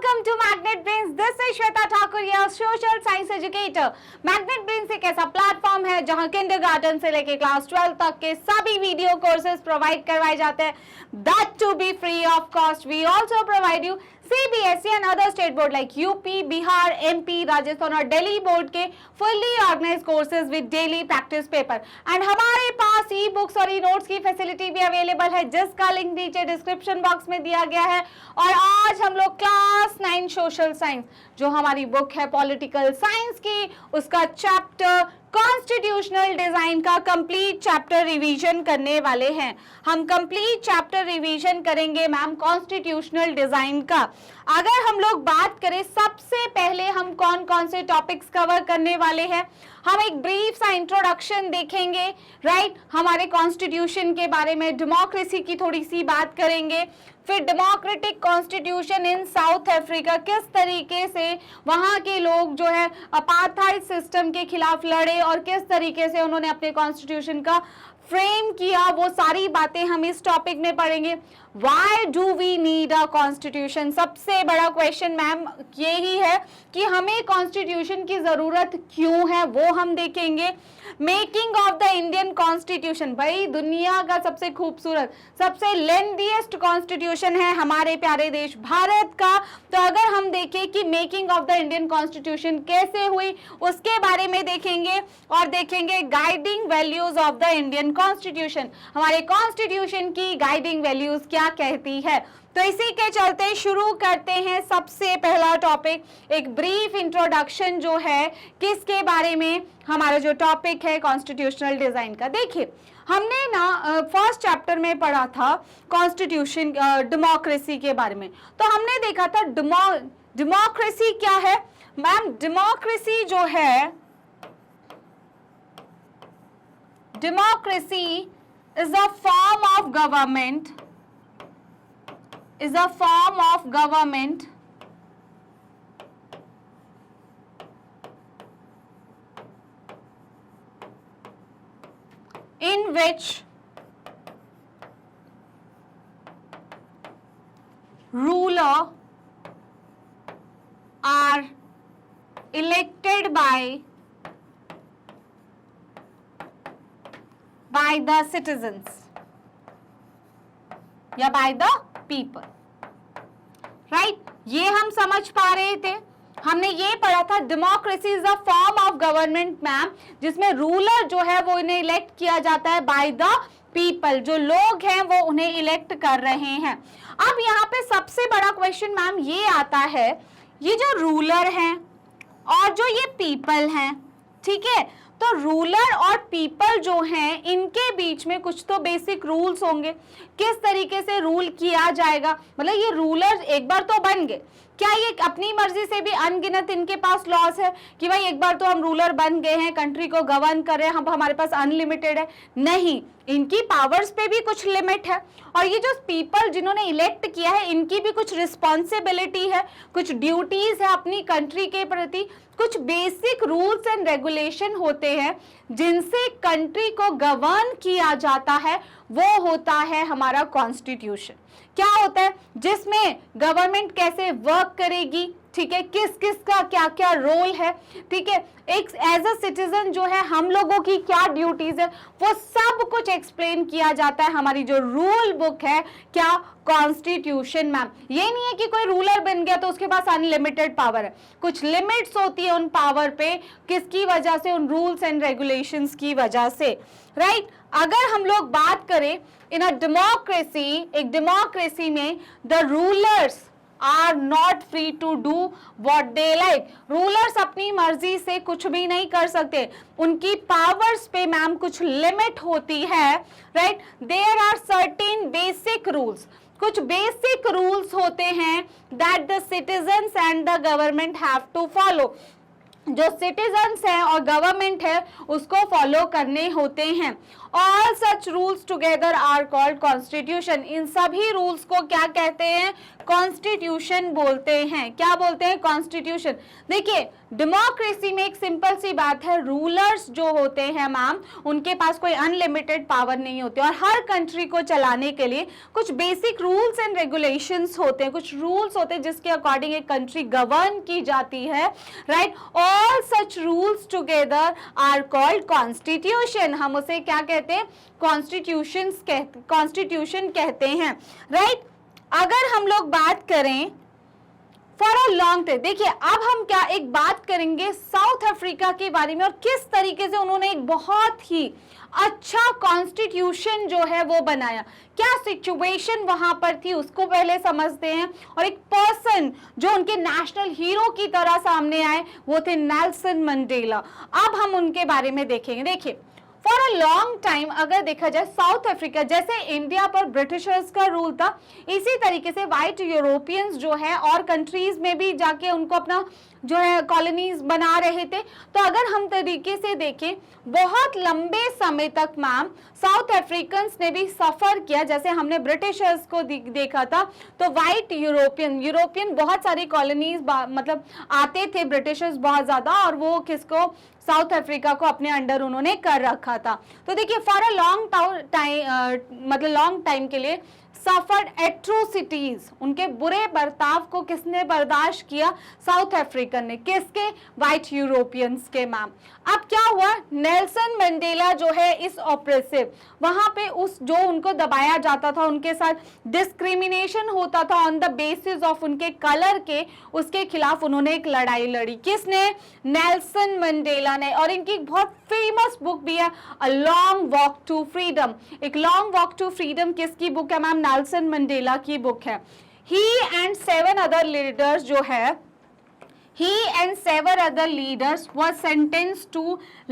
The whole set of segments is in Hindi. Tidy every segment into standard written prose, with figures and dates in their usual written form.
Welcome to Magnet Brains. This is Shweta Thakur, your social science educator. Magnet Brains एक ऐसा प्लेटफॉर्म है जहां किंडरगार्टन से लेके क्लास 12 तक के सभी वीडियो कोर्सेज प्रोवाइड करवाए जाते हैं. That to be free of cost. We also provide you CBSE and other state board like UP, Bihar, MP, Rajasthan और Delhi board के fully organized courses with daily practice paper. And हमारे पास ई बुक्स और ई नोट्स की फैसिलिटी भी अवेलेबल है जिसका लिंक नीचे डिस्क्रिप्शन बॉक्स में दिया गया है. और आज हम लोग क्लास 9 सोशल साइंस जो हमारी बुक है पॉलिटिकल साइंस की उसका चैप्टर कॉन्स्टिट्यूशनल डिजाइन का कंप्लीट चैप्टर रिवीजन करने वाले हैं. हम कंप्लीट चैप्टर रिवीजन करेंगे मैम कॉन्स्टिट्यूशनल डिजाइन का. अगर हम लोग बात करें सबसे पहले हम कौन कौन से टॉपिक्स कवर करने वाले हैं. हम एक ब्रीफ सा इंट्रोडक्शन देखेंगे राइट हमारे कॉन्स्टिट्यूशन के बारे में, डेमोक्रेसी की थोड़ी सी बात करेंगे, फिर democratic constitution in south Africa किस तरीके से वहाँ के लोग जो है अपार्थाइड सिस्टम के खिलाफ लड़े और किस तरीके से उन्होंने अपने कॉन्स्टिट्यूशन का फ्रेम किया, वो सारी बातें हम इस टॉपिक में पढ़ेंगे. Why do we need a constitution? सबसे बड़ा क्वेश्चन मैम यही है कि हमें कॉन्स्टिट्यूशन की जरूरत क्यों है वो हम देखेंगे. Making of the Indian constitution, भाई दुनिया का सबसे खूबसूरत सबसे लेंथीएस्ट कॉन्स्टिट्यूशन है हमारे प्यारे देश भारत का. तो अगर हम देखें कि making of the Indian constitution कैसे हुई उसके बारे में देखेंगे और देखेंगे guiding values of the Indian constitution, हमारे कॉन्स्टिट्यूशन की गाइडिंग वैल्यूज क्या कहती है. तो इसी के चलते शुरू करते हैं. सबसे पहला टॉपिक एक ब्रीफ इंट्रोडक्शन जो है किसके बारे में, हमारा जो टॉपिक है कॉन्स्टिट्यूशनल डिजाइन का. देखिए हमने ना फर्स्ट चैप्टर में पढ़ा था कॉन्स्टिट्यूशन डेमोक्रेसी के बारे में. तो हमने देखा था डेमोक्रेसी क्या है मैम. डेमोक्रेसी जो है, democracy is a form of government, is a form of government in which ruler are elected by the citizens या by the पीपल. राइट ये हम समझ पा रहे थे. हमने ये पढ़ा था democracy is a form of government ma'am जिसमें रूलर जो है वो इन्हें इलेक्ट किया जाता है बाय द पीपल, जो लोग हैं वो उन्हें इलेक्ट कर रहे हैं. अब यहाँ पे सबसे बड़ा क्वेश्चन मैम ये आता है, ये जो रूलर हैं और जो ये पीपल हैं, ठीक है, तो रूलर और पीपल जो हैं इनके बीच में कुछ तो बेसिक रूल्स होंगे. किस तरीके से रूल किया जाएगा, मतलब ये रूलर एक बार तो बन गए, क्या ये अपनी मर्जी से भी अनगिनत इनके पास लॉस है कि भाई एक बार तो हम रूलर बन गए हैं, कंट्री को गवर्न कर रहे हैं, हम हमारे पास अनलिमिटेड है? नहीं, इनकी पावर्स पे भी कुछ लिमिट है. और ये जो पीपल जिन्होंने इलेक्ट किया है इनकी भी कुछ रिस्पॉन्सिबिलिटी है, कुछ ड्यूटीज है अपनी कंट्री के प्रति, कुछ बेसिक रूल्स एंड रेगुलेशन होते हैं जिनसे कंट्री को गवर्न किया जाता है. वो होता है हमारा कॉन्स्टिट्यूशन. क्या होता है जिसमें गवर्नमेंट कैसे वर्क करेगी, ठीक है, किस किस का क्या क्या रोल है, ठीक है, एक एज अ सिटीजन जो है हम लोगों की क्या ड्यूटीज है वो सब कुछ एक्सप्लेन किया जाता है हमारी जो रूल बुक है क्या कॉन्स्टिट्यूशन मैम. ये नहीं है कि कोई रूलर बन गया तो उसके पास अनलिमिटेड पावर है, कुछ लिमिट्स होती है उन पावर पे, किसकी वजह से, उन रूल्स एंड रेगुलेशंस की वजह से. राइट अगर हम लोग बात करें इन अ डेमोक्रेसी, एक डेमोक्रेसी में the rulers are not free to do what they like. Rulers अपनी मर्जी से कुछ भी नहीं कर सकते, उनकी पावर्स पे मैम कुछ लिमिट होती है. Right there are certain basic rules, कुछ बेसिक रूल्स होते हैं that the citizens and the government have to follow, जो सिटीजन्स हैं और गवर्नमेंट है उसको फॉलो करने होते हैं. All such rules together are called constitution. इन सभी रूल्स को क्या कहते हैं? कॉन्स्टिट्यूशन बोलते हैं। क्या बोलते हैं? कॉन्स्टिट्यूशन। देखिए डेमोक्रेसी में एक सिंपल सी बात है, रूलर्स जो होते हैं मैम, उनके पास कोई अनलिमिटेड पावर नहीं होती और हर कंट्री को चलाने के लिए कुछ बेसिक रूल्स एंड रेगुलेशंस होते हैं, कुछ रूल्स होते हैं जिसके अकॉर्डिंग एक कंट्री गवर्न की जाती है, right. All such rules together are called constitution. हम उसे क्या कहते हैं? कॉन्स्टिट्यूशन कहते हैं, राइट। अगर हम लोग बात करें फॉर अ लॉन्ग टाइम, देखिए अब हम क्या एक बात करेंगे साउथ अफ्रीका के बारे में और किस तरीके से उन्होंने एक बहुत ही अच्छा कॉन्स्टिट्यूशन जो है वो बनाया, क्या सिचुएशन वहां पर थी उसको पहले समझते हैं। और एक पर्सन जो उनके नेशनल हीरो की तरह सामने आए वो थे नेल्सन मंडेला। अब हम उनके बारे में देखेंगे। देखिए फॉर अ लॉन्ग टाइम अगर देखा जाए साउथ अफ्रीका, जैसे इंडिया पर ब्रिटिशर्स का रूल था, इसी तरीके से व्हाइट यूरोपियंस जो है और कंट्रीज में भी जाके उनको अपना जो है कॉलोनीज बना रहे थे। तो अगर हम तरीके से देखें बहुत लंबे समय तक मैम साउथ अफ्रीकन्स ने भी सफर किया। जैसे हमने ब्रिटिशर्स को देखा था तो व्हाइट यूरोपियन बहुत सारी कॉलोनीज मतलब आते थे ब्रिटिशर्स बहुत ज्यादा, और वो किसको? साउथ अफ्रीका को अपने अंडर उन्होंने कर रखा था। तो देखिए फॉर अ लॉन्ग टाइम मतलब लॉन्ग टाइम के लिए सफर्ड एट्रोसिटीज, उनके बुरे बर्ताव को किसने बर्दाश्त किया? साउथ अफ्रीकन ने। किसके? व्हाइट यूरोपियंस के मैम। अब क्या हुआ? नेल्सन मंडेला जो है इस ऑप्रेसिव, वहां पे उस जो उनको दबाया जाता था, उनके साथ डिस्क्रिमिनेशन होता था ऑन द बेसिस ऑफ उनके कलर के, उसके खिलाफ उन्होंने एक लड़ाई लड़ी। किसने? नेल्सन मंडेला ने। और इनकी बहुत फेमस बुक भी है a long walk to freedom. एक लॉन्ग वॉक टू फ्रीडम किसकी बुक है मैम? नेल्सन मंडेला की बुक है। ही एंड 7 अदर लीडर्स जो है, he and 7 other leaders were sentenced to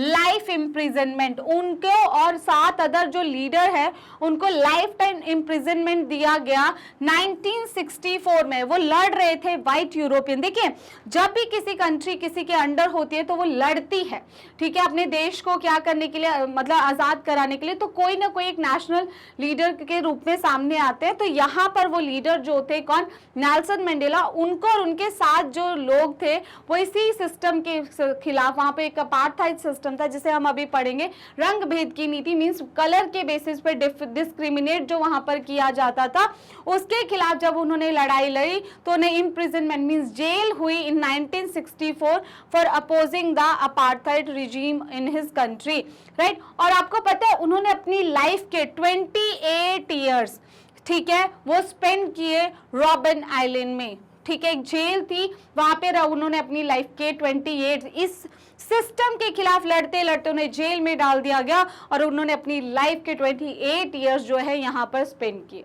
life imprisonment। उनको और 7 अदर जो लीडर है उनको लाइफ टाइम इम्प्रिजनमेंट दिया गया 1964 में। वो लड़ रहे थे व्हाइट यूरोपियन। देखिए जब भी किसी कंट्री किसी के अंडर होती है तो वो लड़ती है, ठीक है, अपने देश को क्या करने के लिए, मतलब आजाद कराने के लिए। तो कोई ना कोई एक नेशनल लीडर के रूप में सामने आते हैं। तो यहाँ पर वो लीडर जो थे कौन? Nelson Mandela. उनको और उनके साथ जो लोग थे वो इसी सिस्टम के खिलाफ, वहां पे एक अपार्थाइड सिस्टम था जिसे हम अभी पढ़ेंगे, रंग भेद की नीति, मींस कलर के बेसिस पे डिस्क्रिमिनेट जो वहां पर किया जाता था, उसके खिलाफ जब उन्होंने लड़ाई लड़ी तो उन्हें इम्प्रिजनमेंट मींस जेल हुई इन 1964 for opposing the apartheid regime in his country, right. और आपको पता है उन्होंने अपनी लाइफ के 28 ईयर्स, ठीक है, वो स्पेंड किए रॉबिन आइलैंड में, ठीक है, एक जेल थी वहां पे उन्होंने अपनी लाइफ के 28 इस सिस्टम के खिलाफ लड़ते लड़ते उन्हें जेल में डाल दिया गया और उन्होंने अपनी लाइफ के 28 ईयर्स जो है यहाँ पर स्पेंड किए,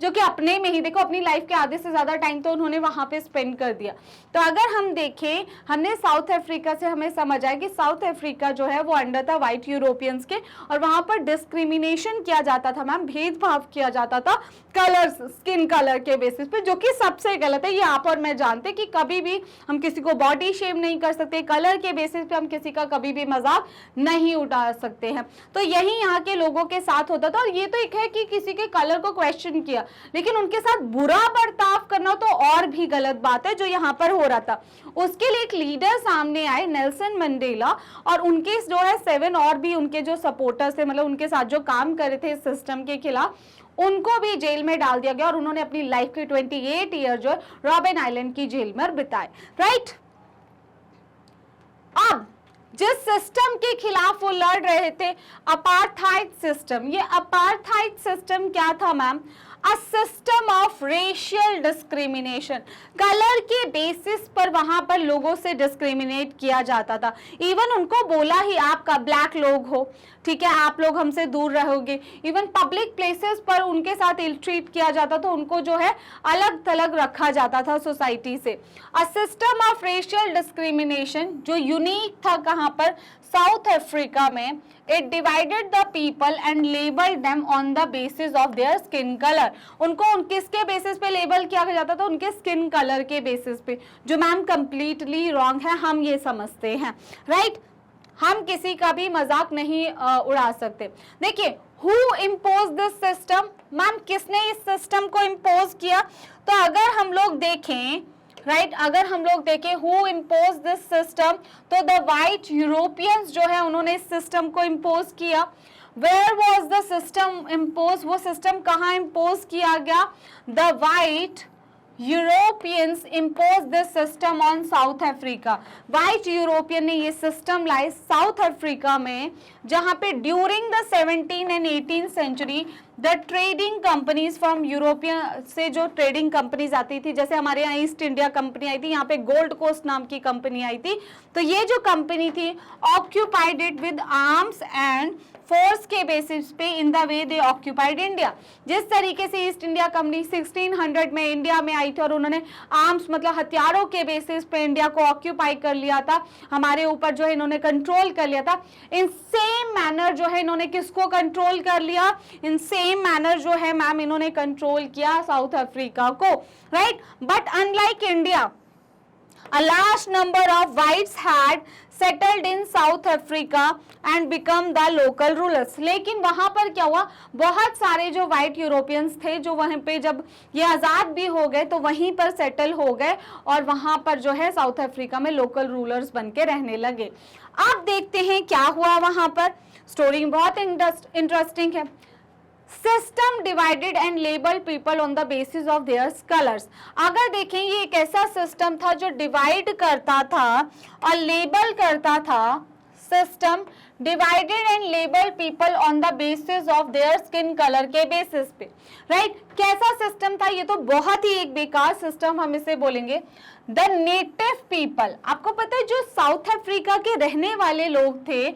जो कि अपने में ही देखो अपनी लाइफ के आधे से ज्यादा टाइम तो उन्होंने वहां पे स्पेंड कर दिया। तो अगर हम देखें, हमने साउथ अफ्रीका से हमें समझ आया कि साउथ अफ्रीका जो है वो अंडर था व्हाइट यूरोपियंस के, और वहां पर डिस्क्रिमिनेशन किया जाता था मैम, भेदभाव किया जाता था कलर, स्किन कलर के बेसिस पे, जो कि सबसे गलत है। ये आप और मैं जानते कि कभी भी हम किसी को बॉडी शेम नहीं कर सकते, कलर के बेसिस पे हम किसी का कभी भी मजाक नहीं उठा सकते हैं। तो यही यहाँ के लोगों के साथ होता था। और ये तो एक है कि किसी के कलर को क्वेश्चन किया, लेकिन उनके साथ बुरा बर्ताव करना तो और भी गलत बात है जो यहाँ पर हो रहा था। उसके लिए एक लीडर सामने आए, नेल्सन मंडेला, और उनके जो है 7 और भी उनके जो सपोर्टर्स थे, मतलब उनके साथ जो काम कर रहे थे इस सिस्टम के खिलाफ, उनको भी जेल में डाल दिया गया और उन्होंने अपनी लाइफ के 28 ईयर जो है रॉबिन आइलैंड की जेल में बिताए, राइट। अब जिस सिस्टम के खिलाफ वो लड़ रहे थे, अपार्थाइड सिस्टम, ये अपार्थाइड सिस्टम क्या था ma'am? A system of racial discrimination, colour के बेसिस पर वहां पर लोगों से डिस्क्रिमिनेट किया जाता था। इवन उनको बोला ही आपका ब्लैक लोग हो, ठीक है, आप लोग हमसे दूर रहोगे। इवन पब्लिक प्लेसेस पर उनके साथ इल ट्रीट किया जाता था, उनको जो है अलग थलग रखा जाता था सोसाइटी से। A system of racial discrimination जो यूनिक था कहां पर? साउथ अफ्रीका में। It divided the people and labelled them on the basis of their skin colour. उनको किसके बेसिस पे लेबल किया जाता था? उनके स्किन कलर के बेसिस पे, जो मैम कंप्लीटली रॉन्ग है, हम ये समझते हैं, राइट। हम किसी का भी मजाक नहीं उड़ा सकते। देखिए who impose this system, ma'am किसने इस सिस्टम को इम्पोज किया? तो अगर हम लोग देखें राइट, अगर हम लोग देखें हु इम्पोज दिस सिस्टम, तो द वाइट यूरोपियंस जो है उन्होंने इस सिस्टम को इम्पोज किया। Where was the system impose, वो सिस्टम कहाँ इम्पोज किया गया? The white Europeans impose this system on South Africa. White European ने ये सिस्टम लाई साउथ अफ्रीका में, जहां पे during the 17 and 18 century the trading companies from European से, जो ट्रेडिंग कंपनीज आती थी, जैसे हमारे यहाँ ईस्ट इंडिया कंपनी आई थी, यहाँ पे गोल्ड कोस्ट नाम की कंपनी आई थी, तो ये जो कंपनी थी occupied it with arms and force के बेसिस पे in the way they occupied India. जिस तरीके से ईस्ट इंडिया कंपनी 1600 में इंडिया में आई थी और उन्होंने आर्म्स मतलब हथियारों के बेसिस पे इंडिया को ऑक्यूपाई कर लिया था, हमारे ऊपर जो है इन्होंने कंट्रोल कर लिया था, इन सेम मैनर जो है इन्होंने किसको कंट्रोल कर लिया? इन सेम मैनर जो है मैम इन्होंने कंट्रोल किया साउथ अफ्रीका को, right. But unlike India, a large number of whites had settled in South Africa and become the local rulers। लेकिन वहां पर क्या हुआ, बहुत सारे जो व्हाइट यूरोपियंस थे जो वहीं पे जब ये आज़ाद भी हो गए तो वहीं पर सेटल हो गए और वहां पर जो है साउथ अफ्रीका में लोकल रूलर्स बन के रहने लगे। अब देखते हैं क्या हुआ वहां पर, स्टोरी बहुत इंटरेस्टिंग है। System divided and label people on the basis of their colours. अगर देखें ये एक ऐसा सिस्टम था जो डिवाइड करता था और लेबल करता था, system divided and label people on the basis of their skin colour के बेसिस पे, राइट। कैसा सिस्टम था? ये तो बहुत ही एक बेकार सिस्टम हम इसे बोलेंगे। द नेटिव पीपल, आपको पता है जो साउथ अफ्रीका के रहने वाले लोग थे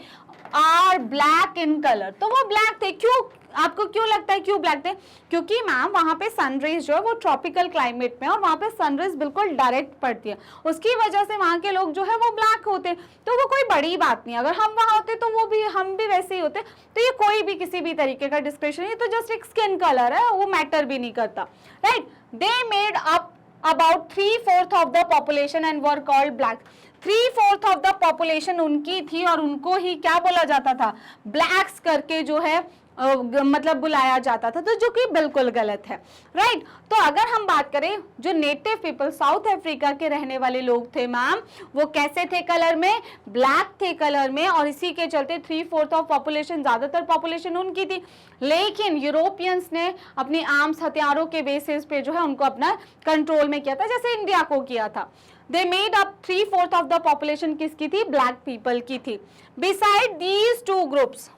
आर ब्लैक इन कलर, तो वो ब्लैक थे। क्यों, आपको क्यों लगता है क्यों ब्लैक थे? क्योंकि मैम वहां पे सनरेज जो है वो ट्रॉपिकल क्लाइमेट में और वहां पे सनरेज बिल्कुल डायरेक्ट पड़ती है, उसकी वजह से वहां के लोग जो है वो ब्लैक होते। तो वो कोई बड़ी बात नहीं, अगर हम वहां होते तो वो भी हम भी वैसे ही होते, तो ये कोई भी किसी भी तरीके का डिस्क्रिप्शन, ये तो जस्ट एक स्किन कलर है, वो मैटर भी नहीं करता, right. They made up about 3/4 of the population and were called black। 3/4 of the population उनकी थी और उनको ही क्या बोला जाता था? ब्लैक्स करके जो है मतलब बुलाया जाता था, तो जो कि बिल्कुल गलत है, राइट। तो अगर हम बात करें जो नेटिव पीपल साउथ अफ्रीका के रहने वाले लोग थे मैम, वो कैसे थे कलर में? ब्लैक थे कलर में, और इसी के चलते 3/4 ऑफ पॉपुलेशन, ज्यादातर पॉपुलेशन उनकी थी। लेकिन यूरोपियंस ने अपनी आर्म्स हथियारों के बेसिस पे जो है उनको अपना कंट्रोल में किया था, जैसे इंडिया को किया था। They made up 3/4 of the population किसकी थी? ब्लैक पीपल की थी। Beside these two groups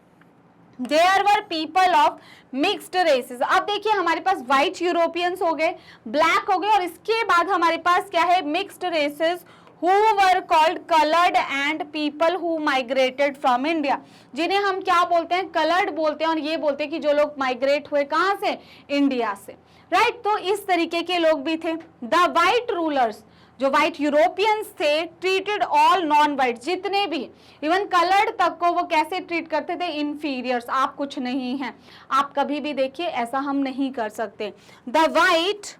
there were people of mixed races. अब देखिए हमारे पास व्हाइट यूरोपियंस हो गए, ब्लैक हो गए, और इसके बाद हमारे पास क्या है? Mixed races who were called colored and people who migrated from India, जिन्हें हम क्या बोलते हैं? कलर्ड बोलते हैं, और ये बोलते हैं कि जो लोग माइग्रेट हुए कहाँ से? इंडिया से, राइट। तो इस तरीके के लोग भी थे। द वाइट रूलर्स, जो व्हाइट यूरोपियंस थे, ट्रीटेड ऑल नॉन व्हाइट, जितने भी इवन कलर्ड तक को वो कैसे ट्रीट करते थे? इंफीरियर्स, आप कुछ नहीं हैं। आप कभी भी देखिए ऐसा हम नहीं कर सकते। The white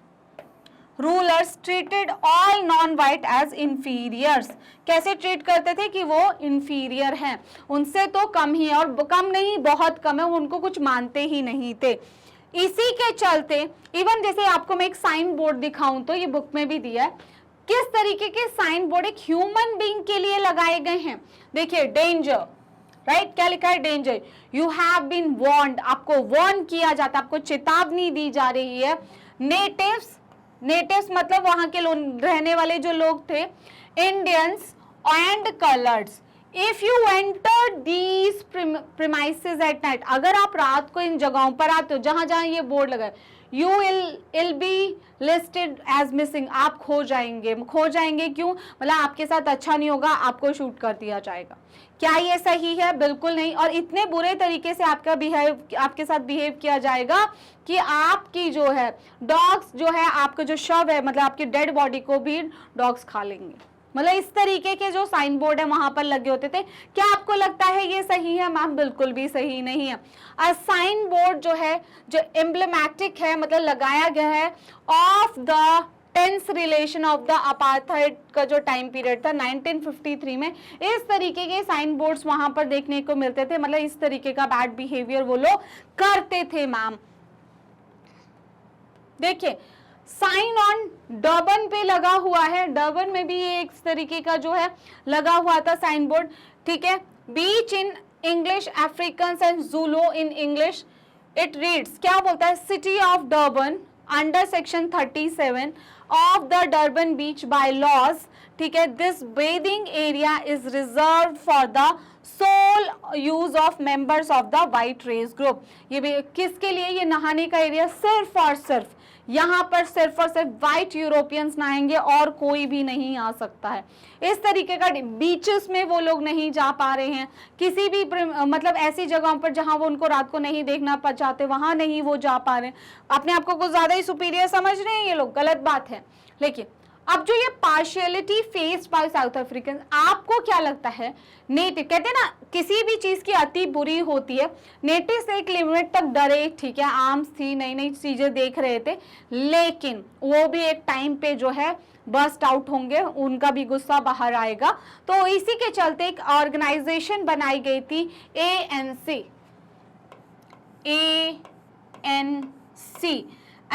rulers treated all non white as inferiors. कैसे ट्रीट करते थे? कि वो इंफीरियर हैं, उनसे तो कम ही है, और कम नहीं बहुत कम है, उनको कुछ मानते ही नहीं थे। इसी के चलते इवन जैसे आपको मैं एक साइन बोर्ड दिखाऊं तो ये बुक में भी दिया है, किस तरीके के साइन बोर्ड एक ह्यूमन बीइंग के लिए लगाए गए हैं। देखिए डेंजर, राइट, क्या लिखा है? Danger, you have been warned, आपको वार्न किया जाता है, आपको चेतावनी दी जा रही है। नेटिव्स, नेटिव्स मतलब वहां के रहने वाले जो लोग थे। Indians and coloureds, if you enter these premises at night, अगर आप रात को इन जगहों पर आते हो जहां जहां ये बोर्ड लगा है, you will be listed as missing, आप खो जाएंगे। खो जाएंगे क्यों? मतलब आपके साथ अच्छा नहीं होगा, आपको शूट कर दिया जाएगा। क्या ये सही है? बिल्कुल नहीं। और इतने बुरे तरीके से आपके साथ बिहेव किया जाएगा कि आपकी जो है डॉग्स जो है, आपका जो शव है मतलब आपकी डेड बॉडी को भी डॉग्स खा लेंगे। मतलब इस तरीके के जो साइन बोर्ड है वहां पर लगे होते थे। क्या आपको लगता है ये सही है? मैम बिल्कुल भी सही नहीं है। और साइन बोर्ड जो है, जो एम्ब्लेमेटिक है, मतलब लगाया गया है of the tense relation of the apartheid का जो टाइम पीरियड था 1953 में, इस तरीके के साइन बोर्ड्स वहां पर देखने को मिलते थे, मतलब इस तरीके का बैड बिहेवियर वो लोग करते थे मैम। देखिए साइन ऑन डर्बन पे लगा हुआ है, डर्बन में भी ये एक तरीके का जो है लगा हुआ था साइन बोर्ड, ठीक है। Beach in English, African and Zulu in English, it reads, क्या बोलता है, city of Durban under section 37 of the Durban beach bylaws, ठीक है, this bathing area is reserve for the sole use of members of the white race group. ये भी किसके लिए, ये नहाने का एरिया सिर्फ और सिर्फ यहाँ पर सिर्फ और सिर्फ वाइट यूरोपियंस नहाएंगे और कोई भी नहीं आ सकता है। इस तरीके का बीचेस में वो लोग नहीं जा पा रहे हैं, किसी भी मतलब ऐसी जगहों पर जहां वो उनको रात को नहीं देखना चाहते वहां नहीं वो जा पा रहे हैं। अपने आप को कुछ ज्यादा ही सुपीरियर समझ रहे हैं ये लोग, गलत बात है। लेकिन अब जो ये partiality faced by South African, आपको क्या लगता है, नेटिव कहते हैं ना किसी भी चीज की अति बुरी होती है, नेटिव से एक लिमिट तक डरे, ठीक है, आर्म्स थी, नई नई चीजें देख रहे थे, लेकिन वो भी एक टाइम पे जो है बस्ट आउट होंगे, उनका भी गुस्सा बाहर आएगा। तो इसी के चलते एक ऑर्गेनाइजेशन बनाई गई थी ANC,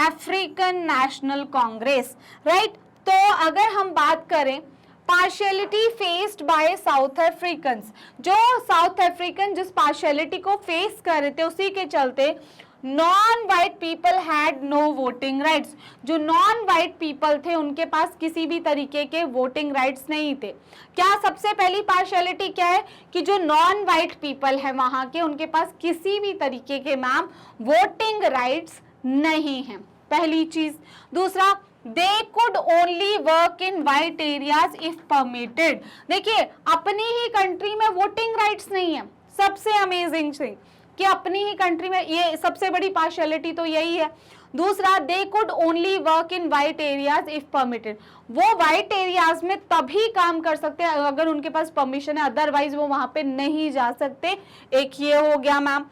African National Congress, right. तो अगर हम बात करें partiality faced by South African, जो साउथ अफ्रीकन जिस पार्शियलिटी को फेस कर रहे थे उसी के चलते non white people had no voting rights, जो नॉन वाइट पीपल थे उनके पास किसी भी तरीके के वोटिंग राइट्स नहीं थे। क्या सबसे पहली पार्शियलिटी क्या है कि जो नॉन वाइट पीपल है वहां के, उनके पास किसी भी तरीके के मैम वोटिंग राइट्स नहीं है, पहली चीज। दूसरा, they could only work in white areas if permitted. देखिए अपनी ही कंट्री में वोटिंग राइट्स नहीं है, सबसे अमेजिंग थिंग कि अपनी ही कंट्री में, ये सबसे बड़ी पार्शियलिटी तो यही है। दूसरा, they could only work in white areas if permitted, वो वाइट एरियाज में तभी काम कर सकते हैं अगर उनके पास परमिशन है, अदरवाइज वो वहां पे नहीं जा सकते। एक ये हो गया मैम।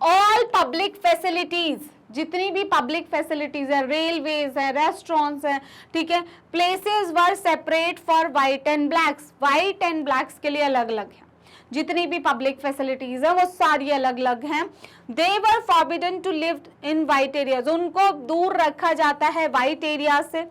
ऑल पब्लिक फैसिलिटीज, जितनी भी पब्लिक फैसिलिटीज है, रेलवेज है, रेस्टोरेंट्स है, ठीक है, places were separate for white and blacks, white and blacks के लिए अलग अलग है, जितनी भी पब्लिक फैसिलिटीज है वो सारी अलग अलग हैं। They were forbidden to live in white areas, उनको दूर रखा जाता है व्हाइट एरिया से।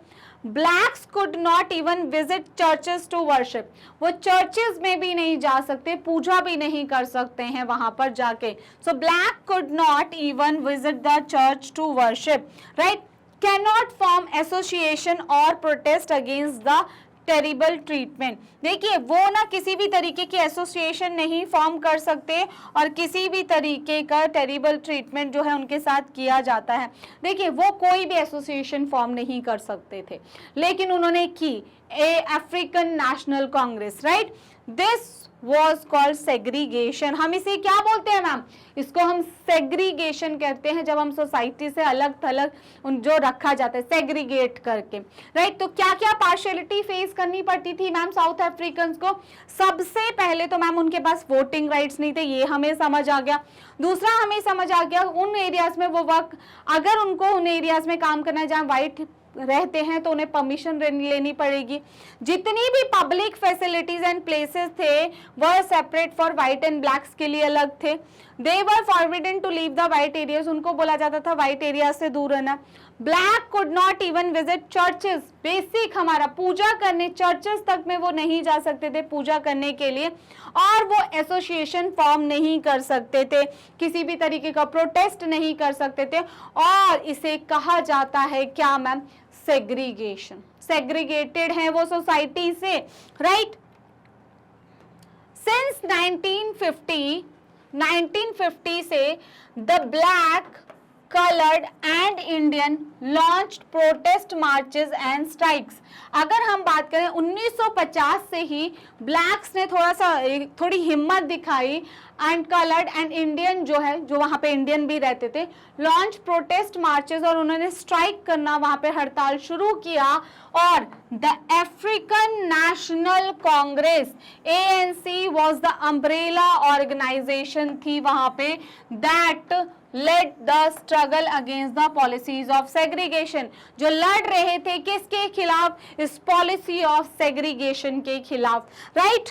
Blacks could not even visit churches to worship, वो चर्चेस में भी नहीं जा सकते, पूजा भी नहीं कर सकते हैं वहां पर जाके। So black could not even visit the church to worship, right. Can not form association और protest against the terrible treatment, देखिए वो ना किसी भी तरीके की एसोसिएशन नहीं फॉर्म कर सकते और किसी भी तरीके का टेरिबल ट्रीटमेंट जो है उनके साथ किया जाता है। देखिए वो कोई भी एसोसिएशन फॉर्म नहीं कर सकते थे, लेकिन उन्होंने की African National Congress, right. This was called segregation. हम इसे क्या बोलते हैं मैम, इसको हम सेग्रीगेशन कहते हैं, जब हम सोसाइटी से अलग थलग जो रखा जाता है सेग्रीगेट करके, राइट। तो क्या क्या पार्शियलिटी फेस करनी पड़ती थी मैम साउथ अफ्रीकन को। सबसे पहले तो मैम उनके पास वोटिंग राइट्स नहीं थे, ये हमें समझ आ गया। दूसरा हमें समझ आ गया उन एरियाज में वो वर्क, अगर उनको उन एरियाज में काम करना है जहाँ वाइट रहते हैं तो उन्हें परमिशन लेनी पड़ेगी। जितनी भी पब्लिक फैसिलिटीज एंड प्लेसेस थे वह separate for white and blacks के लिए अलग थे। They were forbidden to leave the white areas, उनको बोला जाता था व्हाइट एरिया से दूर रहना। Black could not even visit churches, basic हमारा पूजा करने चर्चेस तक में वो नहीं जा सकते थे पूजा करने के लिए, और वो एसोसिएशन फॉर्म नहीं कर सकते थे, किसी भी तरीके का प्रोटेस्ट नहीं कर सकते थे, और इसे कहा जाता है क्या मैम, सेग्रीगेशन। सेग्रीगेटेड है वो सोसाइटी से, राइट। सिंस 1950 से the black, colored and Indian launched protest marches and strikes। अगर हम बात करें 1950 से ही ब्लैक्स ने थोड़ी हिम्मत दिखाई, एंड कलर्ड एंड इंडियन जो है, जो वहां पे इंडियन भी रहते थे, लॉन्च प्रोटेस्ट मार्चेस, और उन्होंने स्ट्राइक करना, वहां पे हड़ताल शुरू किया। और the African National Congress ANC was the umbrella organisation थी वहां पे, that led the struggle against the policies of segregation, जो लड़ रहे थे किसके खिलाफ, इस पॉलिसी ऑफ सेग्रीगेशन के खिलाफ, राइट।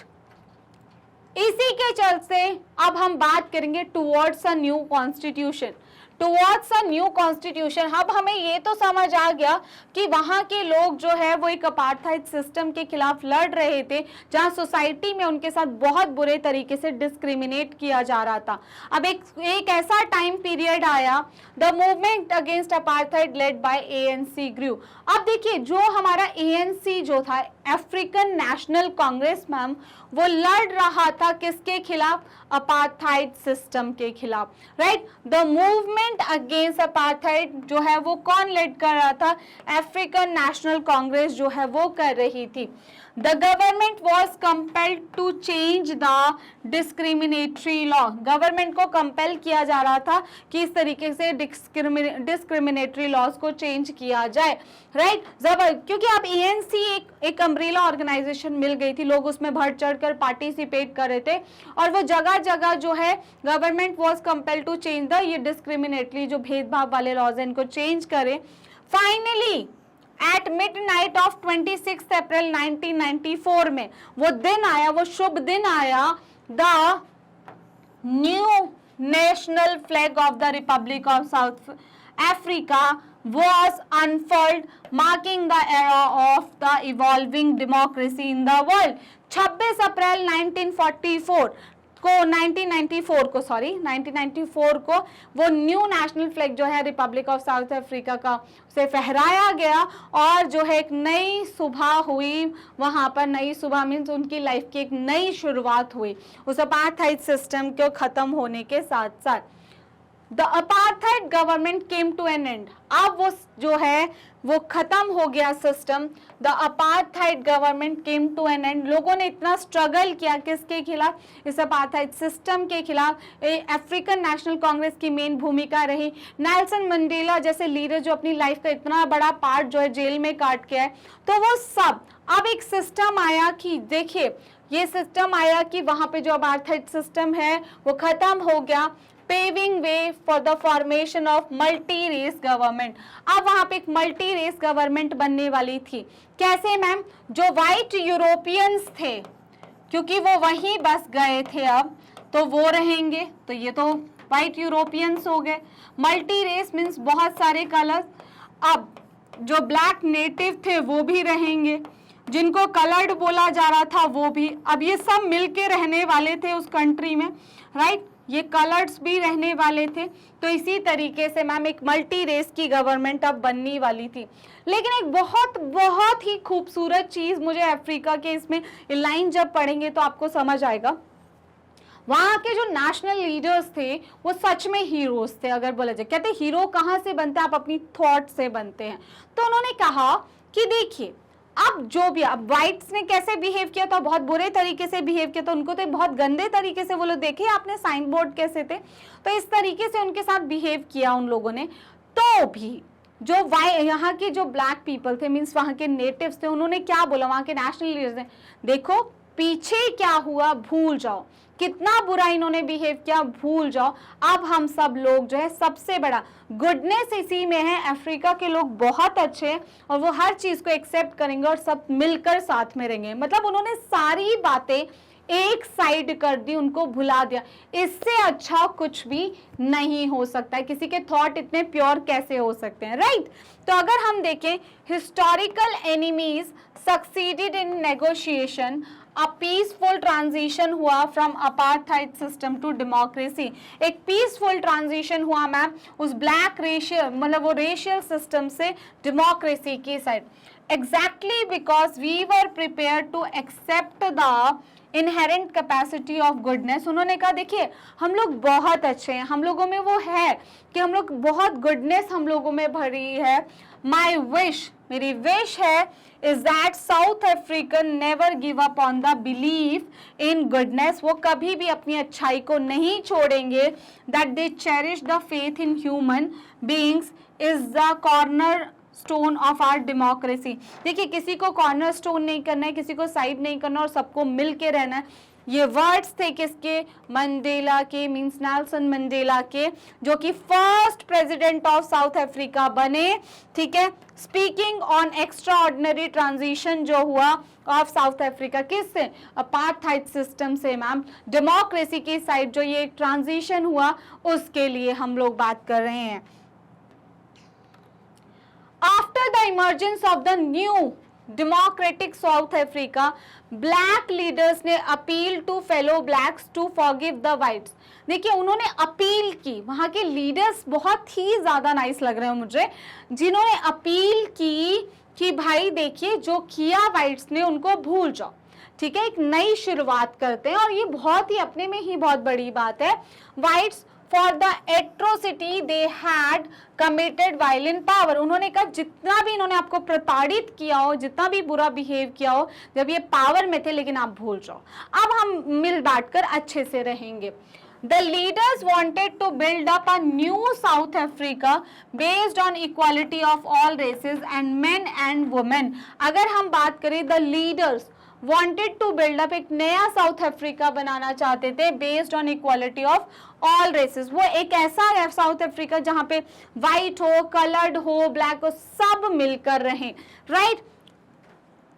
इसी के चलते अब हम बात करेंगे towards a new constitution. Towards a new constitution, अब हमें ये तो समझ आ गया कि वहां के लोग जो है वो एक अपार्थाइड सिस्टम के खिलाफ लड़ रहे थे, जहां सोसाइटी में उनके साथ बहुत बुरे तरीके से डिस्क्रिमिनेट किया जा रहा था। अब एक ऐसा टाइम पीरियड आया, the movement against apartheid led by ANC ग्रू। अब देखिए, जो हमारा ANC जो था, अफ्रीकन नेशनल कांग्रेस मैम, वो लड़ रहा था किसके खिलाफ, अपार्थाइड सिस्टम के खिलाफ, right. The movement against apartheid जो है वो कौन लीड कर रहा था, अफ्रीकन नेशनल कांग्रेस जो है वो कर रही थी। The government was compelled to change the discriminatory law, government को कंपेल किया जा रहा था कि इस तरीके से डिस्क्रिमिनेटरी लॉज को चेंज किया जाए, राइट। क्योंकि अब ANC एक अम्ब्रेला ऑर्गेनाइजेशन मिल गई थी, लोग उसमें बढ़ चढ़ कर पार्टिसिपेट कर रहे थे, और वो जगह जगह जो है government was compelled to change the, ये डिस्क्रिमिनेटरी जो भेदभाव वाले लॉज हैं इनको चेंज करें। Finally at midnight of 26 April 1994 में वो दिन आया, वो शुभ दिन आया, the new national flag of the Republic of South Africa was unfurled, marking the era of the evolving democracy in the world। 26 April 1994 को वो न्यू नेशनल फ्लैग जो है रिपब्लिक ऑफ साउथ अफ्रीका का उसे फहराया गया, और जो है एक नई सुबह हुई वहां पर। नई सुबह मीन्स उनकी लाइफ की एक नई शुरुआत हुई उस अपार्थाइड सिस्टम को खत्म होने के साथ साथ। The apartheid government came to an end, अब वो जो है वो खत्म हो गया सिस्टम। The apartheid government came to an end, लोगों ने इतना स्ट्रगल किया किसके खिलाफ, इस अपार्थाइड सिस्टम के खिलाफ। अफ्रीकन नेशनल कांग्रेस की मेन भूमिका रही। नेल्सन मंडेला जैसे लीडर जो अपनी लाइफ का इतना बड़ा पार्ट जो है जेल में काट के आए, तो वो सब, अब एक सिस्टम आया कि देखिए, ये सिस्टम आया कि वहां पे जो अपार्थाइड सिस्टम है वो खत्म हो गया, paving way for the formation of multi race government. अब वहां पे एक मल्टी रेस गवर्नमेंट बनने वाली थी। कैसे मैम, जो वाइट यूरोपियंस थे, क्योंकि वो वहीं बस गए थे, अब तो वो रहेंगे, तो ये तो वाइट यूरोपियंस हो गए। मल्टी रेस मीन्स बहुत सारे कलर्स। अब जो ब्लैक नेटिव थे वो भी रहेंगे, जिनको कलर्ड बोला जा रहा था वो भी। अब ये सब मिलके रहने वाले थे उस कंट्री में, राइट। ये कलर्ड्स भी रहने वाले थे। तो इसी तरीके से मैम एक मल्टी रेस की गवर्नमेंट अब बनने वाली थी। लेकिन एक बहुत बहुत ही खूबसूरत चीज मुझे अफ्रीका के इसमें लाइन जब पढ़ेंगे तो आपको समझ आएगा, वहां के जो नेशनल लीडर्स थे वो सच में हीरोज थे। अगर बोला जाए, कहते हीरो कहाँ से बनते हैं, आप अपनी थॉट से बनते हैं। तो उन्होंने कहा कि देखिए, अब जो भी, अब व्हाइट्स ने कैसे बिहेव किया था, बहुत बुरे तरीके से बिहेव किया था, उनको तो बहुत गंदे तरीके से, वो लोग देखे आपने साइन बोर्ड कैसे थे, तो इस तरीके से उनके साथ बिहेव किया उन लोगों ने। तो भी जो यहाँ के जो ब्लैक पीपल थे, मीन्स वहाँ के नेटिव्स थे, उन्होंने क्या बोला, वहाँ के नेशनल लीडर्स ने, देखो पीछे क्या हुआ भूल जाओ, कितना बुरा इन्होंने बिहेव किया भूल जाओ, अब हम सब लोग जो है, सबसे बड़ा गुडनेस इसी में है, अफ्रीका के लोग बहुत अच्छे हैं और वो हर चीज को एक्सेप्ट करेंगे और सब मिलकर साथ में रहेंगे। मतलब उन्होंने सारी बातें एक साइड कर दी, उनको भुला दिया। इससे अच्छा कुछ भी नहीं हो सकता है। किसी के थॉट इतने प्योर कैसे हो सकते हैं, राइट। तो अगर हम देखें, historical enemies succeeded in negotiation, a peaceful transition हुआ from apartheid system to democracy. एक पीसफुल ट्रांजिशन हुआ मैम उस ब्लैक रेशियल, मतलब वो रेशियल सिस्टम से डेमोक्रेसी की side. Exactly because we were prepared to accept the inherent capacity of goodness. उन्होंने कहा देखिए, हम लोग बहुत अच्छे हैं, हम लोगों में वो है कि हम लोग बहुत गुडनेस हम लोगों में भरी है। माई विश, मेरी विश है, is that South African never give up on the belief in goodness. वो कभी भी अपनी अच्छाई को नहीं छोड़ेंगे। That they cherish the faith in human beings is the cornerstone of our democracy. देखिए, किसी को कॉर्नर स्टोन नहीं करना है, किसी को साइड नहीं करना और सबको मिल के रहना है। ये वर्ड्स थे किसके, मंडेला के, मींस नेल्सन मंडेला के, जो कि first president of South Africa बने, ठीक है। स्पीकिंग ऑन एक्स्ट्राऑर्डिनरी ट्रांजिशन जो हुआ ऑफ साउथ अफ्रीका, किससे, अपार्थाइड सिस्टम से मैम, डेमोक्रेसी की साइड जो ये ट्रांजिशन हुआ उसके लिए हम लोग बात कर रहे हैं। After the emergence of the new democratic South Africa, black leaders ने appeal to fellow blacks to forgive the whites। देखिए उन्होंने अपील की, वहां के लीडर्स बहुत ही ज्यादा नाइस लग रहे हैं मुझे, जिन्होंने अपील की कि भाई देखिए जो किया वाइट्स ने उनको भूल जाओ, ठीक है, एक नई शुरुआत करते हैं। और ये बहुत ही अपने में ही बहुत बड़ी बात है। Whites for the atrocity they had committed while in power, उन्होंने कहा जितना भी इन्होंने आपको प्रताड़ित किया हो, जितना भी बुरा बिहेव किया हो जब ये पावर में थे, लेकिन आप भूल जाओ, अब हम मिल बांट कर अच्छे से रहेंगे। The leaders wanted to build up a new South Africa based on equality of all races and men and women। अगर हम बात करें the leaders wanted to build up, एक नया साउथ अफ्रीका बनाना चाहते थे based on equality of all races. वो एक ऐसा साउथ अफ्रीका जहां पे व्हाइट हो, कलर्ड हो, ब्लैक हो, सब मिलकर रहें, right.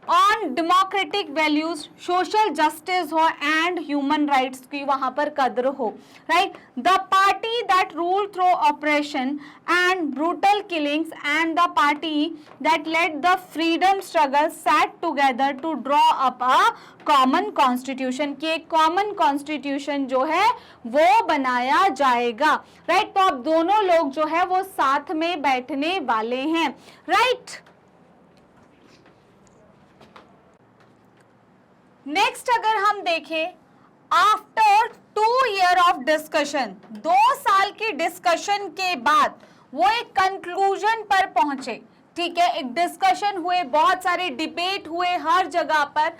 On democratic values, social justice हो एंड ह्यूमन राइट्स की वहां पर कद्र हो, right. The party that rule through operation and brutal killings and the party that led the freedom struggle sat together to draw up a common constitution, की एक कॉमन कॉन्स्टिट्यूशन जो है वो बनाया जाएगा, राइट। तो अब दोनों लोग जो है वो साथ में बैठने वाले हैं, राइट। नेक्स्ट अगर हम देखें, आफ्टर 2 ईयर ऑफ डिस्कशन, 2 साल की डिस्कशन के बाद वो एक कंक्लूजन पर पहुंचे, ठीक है। एक डिस्कशन हुए, बहुत सारे डिबेट हुए हर जगह पर।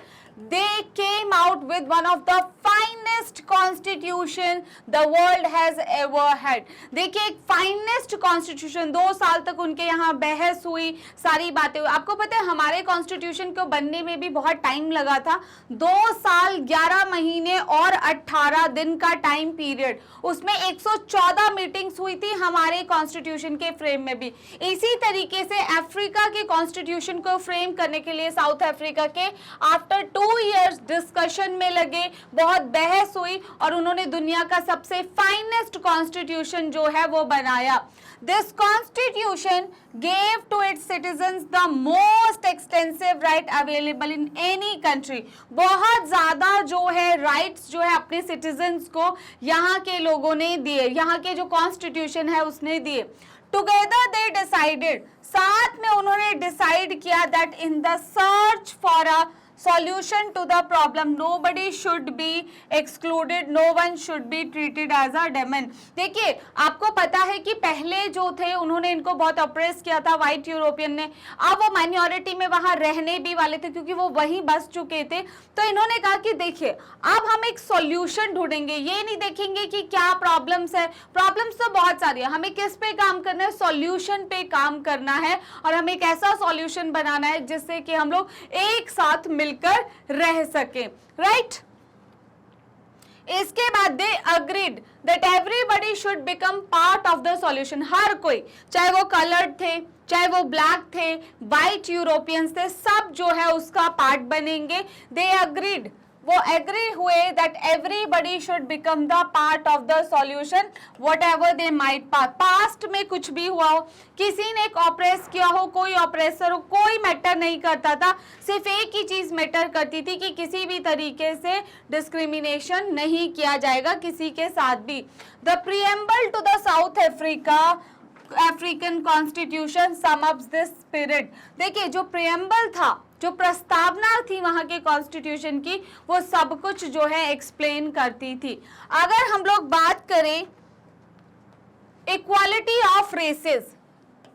They came out with one of the finest constitution the world has ever had। देखिए एक फाइनेस्ट कॉन्स्टिट्यूशन, 2 साल तक उनके यहाँ बहस हुई, सारी बातें हुई। आपको पता है हमारे कॉन्स्टिट्यूशन को बनने में भी बहुत टाइम लगा था, 2 साल 11 महीने और 18 दिन का टाइम पीरियड, उसमें 114 मीटिंग्स हुई थी हमारे कॉन्स्टिट्यूशन के फ्रेम में भी। इसी तरीके से अफ्रीका के कॉन्स्टिट्यूशन को फ्रेम करने के लिए साउथ अफ्रीका के आफ्टर 2 इयर्स डिस्कशन में लगे, बहुत बहस हुई और उन्होंने दुनिया का सबसे फाइनेस्ट कॉन्स्टिट्यूशन जो है वो बनाया। This constitution gave to its citizens the most extensive right available in any country। बहुत ज्यादा जो है राइट्स जो है अपने सिटीजन्स को यहाँ के लोगों ने दिए, यहाँ के जो कॉन्स्टिट्यूशन है उसने दिए। टुगेदर दे डिसाइडेड, साथ में उन्होंने डिसाइड किया that in the search for a solution to the problem nobody should be excluded, no one should be treated as a demon। देखिए आपको पता है कि पहले जो थे उन्होंने इनको बहुत अप्रेस किया था व्हाइट यूरोपियन ने, अब वो माइनॉरिटी में वहां रहने भी वाले थे क्योंकि वो वहीं बस चुके थे। तो इन्होंने कहा कि देखिए अब हम एक सॉल्यूशन ढूंढेंगे, ये नहीं देखेंगे कि क्या प्रॉब्लम्स है, प्रॉब्लम्स तो बहुत सारी है, हमें किस पे काम करना है, सॉल्यूशन पे काम करना है और हमें एक ऐसा सॉल्यूशन बनाना है जिससे कि हम लोग एक साथ मिलकर रह सके, राइट। इसके बाद they agreed that everybody should become part of the solution. हर कोई, चाहे वो कलर्ड थे, चाहे वो ब्लैक थे, व्हाइट यूरोपियंस थे, सब जो है उसका पार्ट बनेंगे। दे अग्रीड, वो एग्री हुए that everybody should become the part of the solution what ever they might past में कुछ भी हुआ हो, किसी ने एक ऑपरेस किया हो, कोई ऑपरेसर हो, कोई मैटर नहीं करता था, सिर्फ एक ही चीज मैटर करती थी कि किसी भी तरीके से डिस्क्रिमिनेशन नहीं किया जाएगा किसी के साथ भी। The preamble to the South African constitution sum ups this spirit. देखिए जो प्रीएम्बल था, जो प्रस्तावना थी वहां के कॉन्स्टिट्यूशन की, वो सब कुछ जो है एक्सप्लेन करती थी। अगर हम लोग बात करें इक्वालिटी ऑफ रेसेस,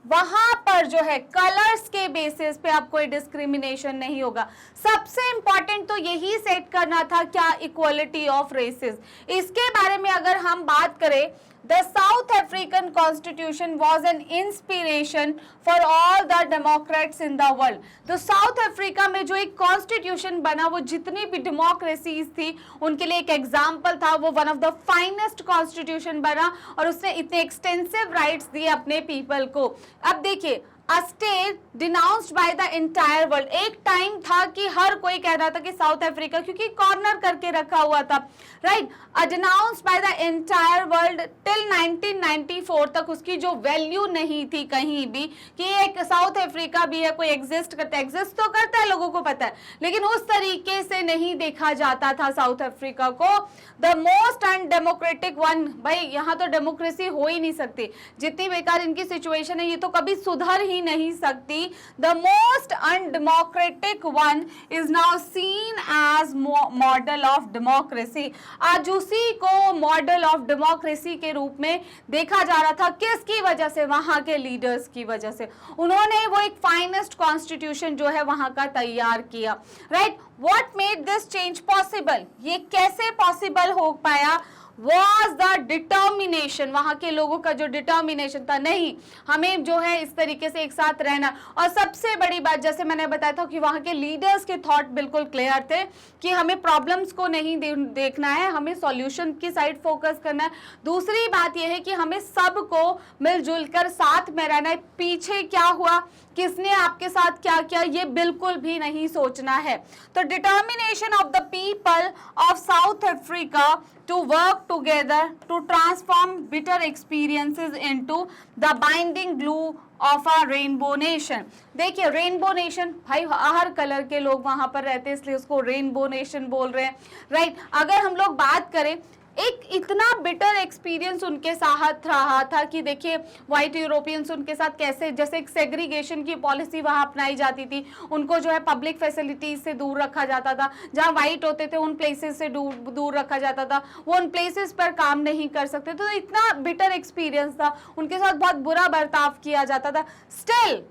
वहां पर जो है कलर्स के बेसिस पे अब कोई डिस्क्रिमिनेशन नहीं होगा। सबसे इंपॉर्टेंट तो यही सेट करना था, क्या, इक्वालिटी ऑफ रेसेस। इसके बारे में अगर हम बात करें The South African Constitution was an inspiration for all the democrats in the world. तो साउथ अफ्रीका में जो एक कॉन्स्टिट्यूशन बना वो जितनी भी डेमोक्रेसीज थी उनके लिए एक एग्जाम्पल था। वो one of the finest constitution बना और उसने इतने एक्सटेंसिव राइट्स दिए अपने पीपल को। अब देखिए, A state denounced by the entire world। एक टाइम था कि हर कोई कह रहा था कि साउथ अफ्रीका, क्योंकि कॉर्नर करके रखा हुआ था, right. denounced by the entire world till 1994 तक उसकी जो वैल्यू नहीं थी कहीं भी कि एक साउथ अफ्रीका भी है, कोई एग्जिस्ट करता है, एग्जिस्ट तो करता है, लोगों को पता है, लेकिन उस तरीके से नहीं देखा जाता था साउथ अफ्रीका को। द मोस्ट अनडेमोक्रेटिक वन, भाई यहाँ तो डेमोक्रेसी हो ही नहीं सकती, जितनी बेकार इनकी सिचुएशन है ये तो कभी सुधर ही नहीं सकती। The most undemocratic one is now seen as model of democracy. आज उसी को मॉडल ऑफ डेमोक्रेसी के रूप में देखा जा रहा था। किसकी वजह से? वहां के लीडर्स की वजह से। उन्होंने वो एक फाइनेस्ट कॉन्स्टिट्यूशन जो है वहां का तैयार किया, right. What made this change possible? ये कैसे पॉसिबल हो पाया? Was the determination, वहां के लोगों का जो डिटर्मिनेशन था, नहीं हमें जो है इस तरीके से एक साथ रहना। और सबसे बड़ी बात, जैसे मैंने बताया था कि वहां के लीडर्स के थॉट बिल्कुल क्लियर थे कि हमें प्रॉब्लम्स को नहीं देखना है, हमें सॉल्यूशन की साइड फोकस करना है। दूसरी बात यह है कि हमें सबको मिलजुल कर साथ में रहना है। पीछे क्या हुआ, किसने आपके साथ क्या किया, ये बिल्कुल भी नहीं सोचना है। तो determination of the people of South Africa to work together to transform bitter experiences into the binding glue of a rainbow nation। देखिए, रेनबो नेशन, भाई हर कलर के लोग वहां पर रहते हैं इसलिए उसको रेनबो नेशन बोल रहे हैं, राइट। अगर हम लोग बात करें, एक इतना बिटर एक्सपीरियंस उनके साथ रहा था कि देखिए व्हाइट यूरोपियंस उनके साथ कैसे, जैसे एक सेग्रीगेशन की पॉलिसी वहां अपनाई जाती थी, उनको जो है पब्लिक फैसिलिटीज से दूर रखा जाता था, जहां व्हाइट होते थे उन प्लेसेस से दूर रखा जाता था, वो उन प्लेसेस पर काम नहीं कर सकते। तो इतना बिटर एक्सपीरियंस था, उनके साथ बहुत बुरा बर्ताव किया जाता था। स्टिल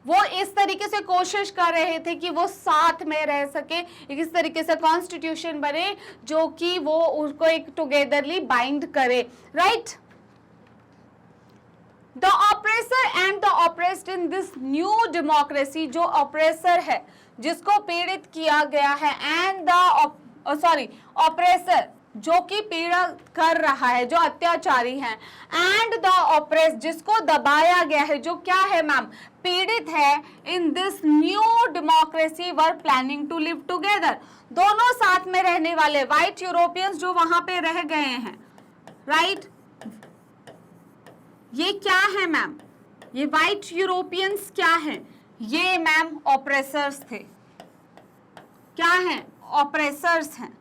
वो इस तरीके से कोशिश कर रहे थे कि वो साथ में रह सके, इस तरीके से कॉन्स्टिट्यूशन बने जो कि वो उसको एक टुगेदरली बाइंड करे, right. The oppressor and the oppressed in this new democracy, जो ऑपरेसर है जिसको पीड़ित किया गया है, एंड द ऑपरेसर जो कि पीड़ा कर रहा है, जो अत्याचारी है, एंड द ऑपरेस्ड जिसको दबाया गया है, जो क्या है मैम, पीड़ित है, in this new democracy were planning to live together. दोनों साथ में रहने वाले व्हाइट यूरोपियंस जो वहां पे रह गए हैं, राइट। ये क्या है मैम, ये व्हाइट यूरोपियंस क्या है? ये मैम ऑपरेसर्स थे। क्या है? ऑपरेसर्स हैं।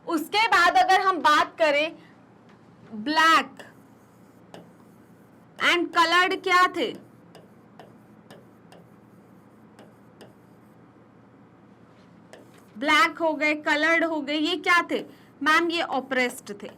उसके बाद अगर हम बात करें, ब्लैक एंड कलर्ड क्या थे? ब्लैक हो गए, कलर्ड हो गए, ये क्या थे मैम? ये ऑपरेस्ड थे,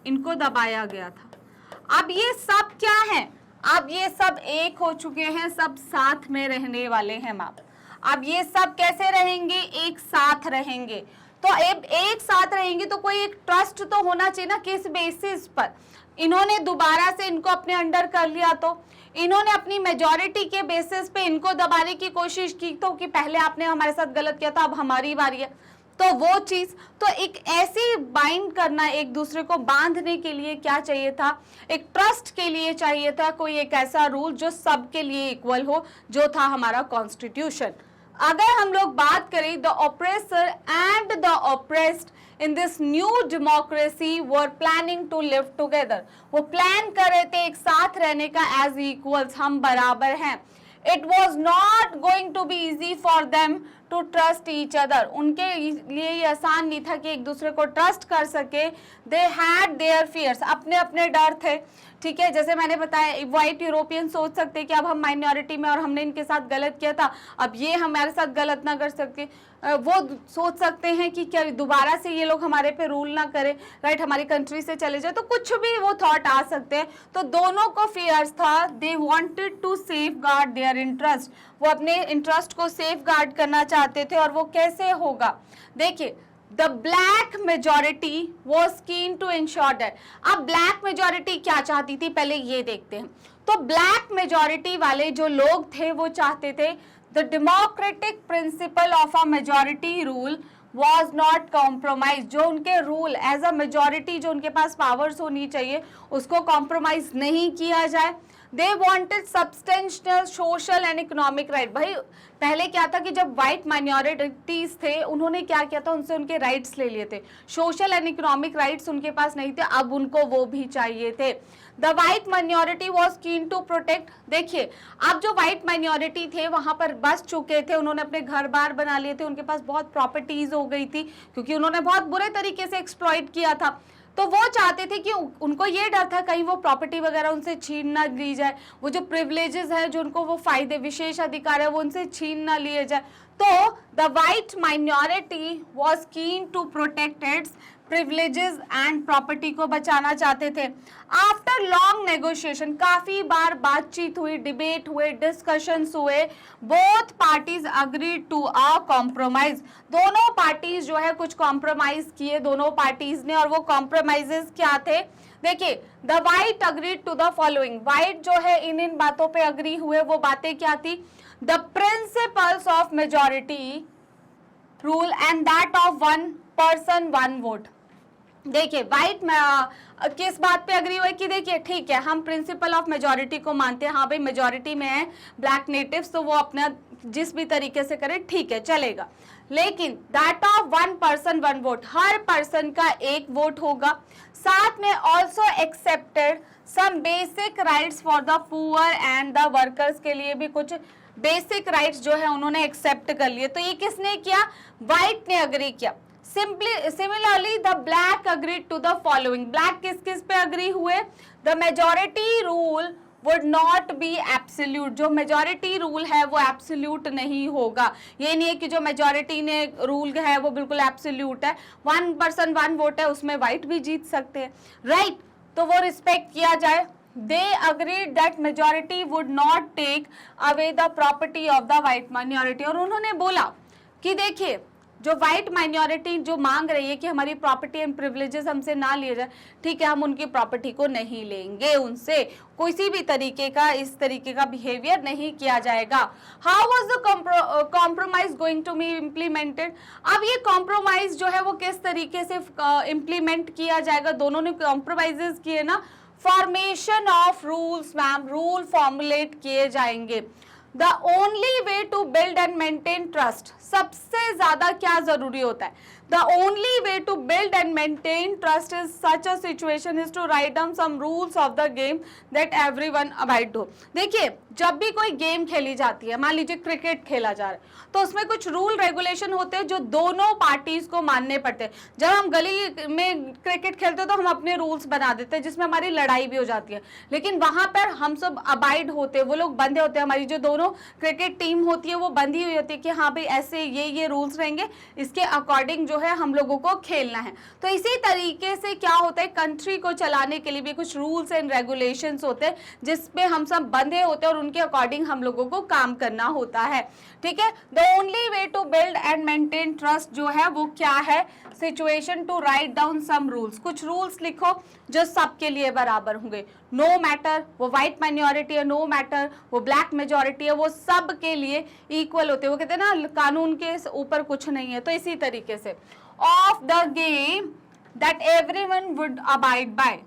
इनको दबाया गया था। अब ये सब क्या है? अब ये सब एक हो चुके हैं, सब साथ में रहने वाले हैं मैम। अब ये सब कैसे रहेंगे? एक साथ रहेंगे। तो एक साथ रहेंगे तो कोई एक ट्रस्ट तो होना चाहिए ना, किस बेसिस पर? इन्होंने दोबारा से इनको अपने अंडर कर लिया तो इन्होंने अपनी मेजॉरिटी के बेसिस पे इनको दबाने की कोशिश की, तो कि पहले आपने हमारे साथ गलत किया था, अब हमारी बारी है। तो वो चीज, तो एक ऐसी बाइंड करना, एक दूसरे को बांधने के लिए क्या चाहिए था? एक ट्रस्ट के लिए चाहिए था कोई एक ऐसा रूल जो सबके लिए इक्वल हो, जो था हमारा कॉन्स्टिट्यूशन। अगर हम लोग बात करें, the oppressor and the oppressed in this new democracy were planning to live together. वो प्लान कर रहे थे एक साथ रहने का, एज इक्वल्स, हम बराबर हैं। It was not going to be easy for them to trust each other. उनके लिए ये आसान नहीं था कि एक दूसरे को ट्रस्ट कर सके। दे हैड देयर फियर्स, अपने अपने डर थे, ठीक है, जैसे मैंने बताया व्हाइट यूरोपियन सोच सकते हैं कि अब हम माइनॉरिटी में और हमने इनके साथ गलत किया था, अब ये हमारे साथ गलत ना कर सकते, वो सोच सकते हैं कि क्या दोबारा से ये लोग हमारे पे रूल ना करें, राइट, हमारी कंट्री से चले जाए, तो कुछ भी वो थॉट आ सकते हैं। तो दोनों को फियर्स था, they wanted to safeguard their interest, वो अपने इंटरेस्ट को सेफ गार्ड करना चाहते थे। और वो कैसे होगा, देखिए, the black majority was keen to ensure that. अब ब्लैक मेजोरिटी क्या चाहती थी, पहले ये देखते हैं। तो ब्लैक मेजोरिटी वाले जो लोग थे वो चाहते थे the democratic principle of a majority rule was not compromise, जो उनके रूल एज अ मेजोरिटी जो उनके पास पावर्स होनी चाहिए उसको कॉम्प्रोमाइज नहीं किया जाए। They wanted substantial social and economic right. भाई पहले क्या था कि जब व्हाइट माइनॉरिटीज थे उन्होंने क्या किया था, उनसे उनके राइट्स ले लिए थे, सोशल एंड इकोनॉमिक राइट्स उनके पास नहीं थे, अब उनको वो भी चाहिए थे। The white minority was keen to protect, देखिए अब जो व्हाइट माइनॉरिटी थे वहां पर बस चुके थे, उन्होंने अपने घर बार बना लिए थे, उनके पास बहुत प्रॉपर्टीज हो गई थी क्योंकि उन्होंने बहुत बुरे तरीके से एक्सप्लॉइट किया था। तो वो चाहते थे कि उनको ये डर था कहीं वो प्रॉपर्टी वगैरह उनसे छीन ना ली जाए, वो जो प्रिविलेजेस है, जो उनको वो फायदे विशेष अधिकार है वो उनसे छीन ना लिए जाए। तो the white minority was keen to protect its privileges and property को बचाना चाहते थे। आफ्टर लॉन्ग नेगोशिएशन, काफी बार बातचीत हुई, डिबेट हुए, डिस्कशंस हुए, both parties agreed to a compromise, दोनों पार्टीज जो है कुछ कॉम्प्रोमाइज किए दोनों पार्टीज ने, और वो कॉम्प्रोमाइजेस क्या थे, देखिए the white agreed to the following, white जो है इन बातों पे अग्री हुए, वो बातें क्या थी, the principles of majority rule and that of one person one vote. देखिए व्हाइट किस बात पे अग्री हुए कि देखिए ठीक है हम प्रिंसिपल ऑफ मेजॉरिटी को मानते हैं, हाँ भाई मेजॉरिटी में है ब्लैक नेटिव्स तो वो अपना जिस भी तरीके से करे ठीक है चलेगा, लेकिन that of one person one vote, हर पर्सन का एक वोट होगा, साथ में also accepted some basic rights for the poor and the workers, के लिए भी कुछ बेसिक राइट्स जो है उन्होंने एक्सेप्ट कर लिए। तो ये किसने किया, व्हाइट ने अग्री किया। Similarly, the black agreed to the following. Black किस किस पे अग्री हुए, the majority rule would not be absolute. जो majority rule है वो absolute नहीं होगा, ये नहीं है कि जो majority ने rule है वो बिल्कुल absolute है, one person one vote है उसमें white भी जीत सकते हैं, right? तो वो respect किया जाए। They agreed that majority would not take away the property of the white minority. और उन्होंने बोला कि देखिए जो व्हाइट माइनॉरिटी जो मांग रही है कि हमारी प्रॉपर्टी एंड प्रिविलेजेस हमसे ना लिए जाए, ठीक है हम उनकी प्रॉपर्टी को नहीं लेंगे, उनसे किसी भी तरीके का इस तरीके का बिहेवियर नहीं किया जाएगा। How was the compromise going to be implemented, अब ये कॉम्प्रोमाइज जो है वो किस तरीके से इम्प्लीमेंट किया जाएगा, दोनों ने कॉम्प्रोमाइजेस किए ना, formation of rules, ma'am rule formulate किए जाएंगे। The only way to build and maintain trust, सबसे ज्यादा क्या जरूरी होता है, the only way to build and maintain trust is such a situation is to write down some rules of the game that everyone abide to. देखिए जब भी कोई गेम खेली जाती है, मान लीजिए क्रिकेट खेला जा रहा है, तो उसमें कुछ रूल रेगुलेशन होते हैं जो दोनों पार्टीज को मानने पड़ते हैं। जब हम गली में क्रिकेट खेलते हैं तो हम अपने रूल्स बना देते हैं जिसमें हमारी लड़ाई भी हो जाती है, लेकिन वहां पर हम सब अबाइड होते हैं, वो लोग बंधे होते हैं, हमारी जो दोनों क्रिकेट टीम होती है वो बंधी हुई होती है कि हाँ भाई ऐसे ये रूल्स रहेंगे, इसके अकॉर्डिंग जो है हम लोगों को खेलना है। तो इसी तरीके से क्या होता है, कंट्री को चलाने के लिए भी कुछ रूल्स एंड रेगुलेशंस होते हैं जिसपे हम सब बंधे होते हैं और उनके अकॉर्डिंग हम लोगों को काम करना होता है, ठीक है। The only way to build and maintain trust जो है वो क्या है, situation to write down some rules, कुछ रूल्स लिखो जो सबके लिए बराबर होंगे, नो मैटर वो व्हाइट माइनॉरिटी है, नो मैटर वो ब्लैक मेजॉरिटी है, वो सब के लिए इक्वल होते हैं, वो कहते हैं ना कानून के ऊपर कुछ नहीं है। तो इसी तरीके से of the game that everyone would abide by,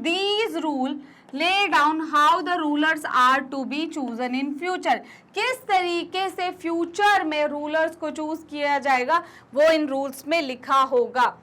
these rule lay down how the rulers are to be chosen in future, किस तरीके से फ्यूचर में रूलर्स को चूज किया जाएगा वो इन रूल्स में लिखा होगा।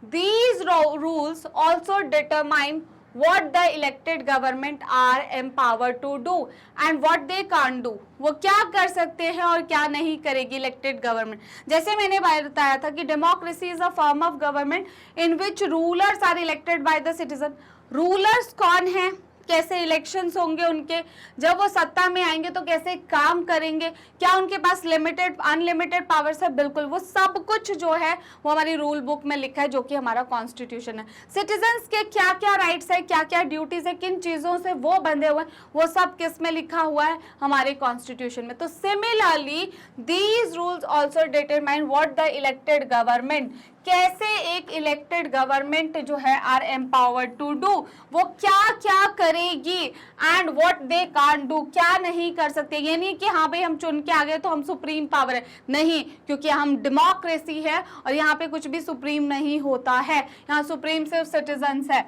These rules also determine what the elected government are empowered to do and what they can't do, वो क्या कर सकते हैं और क्या नहीं करेगी इलेक्टेड गवर्नमेंट। जैसे मैंने बताया था कि democracy is a form of government in which rulers are elected by the citizen. Rulers कौन है, कैसे इलेक्शंस होंगे उनके, जब वो सत्ता में आएंगे तो कैसे काम करेंगे, क्या उनके पास लिमिटेड अनलिमिटेड पावर्स है, बिल्कुल वो सब कुछ जो है वो हमारी रूल बुक में लिखा है, जो कि हमारा कॉन्स्टिट्यूशन है। सिटीजन्स के क्या क्या राइट्स है, क्या क्या ड्यूटीज है, किन चीजों से वो बंधे हुए हैं, वो सब किस में लिखा हुआ है, हमारे कॉन्स्टिट्यूशन में। तो similarly these rules also determine what the elected government, कैसे एक इलेक्टेड गवर्नमेंट जो है आर एम्पावर्ड टू डू, वो क्या क्या करेगी, and what they can't do, क्या नहीं कर सकते। ये नहीं कि हाँ भाई हम चुन के आ गए तो हम सुप्रीम पावर है, नहीं, क्योंकि हम डेमोक्रेसी है और यहाँ पे कुछ भी सुप्रीम नहीं होता है, यहाँ सुप्रीम सिर्फ सिटीजन्स है।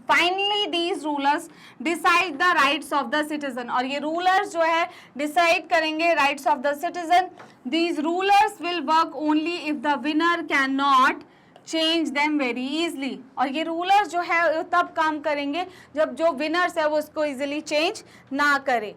Finally these rulers decide the rights of the citizen, और ये रूलर्स जो है डिसाइड करेंगे rights of the citizen. These rulers will work only if the winner can not change them very easily, और ये रूलर्स जो है तब काम करेंगे जब जो विनर्स है वो उसको इजिली चेंज ना करे।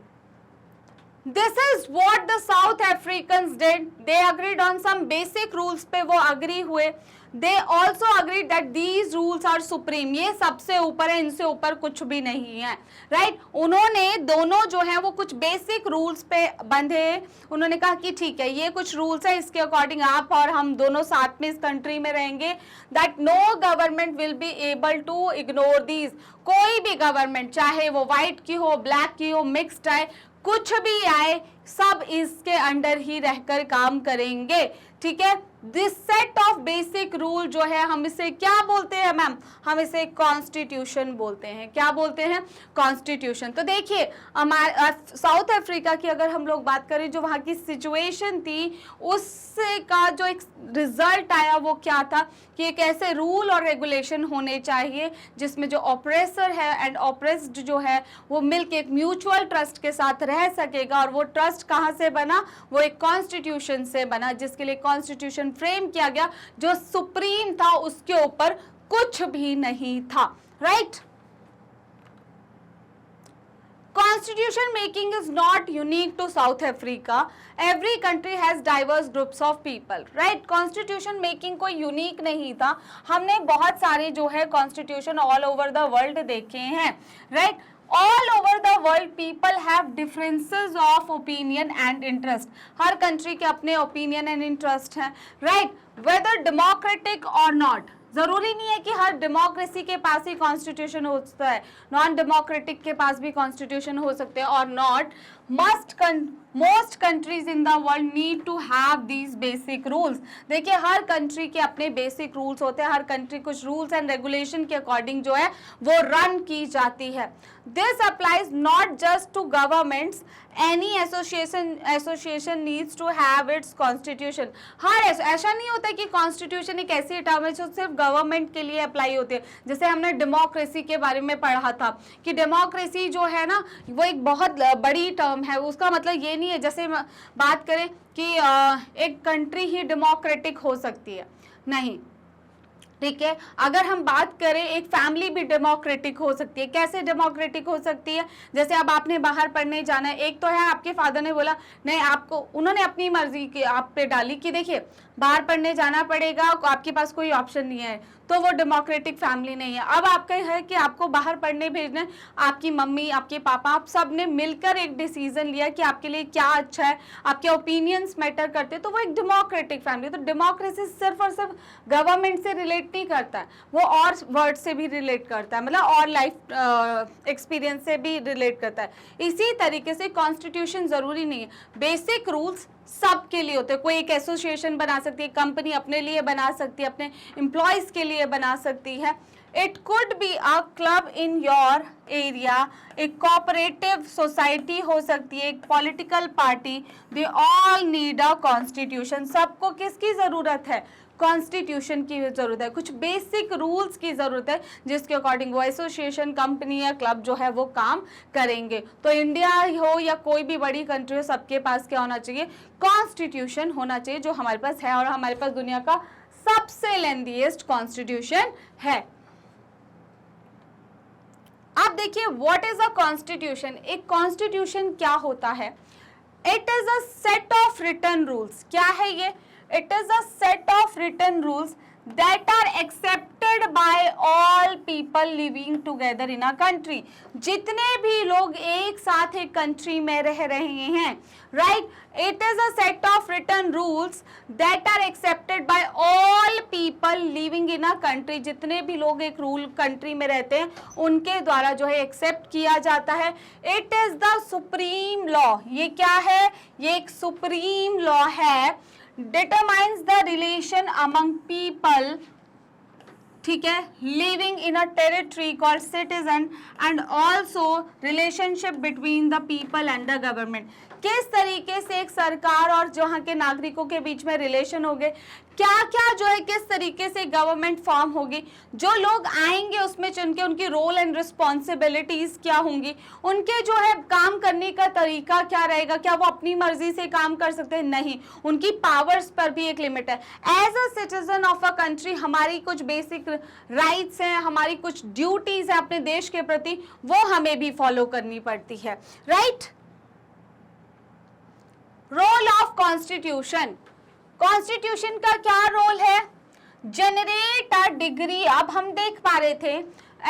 This is what the South Africans did. They agreed on some basic rules पे वो agree हुए। They also agreed that these rules are supreme. ये सबसे ऊपर है, इनसे ऊपर कुछ भी नहीं है, right? उन्होंने दोनों जो है वो कुछ बेसिक रूल्स पे बंधे, उन्होंने कहा कि ठीक है ये कुछ रूल्स है, इसके अकॉर्डिंग आप और हम दोनों साथ में इस कंट्री में रहेंगे। That no government will be able to ignore these. कोई भी गवर्नमेंट चाहे वो व्हाइट की हो, ब्लैक की हो, मिक्स्ड आए, कुछ भी आए, सब इसके अंडर ही रहकर काम करेंगे, ठीक है। This set of basic rule जो है हम इसे क्या बोलते हैं मैम, हम इसे कॉन्स्टिट्यूशन बोलते हैं। क्या बोलते हैं, कॉन्स्टिट्यूशन। तो देखिए हमारे साउथ अफ्रीका की अगर हम लोग बात करें, जो वहाँ की सिचुएशन थी उससे का जो एक रिजल्ट आया वो क्या था कि एक ऐसे रूल और रेगुलेशन होने चाहिए जिसमें जो ऑपरेसर है एंड ऑपरेस्ड जो है वो मिलकर एक म्यूचुअल ट्रस्ट के साथ रह सकेगा, और वो ट्रस्ट कहाँ से बना, वो एक कॉन्स्टिट्यूशन से बना, जिसके लिए कॉन्स्टिट्यूशन फ्रेम किया गया, जो सुप्रीम था उसके ऊपर कुछ भी नहीं था, right. Constitution making is not unique to South Africa. Every country has diverse groups of people, right? Constitution making कोई unique नहीं था, हमने बहुत सारे जो है Constitution all over the world देखे हैं, right? All over the world people have differences of opinion and interest. Her country के अपने opinion and interest हैं, right? Whether democratic or not. जरूरी नहीं है कि हर डेमोक्रेसी के पास ही कॉन्स्टिट्यूशन होता है, नॉन डेमोक्रेटिक के पास भी कॉन्स्टिट्यूशन हो सकते हैं, और not most countries in the world need to have these basic rules. देखिए हर कंट्री के अपने बेसिक रूल्स होते हैं, हर कंट्री कुछ रूल्स एंड रेगुलेशन के अकॉर्डिंग जो है वो रन की जाती है। This applies not just to governments, any association needs to have its constitution. हर ऐसा नहीं होता कि कॉन्स्टिट्यूशन एक ऐसी टर्म है जो सिर्फ गवर्नमेंट के लिए अप्लाई होती है। जैसे हमने डेमोक्रेसी के बारे में पढ़ा था कि डेमोक्रेसी जो है ना वो एक बहुत बड़ी टर्म है, उसका मतलब ये नहीं है जैसे बात करें कि एक कंट्री ही डेमोक्रेटिक हो सकती है, नहीं, ठीक है। अगर हम बात करें एक फैमिली भी डेमोक्रेटिक हो सकती है। कैसे डेमोक्रेटिक हो सकती है, जैसे अब आपने बाहर पढ़ने जाना है, एक तो है आपके फादर ने बोला नहीं आपको, उन्होंने अपनी मर्जी की आप पे डाली कि देखिए बाहर पढ़ने जाना पड़ेगा, आपके पास कोई ऑप्शन नहीं है, तो वो डेमोक्रेटिक फैमिली नहीं है। अब आपका है कि आपको बाहर पढ़ने भेजना, आपकी मम्मी आपके पापा आप सब ने मिलकर एक डिसीजन लिया कि आपके लिए क्या अच्छा है, आपके ओपिनियंस मैटर करते, तो वो एक डेमोक्रेटिक फैमिली। तो डेमोक्रेसी सिर्फ और सिर्फ गवर्नमेंट से रिलेट नहीं करता है, वो और वर्ड से भी रिलेट करता है, मतलब और लाइफ एक्सपीरियंस से भी रिलेट करता है। इसी तरीके से कॉन्स्टिट्यूशन जरूरी नहीं है, बेसिक रूल्स सबके लिए होते हैं। कोई एक एसोसिएशन बना सकती है, कंपनी अपने लिए बना सकती है, अपने एम्प्लॉयज के लिए बना सकती है। It could be a club in your area, एक कोऑपरेटिव सोसाइटी हो सकती है, एक political party, they all need a constitution. सबको किसकी जरूरत है, कॉन्स्टिट्यूशन की जरूरत है, कुछ बेसिक रूल्स की जरूरत है जिसके अकॉर्डिंग वो एसोसिएशन, कंपनी या क्लब जो है वो काम करेंगे। तो इंडिया हो या कोई भी बड़ी कंट्री हो, सबके पास क्या होना चाहिए, कॉन्स्टिट्यूशन होना चाहिए, जो हमारे पास है, और हमारे पास दुनिया का सबसे लेंथीएस्ट कॉन्स्टिट्यूशन है। आप देखिए व्हाट इज अ कॉन्स्टिट्यूशन। एक कॉन्स्टिट्यूशन क्या होता है, it is a set of written rules. क्या है ये, it is a set of written rules that are accepted by all people living together in a country, जितने भी लोग एक साथ एक कंट्री में रह रहे हैं, right? It is a set of written rules that are accepted by all people living in a country, जितने भी लोग एक रूल कंट्री में रहते हैं उनके द्वारा जो है एक्सेप्ट किया जाता है. It is the supreme law. ये क्या है? ये एक सुप्रीम लॉ है. determines the relation among people, ठीक है, living in a territory called citizen, and also relationship between the people and the government. किस तरीके से एक सरकार और जहाँ के नागरिकों के बीच में रिलेशन होंगे, क्या क्या जो है किस तरीके से गवर्नमेंट फॉर्म होगी, जो लोग आएंगे उसमें चुनके उनकी रोल एंड रिस्पॉन्सिबिलिटीज क्या होंगी, उनके जो है काम करने का तरीका क्या रहेगा, क्या वो अपनी मर्जी से काम कर सकते हैं? नहीं, उनकी पावर्स पर भी एक लिमिट है. As a citizen of a country हमारी कुछ बेसिक राइट्स हैं, हमारी कुछ ड्यूटीज हैं अपने देश के प्रति, वो हमें भी फॉलो करनी पड़ती है, right? Role of constitution. Constitution का क्या रोल है? Generate a degree. अब हम देख पा रहे थे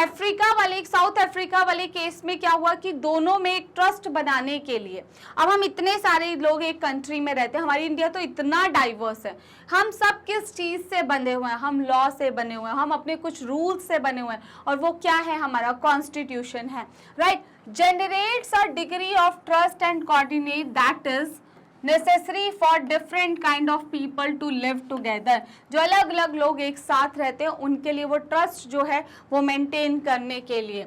अफ्रीका वाले, साउथ अफ्रीका वाले केस में क्या हुआ कि दोनों में एक ट्रस्ट बनाने के लिए, अब हम इतने सारे लोग एक कंट्री में रहते हैं, हमारी इंडिया तो इतना डाइवर्स है, हम सब किस चीज़ से बंधे हुए हैं? हम लॉ से बने हुए हैं, हम अपने कुछ रूल्स से बने हुए हैं, और वो क्या है? हमारा कॉन्स्टिट्यूशन है, right? Generates a degree of trust and coordinate that is necessary for different kind of people to live together. जो अलग अलग लोग एक साथ रहते हैं उनके लिए वो ट्रस्ट जो है वो मेंटेन करने के लिए.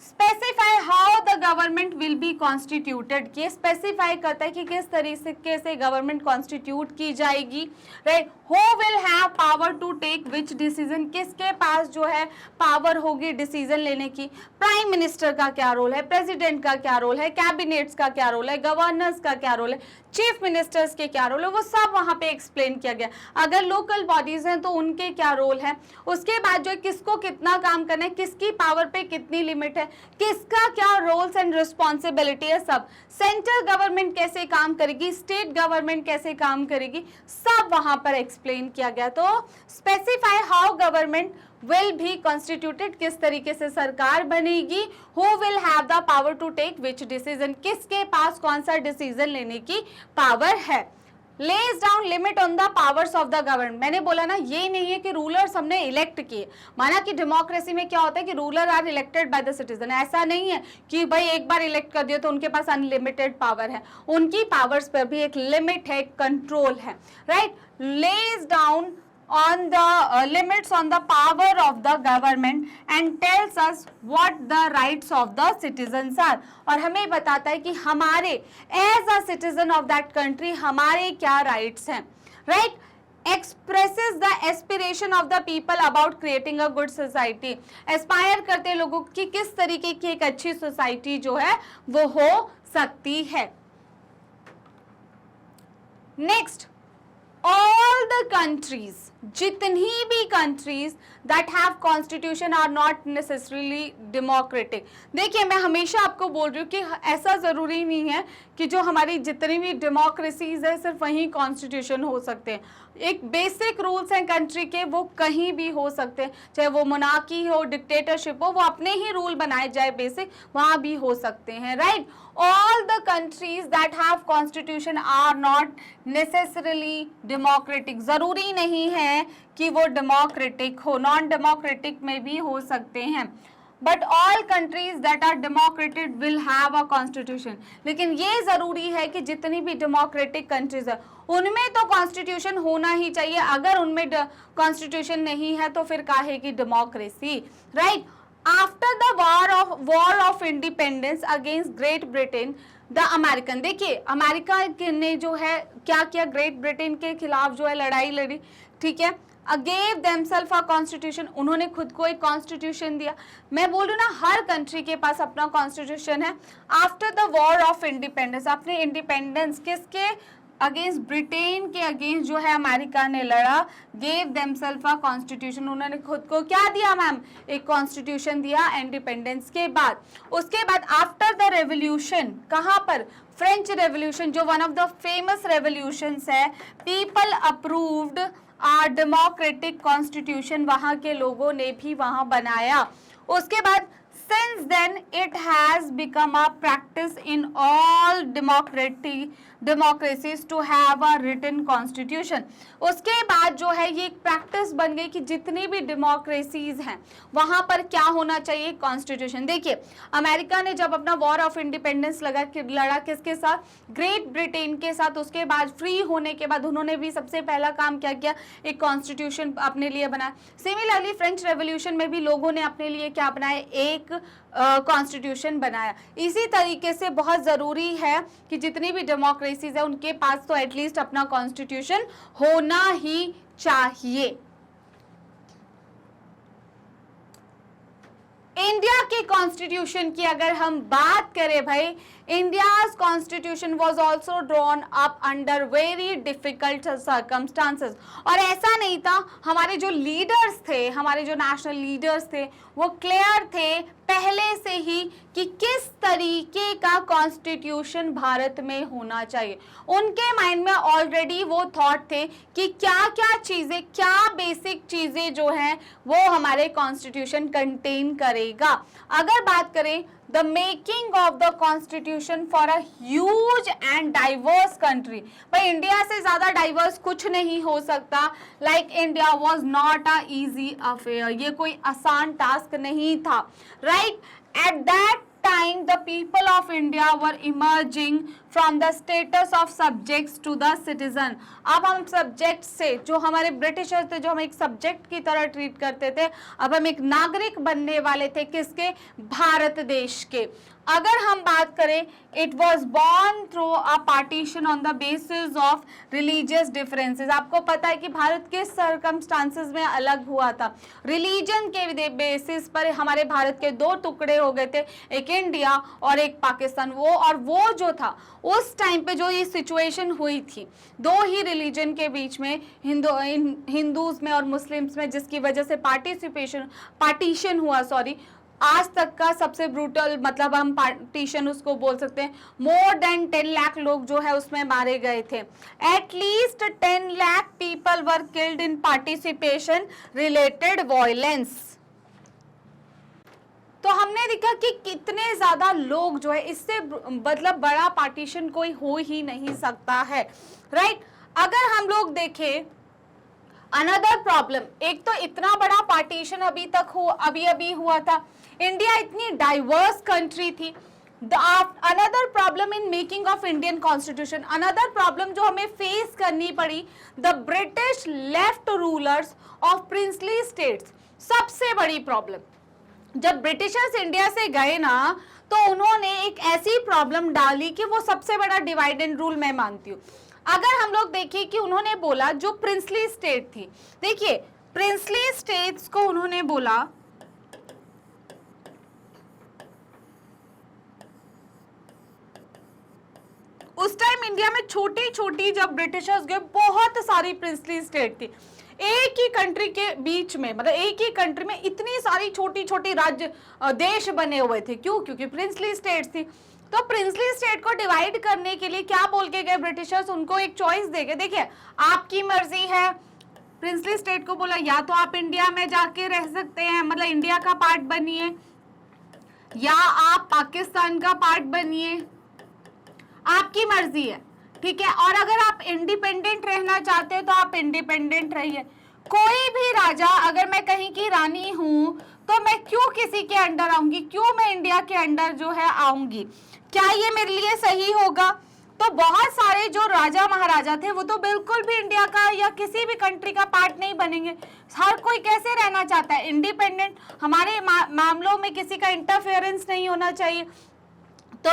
Specify how the government will be constituted. ये स्पेसिफाई करता है कि किस तरीके से गवर्नमेंट कॉन्स्टिट्यूट की जाएगी, right? Who will have power to take which decision. किसके पास जो है पावर होगी डिसीजन लेने की? प्राइम मिनिस्टर का क्या रोल है, प्रेसिडेंट का क्या रोल है, कैबिनेट्स का क्या रोल है, गवर्नर्स का क्या रोल है, चीफ मिनिस्टर्स के क्या रोल है, वो सब वहाँ पे एक्सप्लेन किया गया. अगर लोकल बॉडीज हैं तो उनके क्या रोल है, उसके बाद जो है किसको कितना काम करना है, किसकी पावर पे कितनी लिमिट है, किसका क्या रोल्स एंड रिस्पॉन्सिबिलिटी है, सब. सेंट्रल गवर्नमेंट कैसे काम करेगी, स्टेट गवर्नमेंट कैसे काम करेगी, सब वहाँ पर एक्सप्लेन किया गया. तो specify how government will be constituted, किस तरीके से सरकार बनेगी, who will have the power to take which decision, किसके पास कौन सा डिसीजन लेने की पावर है. lays down limit on the powers of the government. मैंने बोला ना, ये नहीं है कि रूलर्स हमने इलेक्ट किए. माना कि डेमोक्रेसी में क्या होता है कि ruler are elected by the citizen. ऐसा नहीं है कि भाई एक बार इलेक्ट कर दिया तो उनके पास अनलिमिटेड पावर है. उनकी पावर्स पर भी एक लिमिट है, एक कंट्रोल है, right? lays down on the limits on the power of the government and tells us what the rights of the citizens are. और हमें बताता है कि हमारे as a citizen of that country हमारे क्या rights हैं, right? Expresses the aspiration of the people about creating a good society. Aspire करते हैं लोगों की किस तरीके की एक अच्छी सोसाइटी जो है वो हो सकती है. Next, all the countries, जितनी भी countries that have constitution are not necessarily democratic. देखिए, मैं हमेशा आपको बोल रही हूँ कि ऐसा ज़रूरी नहीं है कि जो हमारी जितनी भी डेमोक्रेसीज है सिर्फ वहीं कॉन्स्टिट्यूशन हो सकते हैं. एक बेसिक रूल्स हैं कंट्री के, वो कहीं भी हो सकते हैं, चाहे वो मोनार्की हो, डिक्टेटरशिप हो, वो अपने ही रूल बनाए जाए बेसिक, वहाँ भी हो सकते हैं, right? All the countries that have constitution are not necessarily democratic. जरूरी नहीं है कि वो डेमोक्रेटिक हो, नॉन डेमोक्रेटिक में भी हो सकते हैं. But all countries that are democratic will have a constitution. लेकिन ये जरूरी है कि जितनी भी डेमोक्रेटिक कंट्रीज है उनमें तो कॉन्स्टिट्यूशन होना ही चाहिए. अगर उनमें कॉन्स्टिट्यूशन नहीं है तो फिर काहे की democracy, right? After the war of independence against great Britain the American. देखिए, अमेरिका ने जो है क्या किया, ग्रेट ब्रिटेन के खिलाफ जो है लड़ाई लड़ी, ठीक है. gave themselves a constitution. उन्होंने खुद को एक कॉन्स्टिट्यूशन दिया. मैं बोल रही हूँ ना, हर कंट्री के पास अपना कॉन्स्टिट्यूशन है. After the war of independence, अपने इंडिपेंडेंस किसके अगेंस्ट, ब्रिटेन के अगेंस्ट जो है अमेरिका ने लड़ा. Gave themselves a constitution. उन्होंने खुद को क्या दिया मैम, एक कॉन्स्टिट्यूशन दिया इंडिपेंडेंस के बाद. उसके बाद आफ्टर द रेवोल्यूशन, कहाँ पर, फ्रेंच रेवोल्यूशन जो one of the famous revolutions है, पीपल अप्रूव्ड डेमोक्रेटिक कॉन्स्टिट्यूशन वहां के लोगों ने भी वहां बनाया। उसके बाद since then it has become a practice in all democracies to have a written constitution। उसके बाद जो है ये एक प्रैक्टिस बन गई कि जितनी भी डेमोक्रेसीज हैं वहां पर क्या होना चाहिए, कॉन्स्टिट्यूशन। देखिए अमेरिका ने जब अपना वॉर ऑफ इंडिपेंडेंस लड़ा किसके साथ, ग्रेट ब्रिटेन के साथ। उसके बाद फ्री होने के बाद उन्होंने भी सबसे पहला काम क्या किया, एक कॉन्स्टिट्यूशन अपने लिए बनाया। सिमिलरली फ्रेंच रेवोल्यूशन में भी लोगों ने अपने लिए क्या बनाया, एक कॉन्स्टिट्यूशन बनाया। इसी तरीके से बहुत ज़रूरी है कि जितनी भी डेमोक्रेसीज है उनके पास तो एटलीस्ट अपना कॉन्स्टिट्यूशन होना ही चाहिए। इंडिया के कॉन्स्टिट्यूशन की अगर हम बात करें भाई, India's constitution was also drawn up under very difficult circumstances. और ऐसा नहीं था, हमारे जो लीडर्स थे, हमारे जो नेशनल लीडर्स थे, वो क्लियर थे पहले से ही कि किस तरीके का कॉन्स्टिट्यूशन भारत में होना चाहिए। उनके माइंड में ऑलरेडी वो थॉट थे कि क्या क्या चीज़ें, क्या बेसिक चीज़ें जो हैं वो हमारे कॉन्स्टिट्यूशन कंटेन करेगा। अगर बात करें the making of the constitution for a huge and diverse country, भाई इंडिया से ज़्यादा डाइवर्स कुछ नहीं हो सकता। Like India was not a easy affair, ये कोई आसान टास्क नहीं था, right. At that time the people of India were emerging from the status of subjects to the citizen। अब हम सब्जेक्ट से, जो हमारे ब्रिटिशर्स थे जो हमें एक सब्जेक्ट की तरह ट्रीट करते थे, अब हम एक नागरिक बनने वाले थे किसके, भारत देश के। अगर हम बात करें, it was born through a partition on the basis of religious differences. आपको पता है कि भारत के सर्कमस्टांसेस में अलग हुआ था, रिलीजन के बेसिस पर हमारे भारत के दो टुकड़े हो गए थे, एक इंडिया और एक पाकिस्तान। वो जो था उस टाइम पे जो ये सिचुएशन हुई थी दो ही रिलीजन के बीच में, हिंदूज में और मुस्लिम्स में, जिसकी वजह से पार्टीशन हुआ, आज तक का सबसे ब्रूटल, मतलब हम पार्टीशन उसको बोल सकते हैं। मोर देन 10 लाख लोग जो है उसमें मारे गए थे। At least 10 lakh people were killed in participation related violence. तो हमने देखा कि कितने ज्यादा लोग जो है, इससे मतलब बड़ा पार्टीशन कोई हो ही नहीं सकता है, राइट। अगर हम लोग देखें अनदर प्रॉब्लम, एक तो इतना बड़ा पार्टीशन अभी हुआ था, इंडिया इतनी डाइवर्स कंट्री थी। Another problem in making of Indian constitution, another problem जो हमें फेस करनी पड़ी, the British left rulers of princely states. सबसे बड़ी प्रॉब्लम, जब ब्रिटिशर्स इंडिया से गए ना, तो उन्होंने एक ऐसी प्रॉब्लम डाली कि वो सबसे बड़ा डिवाइड एंड रूल मैं मानती हूँ। अगर हम लोग देखें कि उन्होंने बोला जो प्रिंसली स्टेट थी, देखिए प्रिंसली स्टेट्स को उन्होंने बोला उस टाइम इंडिया में छोटी छोटी, जब ब्रिटिशर्स गए, बहुत सारी प्रिंसली स्टेट थी। एक ही कंट्री के बीच में, मतलब एक ही कंट्री में इतनी सारी छोटी छोटी राज्य देश बने हुए थे। क्यों? क्योंकि प्रिंसली स्टेट्स थी। तो प्रिंसली स्टेट को डिवाइड करने के लिए क्या बोल के गए ब्रिटिशर्स, उनको एक चॉइस दे गए, देखिए आपकी मर्जी है। प्रिंसली स्टेट को बोला या तो आप इंडिया में जाके रह सकते हैं, मतलब इंडिया का पार्ट बनिए, या आप पाकिस्तान का पार्ट बनिए, आपकी मर्जी है, ठीक है। और अगर आप इंडिपेंडेंट रहना चाहते हो तो आप इंडिपेंडेंट रहिए। कोई भी राजा, अगर मैं कहीं की रानी हूं तो मैं क्यों किसी के अंडर आऊंगी, क्यों मैं इंडिया के अंडर जो है आऊंगी, क्या ये मेरे लिए सही होगा? तो बहुत सारे जो राजा महाराजा थे वो तो बिल्कुल भी इंडिया का या किसी भी कंट्री का पार्ट नहीं बनेंगे। हर कोई कैसे रहना चाहता है, इंडिपेंडेंट। हमारे मामलों में किसी का इंटरफेरेंस नहीं होना चाहिए, तो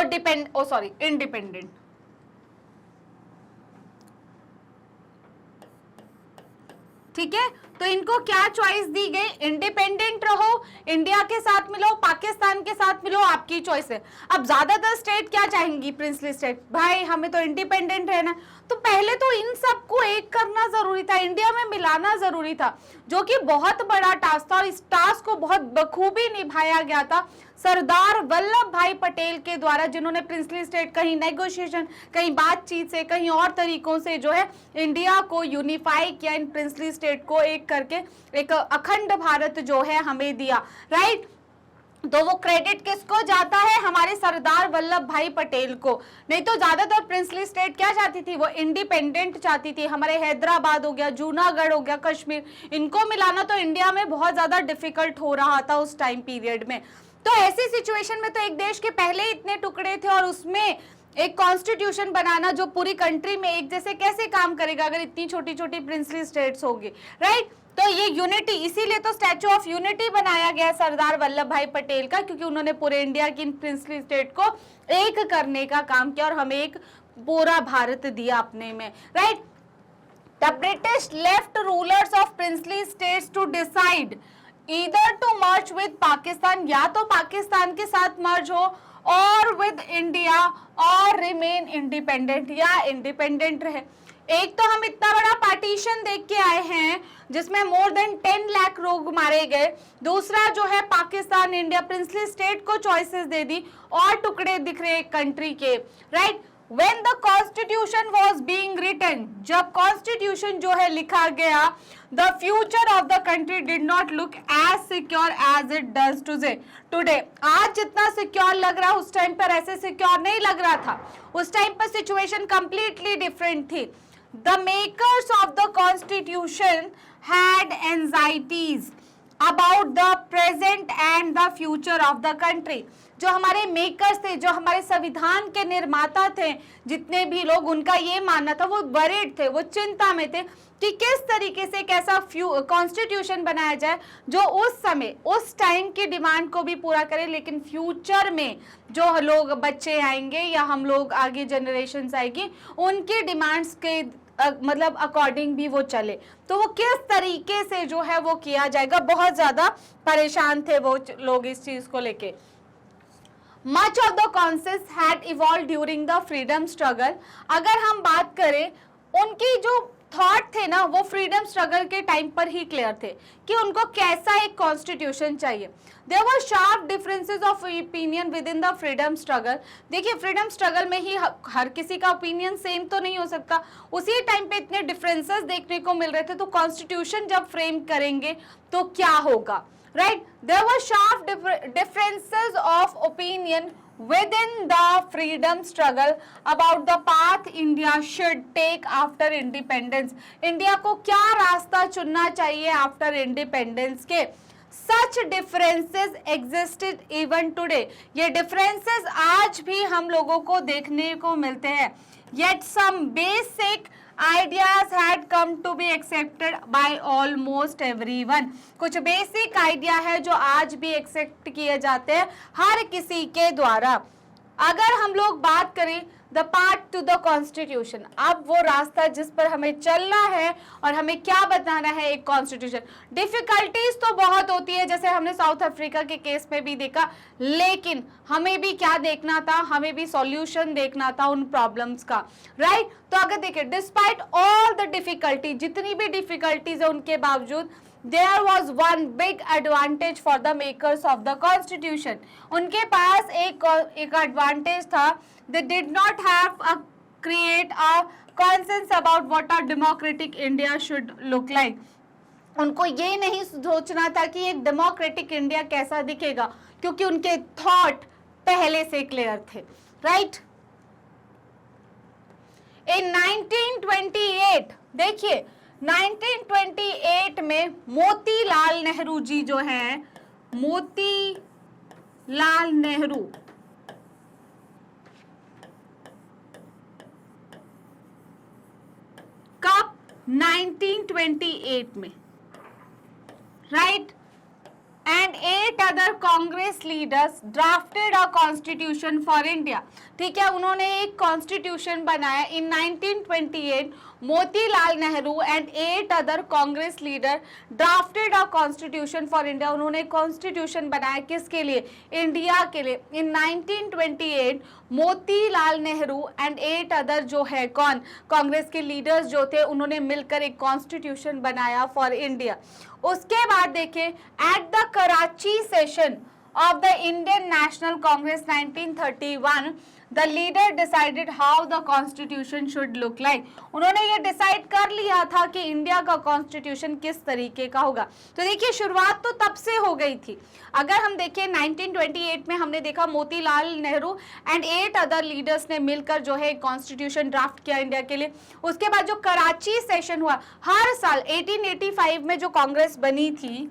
इंडिपेंडेंट। ठीक है, तो इनको क्या चॉइस दी गई, इंडिपेंडेंट रहो, इंडिया के साथ मिलो, पाकिस्तान के साथ मिलो, आपकी चॉइस है। अब ज्यादातर स्टेट क्या चाहेंगी, प्रिंसली स्टेट, भाई हमें तो इंडिपेंडेंट रहना। तो पहले तो इन सबको एक करना जरूरी था, इंडिया में मिलाना जरूरी था, जो कि बहुत बड़ा टास्क था और इस टास्क को बहुत बखूबी निभाया गया था सरदार वल्लभ भाई पटेल के द्वारा, जिन्होंने प्रिंसली स्टेट कहीं नेगोशिएशन, कहीं बातचीत से, कहीं और तरीकों से जो है इंडिया को यूनिफाई किया, इन प्रिंसली स्टेट को एक करके एक अखंड भारत जो है हमें दिया, राइट। तो वो क्रेडिट किसको जाता है? हमारे सरदार वल्लभ भाई पटेल को। नहीं तो ज्यादातर प्रिंसली स्टेट क्या चाहती थी? वो इंडिपेंडेंट चाहती थी। हमारे हैदराबाद हो गया, जूनागढ़ हो गया, कश्मीर, इनको मिलाना तो इंडिया में बहुत ज्यादा डिफिकल्ट हो रहा था उस टाइम पीरियड में। तो ऐसी सिचुएशन में तो एक देश के पहले ही इतने टुकड़े थे और उसमें एक कॉन्स्टिट्यूशन बनाना जो पूरी कंट्री में एक जैसे कैसे काम करेगा अगर इतनी छोटी छोटी प्रिंसली स्टेट्स होगी, राइट। तो ये यूनिटी, इसीलिए तो स्टैचू ऑफ यूनिटी बनाया गया सरदार वल्लभ भाई पटेल का, क्योंकि उन्होंने पूरे इंडिया की प्रिंसली स्टेट को एक करने का काम किया और हमें एक पूरा भारत दिया अपने में, right. The British left rulers of princely states to decide either to merge with Pakistan, या तो पाकिस्तान के साथ मर्ज हो, or with India, or remain independent, या इंडिपेंडेंट रहे। एक तो हम इतना बड़ा पार्टीशन देख के आए हैं जिसमें मोर देन 10 लाख लोग मारे गए। दूसरा जो है पाकिस्तान इंडिया प्रिंसली स्टेट को चॉइसेस दे दी और टुकड़े दिख रहे कंट्री के, right. When the constitution was being written, जब कॉन्स्टिट्यूशन जो है लिखा गया, the future of the country did not look as secure as it does today. आज जितना सिक्योर लग रहा उस टाइम पर ऐसे सिक्योर नहीं लग रहा था। उस टाइम पर सिचुएशन कंप्लीटली डिफरेंट थी। The makers of the constitution had anxieties about the present and the future of the country. जो हमारे मेकर्स थे, जो हमारे संविधान के निर्माता थे, जितने भी लोग, उनका ये मानना था, वो वरीड थे, वो चिंता में थे कि किस तरीके से कैसा कॉन्स्टिट्यूशन बनाया जाए जो उस समय उस टाइम की डिमांड को भी पूरा करे, लेकिन फ्यूचर में जो लोग बच्चे आएंगे या हम लोग आगे जनरेशंस आएगी उनकी डिमांड्स के मतलब अकॉर्डिंग भी वो चले। तो वो किस तरीके से जो है वो किया जाएगा, बहुत ज्यादा परेशान थे वो लोग इस चीज को लेके। Much of the concepts had evolved during the freedom struggle. अगर हम बात करें उनकी जो थॉट थे ना, वो फ्रीडम स्ट्रगल के टाइम पर ही क्लियर थे कि उनको कैसा एक कॉन्स्टिट्यूशन चाहिए। There were sharp differences of opinion within the freedom struggle. देखिए फ्रीडम स्ट्रगल में ही हर किसी का ओपिनियन सेम तो नहीं हो सकता, उसी टाइम पे इतने डिफरेंसेस देखने को मिल रहे थे। तो कॉन्स्टिट्यूशन जब फ्रेम करेंगे तो क्या होगा, right? There were sharp differences of opinion within the freedom struggle about the path India should take after independence. India को क्या रास्ता चुनना चाहिए आफ्टर इंडिपेंडेंस के। Such differences existed even today. ये differences आज भी हम लोगों को देखने को मिलते हैं। Yet some basic ideas had come to be accepted by almost everyone. कुछ बेसिक आइडिया है जो आज भी एक्सेप्ट किए जाते हैं हर किसी के द्वारा। अगर हम लोग बात करें the part two the constitution, अब वो रास्ता जिस पर हमें चलना है और हमें क्या बताना है एक कॉन्स्टिट्यूशन। डिफिकल्टीज तो बहुत होती है, जैसे हमने साउथ अफ्रीका के केस में भी देखा, लेकिन हमें भी क्या देखना था, हमें भी सॉल्यूशन देखना था उन प्रॉब्लम्स का, राइट। तो अगर देखिए डिस्पाइट ऑल द डिफिकल्टी, जितनी भी डिफिकल्टीज है उनके बावजूद there was one big advantage for the makers of the constitution. उनके पास एक advantage था, they did not have a create a consensus about what a democratic India should look like. उनको ये नहीं सोचना था कि एक डेमोक्रेटिक इंडिया कैसा दिखेगा, क्योंकि उनके थॉट पहले से क्लियर थे, राइट। In 1928 देखिए 1928 में मोतीलाल नेहरू जी जो हैं, मोतीलाल नेहरू कब? 1928 में, right. And 8 other Congress leaders drafted a constitution for India. ठीक है, उन्होंने एक कॉन्स्टिट्यूशन बनाया in 1928। Motilal Nehru and 8 other Congress leader drafted a constitution for India. उन्होंने कॉन्स्टिट्यूशन बनाया किसके लिए? इंडिया के लिए। इन 1928 मोतीलाल नेहरू एंड 8 अदर जो है कौन, कांग्रेस के लीडर्स जो थे, उन्होंने मिलकर एक कॉन्स्टिट्यूशन बनाया फॉर इंडिया। उसके बाद देखें at the Karachi session of the Indian National Congress 1931, the leader decided how the constitution should look like. उन्होंने ये डिसाइड कर लिया था कि इंडिया का कॉन्स्टिट्यूशन किस तरीके का होगा. तो देखिए शुरुआत तो तब से हो गई थी. अगर हम देखें 1928 में हमने देखा Motilal Nehru and 8 other leaders ने मिलकर जो है कॉन्स्टिट्यूशन ड्राफ्ट किया इंडिया के लिए. उसके बाद जो कराची सेशन हुआ, हर साल 1885 में जो कांग्रेस बनी थी,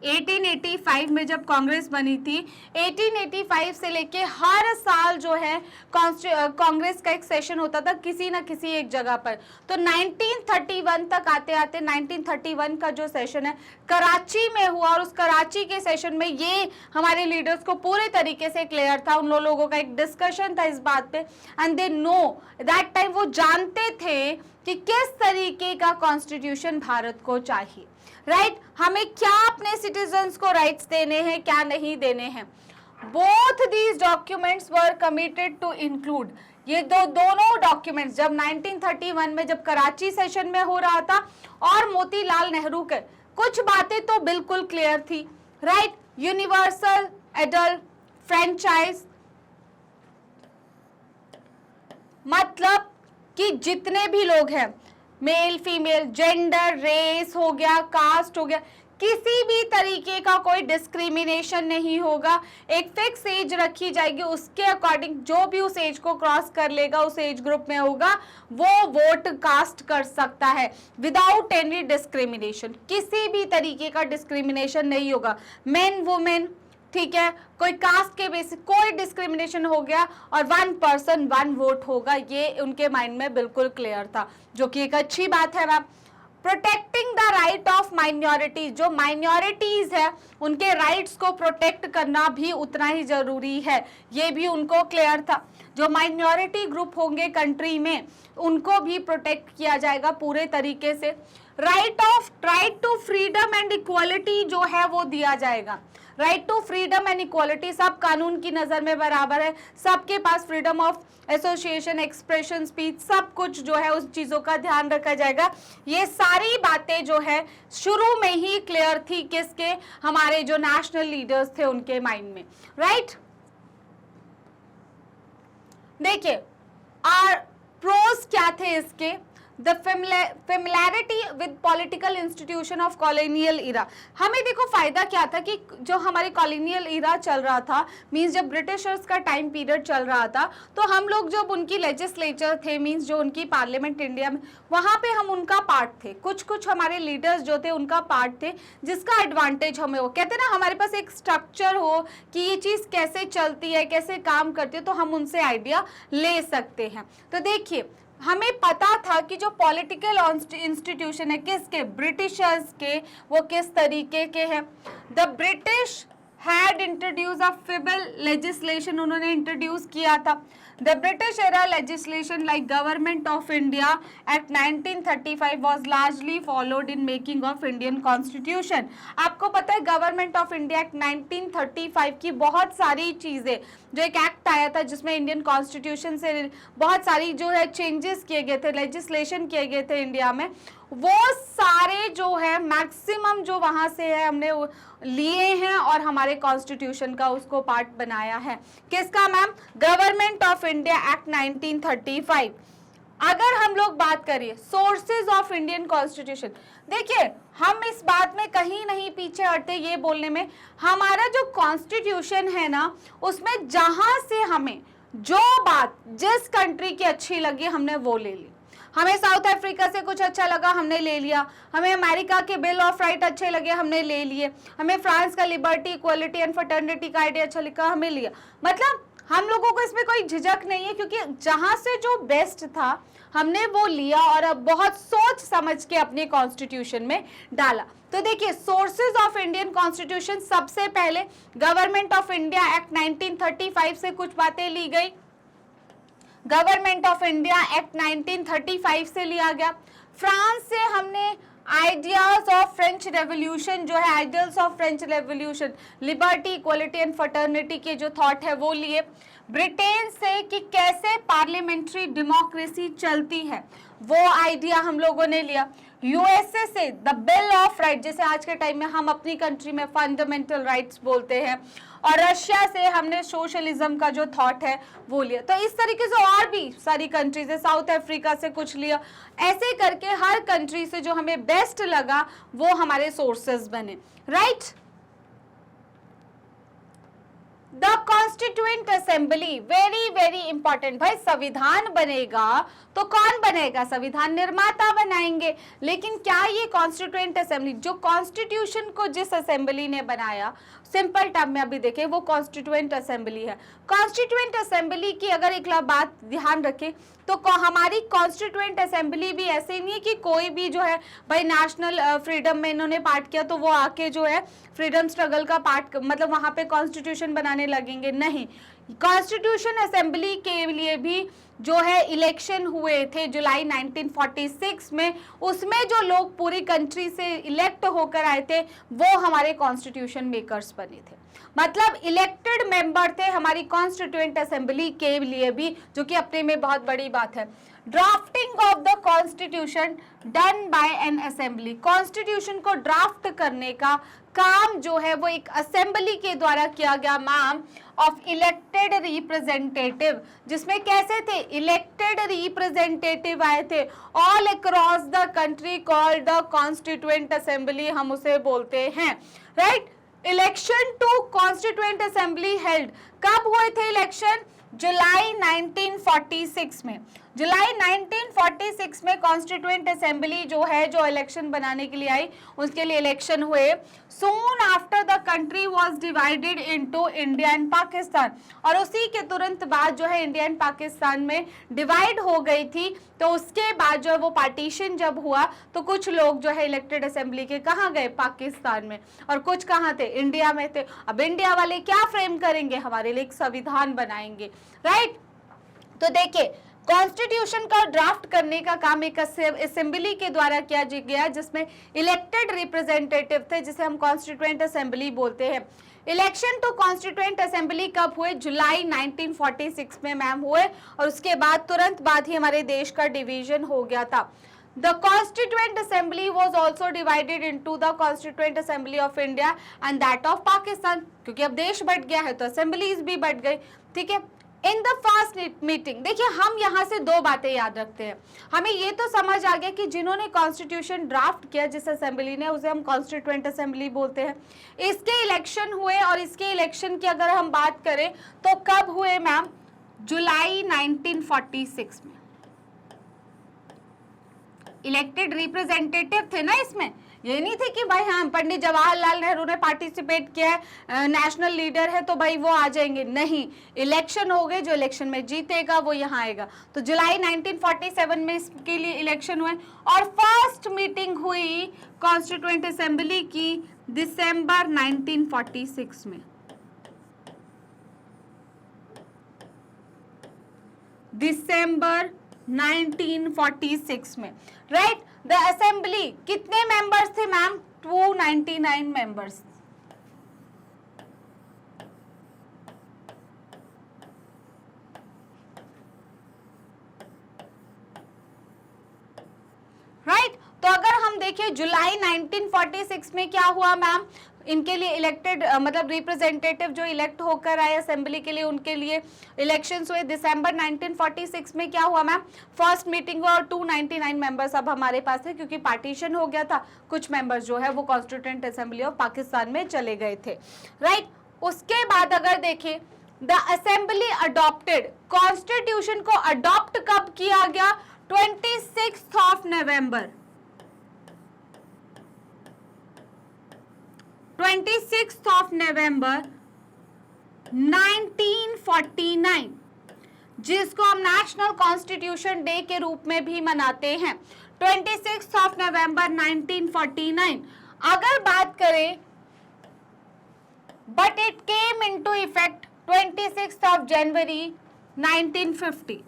1885 में जब कांग्रेस बनी थी, 1885 से लेके हर साल जो है कांग्रेस का एक सेशन होता था किसी ना किसी एक जगह पर. तो 1931 तक आते आते 1931 का जो सेशन है कराची में हुआ, और उस कराची के सेशन में ये हमारे लीडर्स को पूरे तरीके से क्लियर था. उन लोगों का एक डिस्कशन था इस बात पे, and they know that time, वो जानते थे कि किस तरीके का कॉन्स्टिट्यूशन भारत को चाहिए. राइट हमें क्या अपने सिटीजन्स को राइट्स देने हैं, क्या नहीं देने हैं. Both these documents were committed to include. ये दोनों डॉक्यूमेंट्स जब 1931 में जब कराची सेशन में हो रहा था और मोतीलाल नेहरू के, कुछ बातें तो बिल्कुल क्लियर थी. राइट यूनिवर्सल एडल्ट फ्रेंचाइज, मतलब कि जितने भी लोग हैं, मेल फीमेल, जेंडर, रेस हो गया, कास्ट हो गया, किसी भी तरीके का कोई डिस्क्रिमिनेशन नहीं होगा. एक फिक्स एज रखी जाएगी, उसके अकॉर्डिंग जो भी उस एज को क्रॉस कर लेगा, उस एज ग्रुप में होगा, वो वोट कास्ट कर सकता है विदाउट एनी डिस्क्रिमिनेशन. किसी भी तरीके का डिस्क्रिमिनेशन नहीं होगा. मेन वुमेन, ठीक है, कोई कास्ट के बेसिस कोई डिस्क्रिमिनेशन हो गया, और 1 पर्सन 1 वोट होगा, ये उनके माइंड में बिल्कुल क्लियर था, जो कि एक अच्छी बात है ma'am. Protecting the right of minorities, जो माइनॉरिटीज है उनके राइट्स को प्रोटेक्ट करना भी उतना ही जरूरी है, ये भी उनको क्लियर था. जो माइनॉरिटी ग्रुप होंगे कंट्री में, उनको भी प्रोटेक्ट किया जाएगा पूरे तरीके से. Right to freedom and equality जो है वो दिया जाएगा. Right to freedom and equality, सब कानून की नजर में बराबर है, सबके पास freedom of association, expression, speech, सब कुछ जो है उस चीजों का ध्यान रखा जाएगा. ये सारी बातें जो है शुरू में ही क्लियर थी किसके, हमारे जो नेशनल लीडर्स थे उनके माइंड में. राइट देखिए और प्रोस क्या थे इसके. The familiarity with political institution of colonial era. हमें देखो फायदा क्या था कि जो हमारे कॉलोनियल इरा चल रहा था, मीन्स जब ब्रिटिशर्स का टाइम पीरियड चल रहा था, तो हम लोग जब उनकी लेजिस्लेचर थे, मीन्स जो उनकी पार्लियामेंट इंडिया में, वहाँ पे हम उनका पार्ट थे. कुछ हमारे लीडर्स जो थे उनका पार्ट थे, जिसका एडवांटेज हमें, वो कहते ना हमारे पास एक स्ट्रक्चर हो कि ये चीज़ कैसे चलती है, कैसे काम करती है, तो हम उनसे आइडिया ले सकते हैं. तो देखिए हमें पता था कि जो पॉलिटिकल इंस्टीट्यूशन है किसके, ब्रिटिशर्स के, वो किस तरीके के हैं. The British had introduce a feeble legislation, उन्होंने इंट्रोड्यूस किया था. The British era legislation like government of India act 1935 was largely followed in making of Indian constitution. आपको पता है गवर्नमेंट ऑफ इंडिया एक्ट 1935 की बहुत सारी चीज़ें, जो एक एक्ट आया था जिसमें इंडियन कॉन्स्टिट्यूशन से बहुत सारी जो है चेंजेस किए गए थे, लेजिस्लेशन किए गए थे इंडिया में, वो सारे जो है मैक्सिमम जो वहाँ से है हमने लिए हैं और हमारे कॉन्स्टिट्यूशन का उसको पार्ट बनाया है. किसका ma'am, government of India act 1935. अगर हम लोग बात करिए सोर्सेज ऑफ इंडियन कॉन्स्टिट्यूशन, देखिए हम इस बात में कहीं नहीं पीछे हटते ये बोलने में, हमारा जो कॉन्स्टिट्यूशन है ना, उसमें जहां से हमें जो बात जिस कंट्री की अच्छी लगी हमने वो ले ली. हमें साउथ अफ्रीका से कुछ अच्छा लगा हमने ले लिया, हमें अमेरिका के बिल ऑफ राइट अच्छे लगे हमने ले लिए, हमें फ्रांस का लिबर्टी, इक्वलिटी एंड फ्रेटर्निटी का आइडिया अच्छा लिखा हमें लिया. मतलब हम लोगों को इसमें कोई झिझक नहीं है, क्योंकि जहां से जो बेस्ट था हमने वो लिया और अब बहुत सोच समझ के अपने कॉन्स्टिट्यूशन में डाला. तो देखिए सोर्सेज ऑफ इंडियन कॉन्स्टिट्यूशन, सबसे पहले गवर्नमेंट ऑफ इंडिया एक्ट 1935 से कुछ बातें ली गई. गवर्नमेंट ऑफ इंडिया एक्ट 1935 से लिया गया. फ्रांस से हमने आइडियाज ऑफ फ्रेंच रेवोल्यूशन जो है, ideals of French revolution, liberty, equality and fraternity के जो थॉट है वो लिए. ब्रिटेन से कि कैसे पार्लियामेंट्री डेमोक्रेसी चलती है वो आइडिया हम लोगों ने लिया. यूएसए से द बिल ऑफ राइट, जैसे आज के टाइम में हम अपनी कंट्री में फंडामेंटल राइट्स बोलते हैं, और रशिया से हमने सोशलिज्म का जो थॉट है वो लिया। तो इस तरीके से और भी सारी कंट्रीज है, साउथ अफ्रीका से कुछ लिया, ऐसे करके हर कंट्री से जो हमें बेस्ट लगा वो हमारे सोर्सेज बने, right. The constituent assembly, very very important भाई, संविधान बनेगा तो कौन बनेगा, संविधान निर्माता बनाएंगे, लेकिन क्या ये कॉन्स्टिट्यूएंट असेंबली, जो कॉन्स्टिट्यूशन को जिस असेंबली ने बनाया, सिंपल टर्म में अभी देखें, वो कॉन्स्टिट्यूएंट असेंबली है। कॉन्स्टिट्यूएंट असेंबली की अगर एक बात ध्यान रखें तो हमारी कॉन्स्टिट्यूएंट असेंबली भी ऐसे नहीं है कि कोई भी जो है भाई नेशनल फ्रीडम में इन्होंने पार्ट किया तो वो आके जो है फ्रीडम स्ट्रगल का पार्ट, मतलब वहां पे कॉन्स्टिट्यूशन बनाने लगेंगे, नहीं। कॉन्स्टिट्यूशन असेंबली के लिए भी जो है इलेक्शन हुए थे जुलाई 1946 में, उसमें जो लोग पूरी कंट्री से इलेक्ट होकर आए थे वो हमारे कॉन्स्टिट्यूशन मेकर्स बने थे, मतलब इलेक्टेड मेंबर थे हमारी कॉन्स्टिट्यूएंट असेंबली के लिए भी, जो कि अपने में बहुत बड़ी बात है। Drafting of the constitution done by N assembly, constitution को ड्राफ्ट करने का काम जो है वो एक असेंबली के द्वारा किया गया मैम, ऑफ इलेक्टेड रिप्रेजेंटेटिव, जिसमें कैसे थे, इलेक्टेड रिप्रेजेंटेटिव आए थे all across the country, called the constituent assembly हम उसे बोलते हैं, right. Election to constituent assembly held, कब हुए थे इलेक्शन, जुलाई 1946 में, जुलाई 1946 में कॉन्स्टिट्यूएंट असेंबली जो है, जो इलेक्शन बनाने के लिए आई, उसके लिए इलेक्शन हुए। Soon after the country was divided into India and Pakistan, और उसी के तुरंत बाद जो है इंडिया एंड पाकिस्तान में डिवाइड हो गई थी, तो उसके बाद जो है वो पार्टीशन जब हुआ तो कुछ लोग जो है इलेक्टेड असेंबली के कहाँ गए, पाकिस्तान में, और कुछ कहाँ थे, इंडिया में थे। अब इंडिया वाले क्या फ्रेम करेंगे, हमारे लिए एक संविधान बनाएंगे, राइट। तो देखिए कॉन्स्टिट्यूशन का ड्राफ्ट करने का काम एक असेंबली के द्वारा किया गया, जिसमें इलेक्टेड रिप्रेजेंटेटिव थे, जिसे हम कॉन्स्टिट्यूएंट असेंबली बोलते हैं। इलेक्शन टू कॉन्स्टिट्यूएंट असेंबली कब हुए, जुलाई 1946 में मैम हुए, और उसके बाद तुरंत बाद ही हमारे देश का डिवीजन हो गया था। The Constituent Assembly was also divided into the Constituent Assembly of India and that of Pakistan, क्योंकि अब देश बढ़ गया है तो असेंबलीज भी बढ़ गई, ठीक है। इन द फर्स्ट मीटिंग, देखिए हम यहाँ से दो बातें याद रखते हैं, हमें ये तो समझ आ गया कि जिन्होंने कॉन्स्टिट्यूशन ड्राफ्ट किया जिस असेंबली ने, उसे हम कॉन्स्टिट्यूएंट असेंबली बोलते हैं। इसके इलेक्शन हुए, और इसके इलेक्शन की अगर हम बात करें तो कब हुए मैम, जुलाई 1946 में। इलेक्टेड रिप्रेजेंटेटिव थे ना इसमें, ये नहीं थे कि भाई हाँ पंडित जवाहरलाल नेहरू ने पार्टिसिपेट किया है, नेशनल लीडर है तो भाई वो आ जाएंगे, नहीं। इलेक्शन हो गए, जो इलेक्शन में जीतेगा वो यहाँ आएगा। तो जुलाई 1947 में इसके लिए इलेक्शन हुए, और फर्स्ट मीटिंग हुई कॉन्स्टिट्यूएंट असेंबली की दिसंबर 1946 में, दिसंबर 1946 में, राइट। द असेंबली कितने मेंबर्स थे मैम, 299 मेंबर्स, राइट। तो अगर हम देखें जुलाई 1946 में क्या हुआ मैम, इनके लिए इलेक्टेड मतलब रिप्रेजेंटेटिव जो इलेक्ट होकर आए असेंबली के लिए, उनके लिए इलेक्शंस हुए। दिसंबर 1946 में क्या हुआ मैम, फर्स्ट मीटिंग हुआ, और 299 मेंबर्स अब हमारे पास है, क्योंकि पार्टीशन हो गया था, कुछ मेंबर्स जो है वो कॉन्स्टिट्यूएंट असेंबली ऑफ पाकिस्तान में चले गए थे, राइट। उसके बाद अगर देखें, द असेंबली अडॉप्टेड, कॉन्स्टिट्यूशन को अडॉप्ट कब किया गया, 26 ऑफ नवंबर, 26 ऑफ नवंबर 1949, जिसको हम नेशनल कॉन्स्टिट्यूशन डे के रूप में भी मनाते हैं, 26 ऑफ नवंबर 1949। अगर बात करें, but it came into effect 26 of January 1950।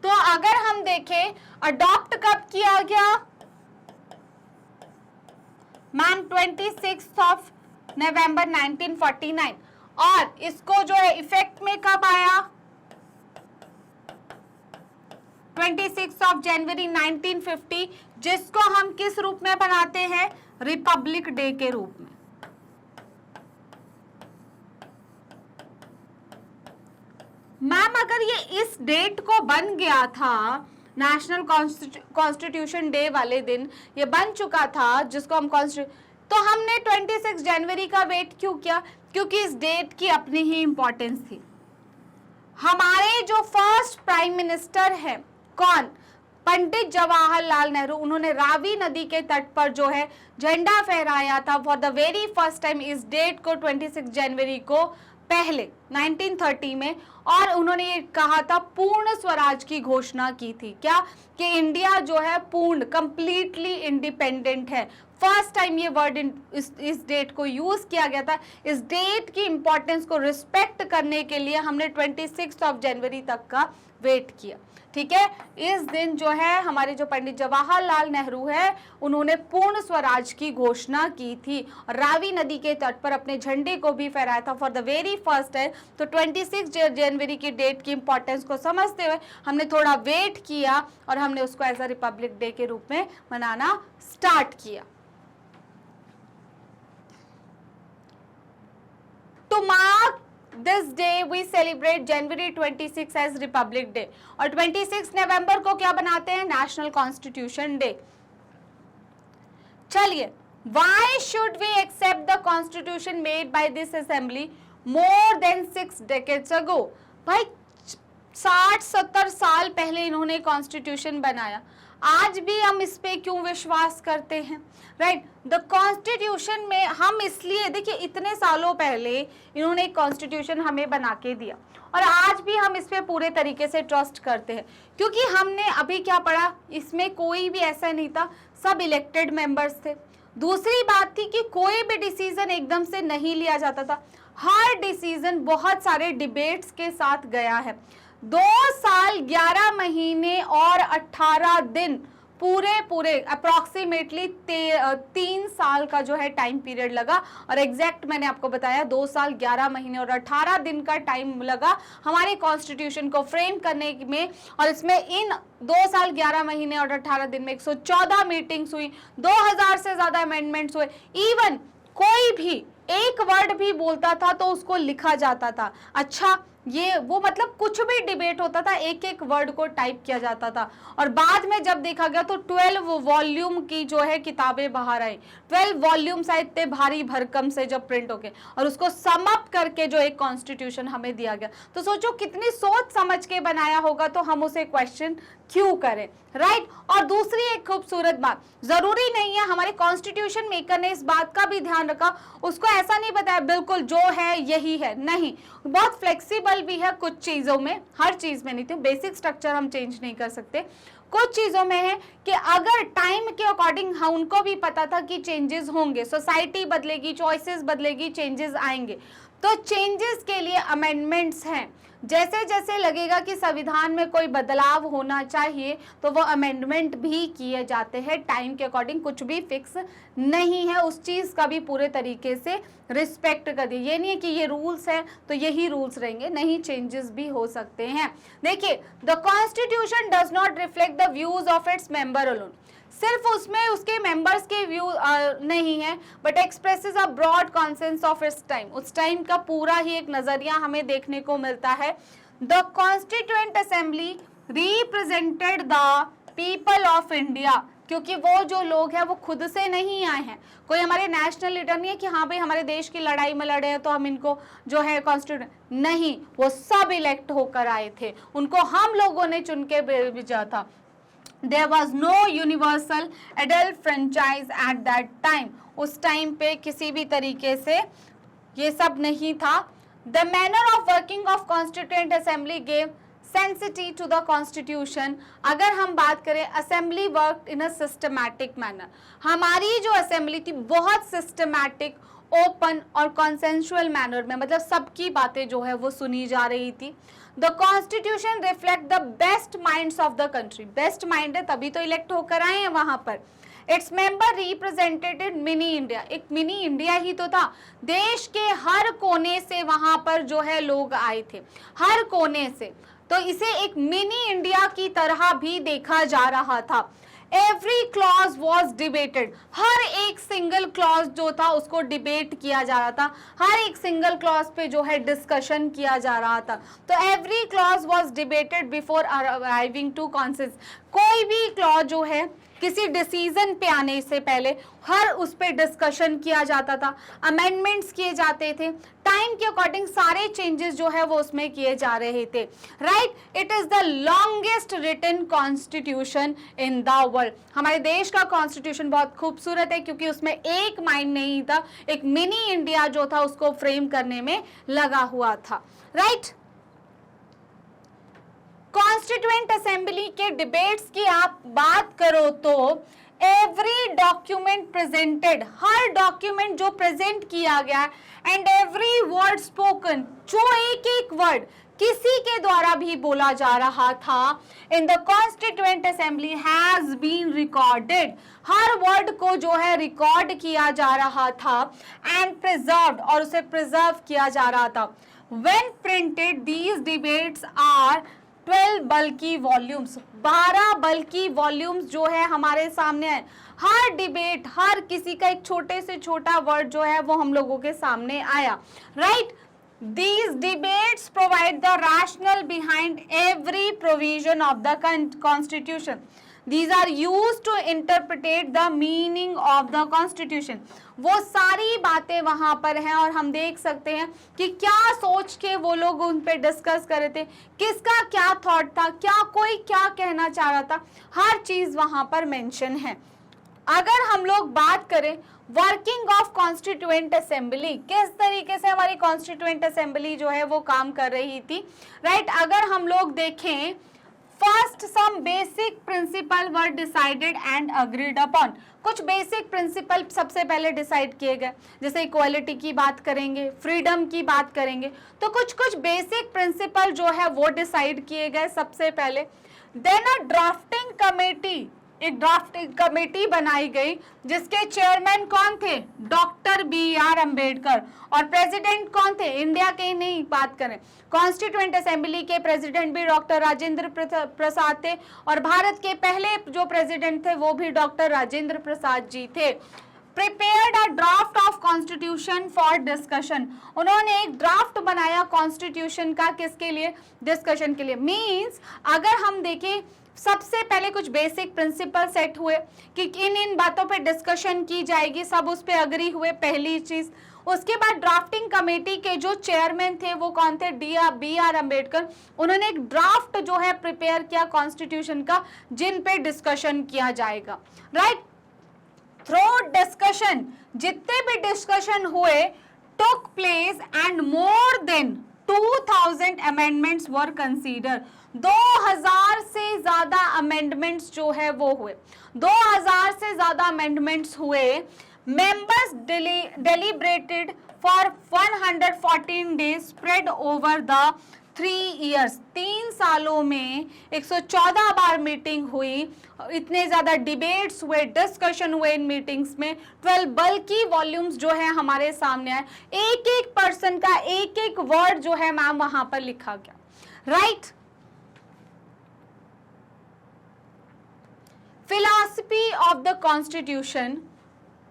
तो अगर हम देखें अडॉप्ट कब किया गया मैम, 26 ऑफ नवंबर 1949। और इसको जो है इफेक्ट में कब आया? 26 ऑफ जनवरी 1950, जिसको हम किस रूप में बनाते हैं? रिपब्लिक डे के रूप में। मैम अगर ये इस डेट को बन गया था, नेशनल कॉन्स्टिट्यूशन डे वाले दिन ये बन चुका था, जिसको हम तो हमने 26 जनवरी का वेट क्यों किया? क्योंकि इस डेट की अपनी ही इंपॉर्टेंस थी। हमारे जो फर्स्ट प्राइम मिनिस्टर है कौन? पंडित जवाहरलाल नेहरू। उन्होंने रावी नदी के तट पर जो है झंडा फहराया था for the very first time इस डेट को, 26 जनवरी को, पहले 1930 में। और उन्होंने ये कहा था, पूर्ण स्वराज की घोषणा की थी। क्या? कि इंडिया जो है पूर्ण, कंप्लीटली इंडिपेंडेंट है। फर्स्ट टाइम ये वर्ड इस डेट को यूज किया गया था। इस डेट की इंपॉर्टेंस को रिस्पेक्ट करने के लिए हमने 26 ऑफ जनवरी तक का वेट किया। ठीक है, इस दिन जो है हमारे जो पंडित जवाहरलाल नेहरू है, उन्होंने पूर्ण स्वराज की घोषणा की थी और रावी नदी के तट पर अपने झंडे को भी फहराया था for the very first time. तो 26 जनवरी की डेट की इंपॉर्टेंस को समझते हुए हमने थोड़ा वेट किया और हमने उसको एज अ रिपब्लिक डे के रूप में मनाना स्टार्ट किया। To mark this day we celebrate January 26 as Republic Day। और 26 नवंबर को क्या बनाते हैं? National constitution day. चलिए, why should we accept the constitution made by this assembly more than 6 decades ago? भाई 60-70 साल पहले इन्होंने कॉन्स्टिट्यूशन बनाया, आज भी हम इस पे क्यों विश्वास करते हैं? राइट, द कॉन्स्टिट्यूशन में हम इसलिए, देखिए इतने सालों पहले इन्होंने एक कॉन्स्टिट्यूशन हमें बना के दिया और आज भी हम इस पे पूरे तरीके से ट्रस्ट करते हैं, क्योंकि हमने अभी क्या पढ़ा, इसमें कोई भी ऐसा नहीं था, सब इलेक्टेड मेंबर्स थे। दूसरी बात थी कि कोई भी डिसीजन एकदम से नहीं लिया जाता था, हर डिसीजन बहुत सारे डिबेट्स के साथ गया है। 2 साल 11 महीने और 18 दिन पूरे अप्रॉक्सीमेटली 3 साल का जो है टाइम पीरियड लगा। और एग्जैक्ट मैंने आपको बताया 2 साल 11 महीने और 18 दिन का टाइम लगा हमारे कॉन्स्टिट्यूशन को फ्रेम करने में। और इसमें इन 2 साल 11 महीने और 18 दिन में 114 मीटिंग्स हुई, 2000 से ज्यादा अमेंडमेंट्स हुए। इवन कोई भी एक वर्ड भी बोलता था तो उसको लिखा जाता था। अच्छा, ये वो मतलब कुछ भी डिबेट होता था, एक एक वर्ड को टाइप किया जाता था। और बाद में जब देखा गया तो 12 वॉल्यूम की जो है किताबें बाहर आई। 12 वॉल्यूम्स आए इतने भारी भरकम से जब प्रिंट होके, और उसको सम अप करके जो एक कॉन्स्टिट्यूशन हमें दिया गया। तो सोचो कितनी सोच समझ के बनाया होगा, तो हम उसे क्वेश्चन क्यों करें? राइट। और दूसरी एक खूबसूरत बात, जरूरी नहीं है, हमारे कॉन्स्टिट्यूशन मेकर ने इस बात का भी ध्यान रखा, उसको ऐसा नहीं बताया बिल्कुल जो है यही है, नहीं, बहुत फ्लेक्सिबल भी है कुछ चीजों में, हर चीज में नहीं थी। बेसिक स्ट्रक्चर हम चेंज नहीं कर सकते, कुछ चीजों में है कि अगर टाइम के अकॉर्डिंग, हाँ उनको भी पता था कि चेंजेस होंगे, सोसाइटी बदलेगी, चॉइसेस बदलेगी, चेंजेस आएंगे, तो चेंजेस के लिए अमेंडमेंट्स हैं। जैसे जैसे लगेगा कि संविधान में कोई बदलाव होना चाहिए तो वो अमेंडमेंट भी किए जाते हैं टाइम के अकॉर्डिंग, कुछ भी फिक्स नहीं है, उस चीज का भी पूरे तरीके से रिस्पेक्ट कर दिया। ये नहीं है कि ये रूल्स है तो यही रूल्स रहेंगे, नहीं, चेंजेस भी हो सकते हैं। देखिए, the constitution does not reflect the views of its member alone, सिर्फ उसमें उसके मेंबर्स के व्यू नहीं है, but expresses a broad consensus of its time, उस टाइम का पूरा ही एक नजरिया हमें देखने को मिलता है। The constituent assembly represented the people of India, क्योंकि वो जो लोग हैं वो खुद से नहीं आए हैं, कोई हमारे नेशनल लीडर नहीं है कि हाँ भाई हमारे देश की लड़ाई में लड़े हैं तो हम इनको जो है कॉन्स्टिट्यूएंट, नहीं, वो सब इलेक्ट होकर आए थे, उनको हम लोगों ने चुन के भेजा था। There was no universal adult franchise at that time, उस टाइम पे किसी भी तरीके से ये सब नहीं था। The manner of working of Constituent Assembly gave sanctity to the Constitution। अगर हम बात करें, Assembly worked in a systematic manner, हमारी जो असेंबली थी बहुत सिस्टमैटिक, ओपन और कॉन्सेंशुअल मैनर में, मतलब सबकी बातें जो है वो सुनी जा रही थी। The constitution reflect the best minds of the country, best mind है तभी तो इलेक्ट होकर आए हैं वहां पर। Its member represented mini India, एक मिनी इंडिया ही तो था, देश के हर कोने से वहां पर जो है लोग आए थे, हर कोने से, तो इसे एक मिनी इंडिया की तरह भी देखा जा रहा था। एवरी क्लॉज वॉज डिबेटेड, हर एक सिंगल क्लॉज जो था उसको डिबेट किया जा रहा था, हर एक सिंगल क्लॉज पे जो है डिस्कशन किया जा रहा था। तो every clause was debated before arriving to consensus, कोई भी क्लॉज जो है किसी डिसीजन पे आने से पहले हर उस पे डिस्कशन किया जाता था, अमेंडमेंट्स किए जाते थे, टाइम के अकॉर्डिंग सारे चेंजेस जो है वो उसमें किए जा रहे थे, right. It is the longest written constitution in the world, हमारे देश का कॉन्स्टिट्यूशन बहुत खूबसूरत है क्योंकि उसमें एक माइंड नहीं था, एक मिनी इंडिया जो था उसको फ्रेम करने में लगा हुआ था, राइट। कॉन्स्टिट्यूएंट असेंबली के डिबेट्स की आप बात करो तो एवरी डॉक्यूमेंट प्रेजेंटेड, हर डॉक्यूमेंट जो प्रेजेंट किया गया, एंड एवरी वर्ड स्पोकन, जो एक एक वर्ड किसी के द्वारा भी बोला जा रहा था, in the constituent assembly has been recorded, हर वर्ड को जो है रिकॉर्ड किया जा रहा था, एंड प्रिजर्व्ड, और उसे प्रिजर्व किया जा रहा था। When printed these debates are 12 बल्कि वॉल्यूम्स, 12 बल्कि वॉल्यूम्स जो है हमारे सामने है, हर डिबेट, हर किसी का एक छोटे से छोटा वर्ड जो है वो हम लोगों के सामने आया, right. These debates provide the rationale behind every provision of the Constitution. These are used to interpret the meaning of the Constitution. वो सारी बातें वहाँ पर हैं और हम देख सकते हैं कि क्या सोच के वो लोग उन पे डिस्कस कर रहे थे, किसका क्या थॉट था, क्या कोई क्या कहना चाह रहा था, हर चीज़ वहाँ पर मेंशन है। अगर हम लोग बात करें वर्किंग ऑफ कॉन्स्टिट्यूएंट असेंबली, किस तरीके से हमारी कॉन्स्टिट्यूएंट असेंबली जो है वो काम कर रही थी, राइट। अगर हम लोग देखें, first some basic principle were decided and agreed upon, कुछ बेसिक प्रिंसिपल सबसे पहले डिसाइड किए गए, जैसे इक्वालिटी की बात करेंगे, फ्रीडम की बात करेंगे, तो कुछ बेसिक प्रिंसिपल जो है वो डिसाइड किए गए सबसे पहले। देन अ ड्राफ्टिंग कमेटी, एक ड्राफ्टिंग कमेटी बनाई गई जिसके चेयरमैन कौन थे, डॉक्टर BR अम्बेडकर, और प्रेसिडेंट कौन थे, इंडिया के नहीं बात करें, कॉन्स्टिट्यूएंट असेंबली के प्रेसिडेंट भी डॉक्टर राजेंद्र प्रसाद थे, और भारत के पहले जो प्रेसिडेंट थे वो भी डॉक्टर राजेंद्र प्रसाद जी थे। Prepared a draft of constitution for discussion, उन्होंने एक ड्राफ्ट बनाया कॉन्स्टिट्यूशन का, किसके लिए, डिस्कशन के लिए। मीन्स अगर हम देखें, सबसे पहले कुछ बेसिक प्रिंसिपल सेट हुए कि इन बातों पे डिस्कशन की जाएगी, सब उस पे अग्री हुए, पहली चीज। उसके बाद ड्राफ्टिंग कमेटी के जो चेयरमैन थे वो कौन थे, BR अम्बेडकर, उन्होंने एक ड्राफ्ट जो है प्रिपेयर किया कॉन्स्टिट्यूशन का, जिन पे डिस्कशन किया जाएगा, राइट। थ्रू डिस्कशन, जितने भी डिस्कशन हुए, took place and more than 2000 amendments were consider, 2000 से ज्यादा अमेंडमेंट्स जो है वो हुए, 2000 से ज्यादा अमेंडमेंट्स हुए। Members deliberated for 114 days spread over the 3 years, 3 सालों में 114 बार मीटिंग हुई, इतने ज्यादा डिबेट्स हुए, डिस्कशन हुए इन मीटिंग्स में। 12 बल्कि वॉल्यूम्स जो है हमारे सामने आए, एक एक पर्सन का एक एक वर्ड जो है मैम वहां पर लिखा गया, right. Philosophy of the Constitution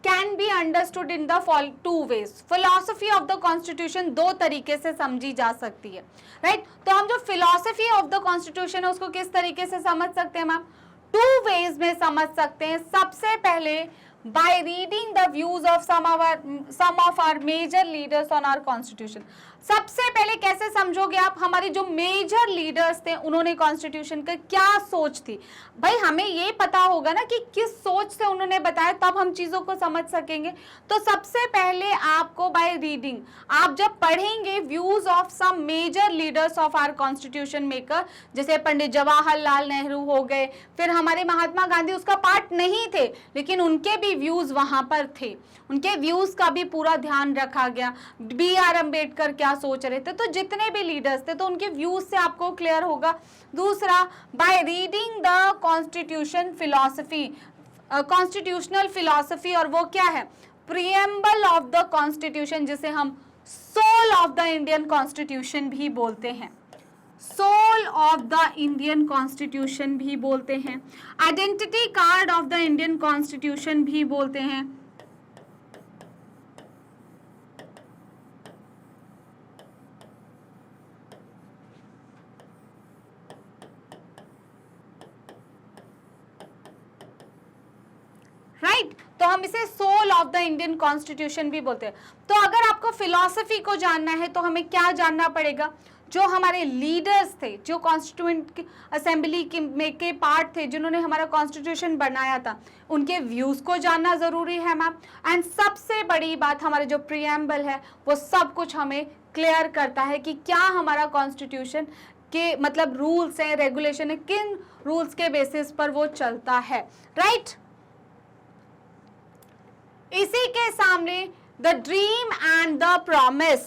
can be understood in the two ways. Philosophy of the Constitution दो तरीके से समझी जा सकती है, राइट। तो हम जो philosophy of the Constitution है उसको किस तरीके से समझ सकते हैं मैम, 2 ways में समझ सकते हैं। सबसे पहले by reading the views of some of our major leaders on our Constitution। सबसे पहले कैसे समझोगे आप, हमारे जो मेजर लीडर्स थे उन्होंने कॉन्स्टिट्यूशन का क्या सोच थी, भाई हमें ये पता होगा ना कि किस सोच से उन्होंने बताया, तब हम चीज़ों को समझ सकेंगे। तो सबसे पहले आपको बाय रीडिंग, आप जब पढ़ेंगे views of some major leaders of our constitution maker, जैसे पंडित जवाहरलाल नेहरू हो गए, फिर हमारे महात्मा गांधी उसका पार्ट नहीं थे लेकिन उनके भी व्यूज वहां पर थे, उनके व्यूज का भी पूरा ध्यान रखा गया। BR अम्बेडकर क्या सोच रहे थे, तो जितने भी लीडर्स थे तो उनके व्यूज से आपको क्लियर होगा। दूसरा, by reading the constitution philosophy, constitutional philosophy, और वो क्या है? प्रीएम्बल ऑफ द कॉन्स्टिट्यूशन, जिसे हम soul of the Indian constitution भी बोलते हैं, soul of the Indian constitution भी बोलते हैं, identity card of the Indian constitution भी बोलते हैं। राइट, तो हम इसे soul of the Indian constitution भी बोलते हैं। तो अगर आपको फिलॉसफी को जानना है तो हमें क्या जानना पड़ेगा? जो हमारे लीडर्स थे, जो कॉन्स्टिट्यूएंट असेंबली के पार्ट थे, जिन्होंने हमारा कॉन्स्टिट्यूशन बनाया था, उनके व्यूज को जानना जरूरी है मैम। एंड सबसे बड़ी बात, हमारे जो प्रीएम्बल है वो सब कुछ हमें क्लियर करता है कि क्या हमारा कॉन्स्टिट्यूशन के मतलब रूल्स है, रेगुलेशन है, किन रूल्स के बेसिस पर वो चलता है। राइट, इसी के सामने the dream and the promise,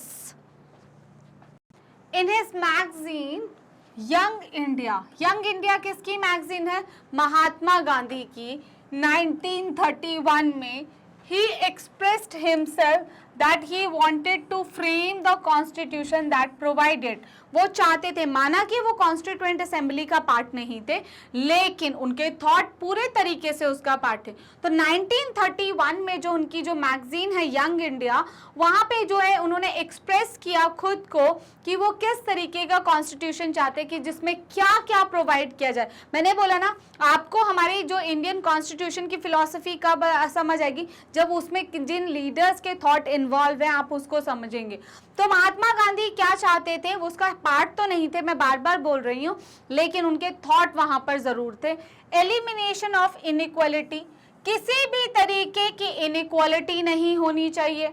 in his magazine young India, young India किसकी मैगजीन है? महात्मा गांधी की। 1931 में he expressed himself that he wanted to frame the constitution that provided, वो चाहते थे, माना कि वो कॉन्स्टिट्यूएंट असेंबली का पार्ट नहीं थे, लेकिन उनके थॉट पूरे तरीके से उसका पार्ट थे। तो 1931 में जो उनकी जो मैगजीन है यंग इंडिया, वहां पे जो है उन्होंने एक्सप्रेस किया खुद को कि वो किस तरीके का कॉन्स्टिट्यूशन चाहते कि जिसमें क्या क्या प्रोवाइड किया जाए। मैंने बोला ना, आपको हमारी जो इंडियन कॉन्स्टिट्यूशन की फिलॉसफी कब समझ आएगी? जब उसमें जिन लीडर्स के थॉट इन्वॉल्व हैं आप उसको समझेंगे। तो महात्मा गांधी क्या चाहते थे? वो उसका पार्ट तो नहीं थे, मैं बार बार बोल रही हूँ, लेकिन उनके थॉट वहां पर जरूर थे। एलिमिनेशन ऑफ इनइक्वालिटी, किसी भी तरीके की इनइक्वालिटी नहीं होनी चाहिए,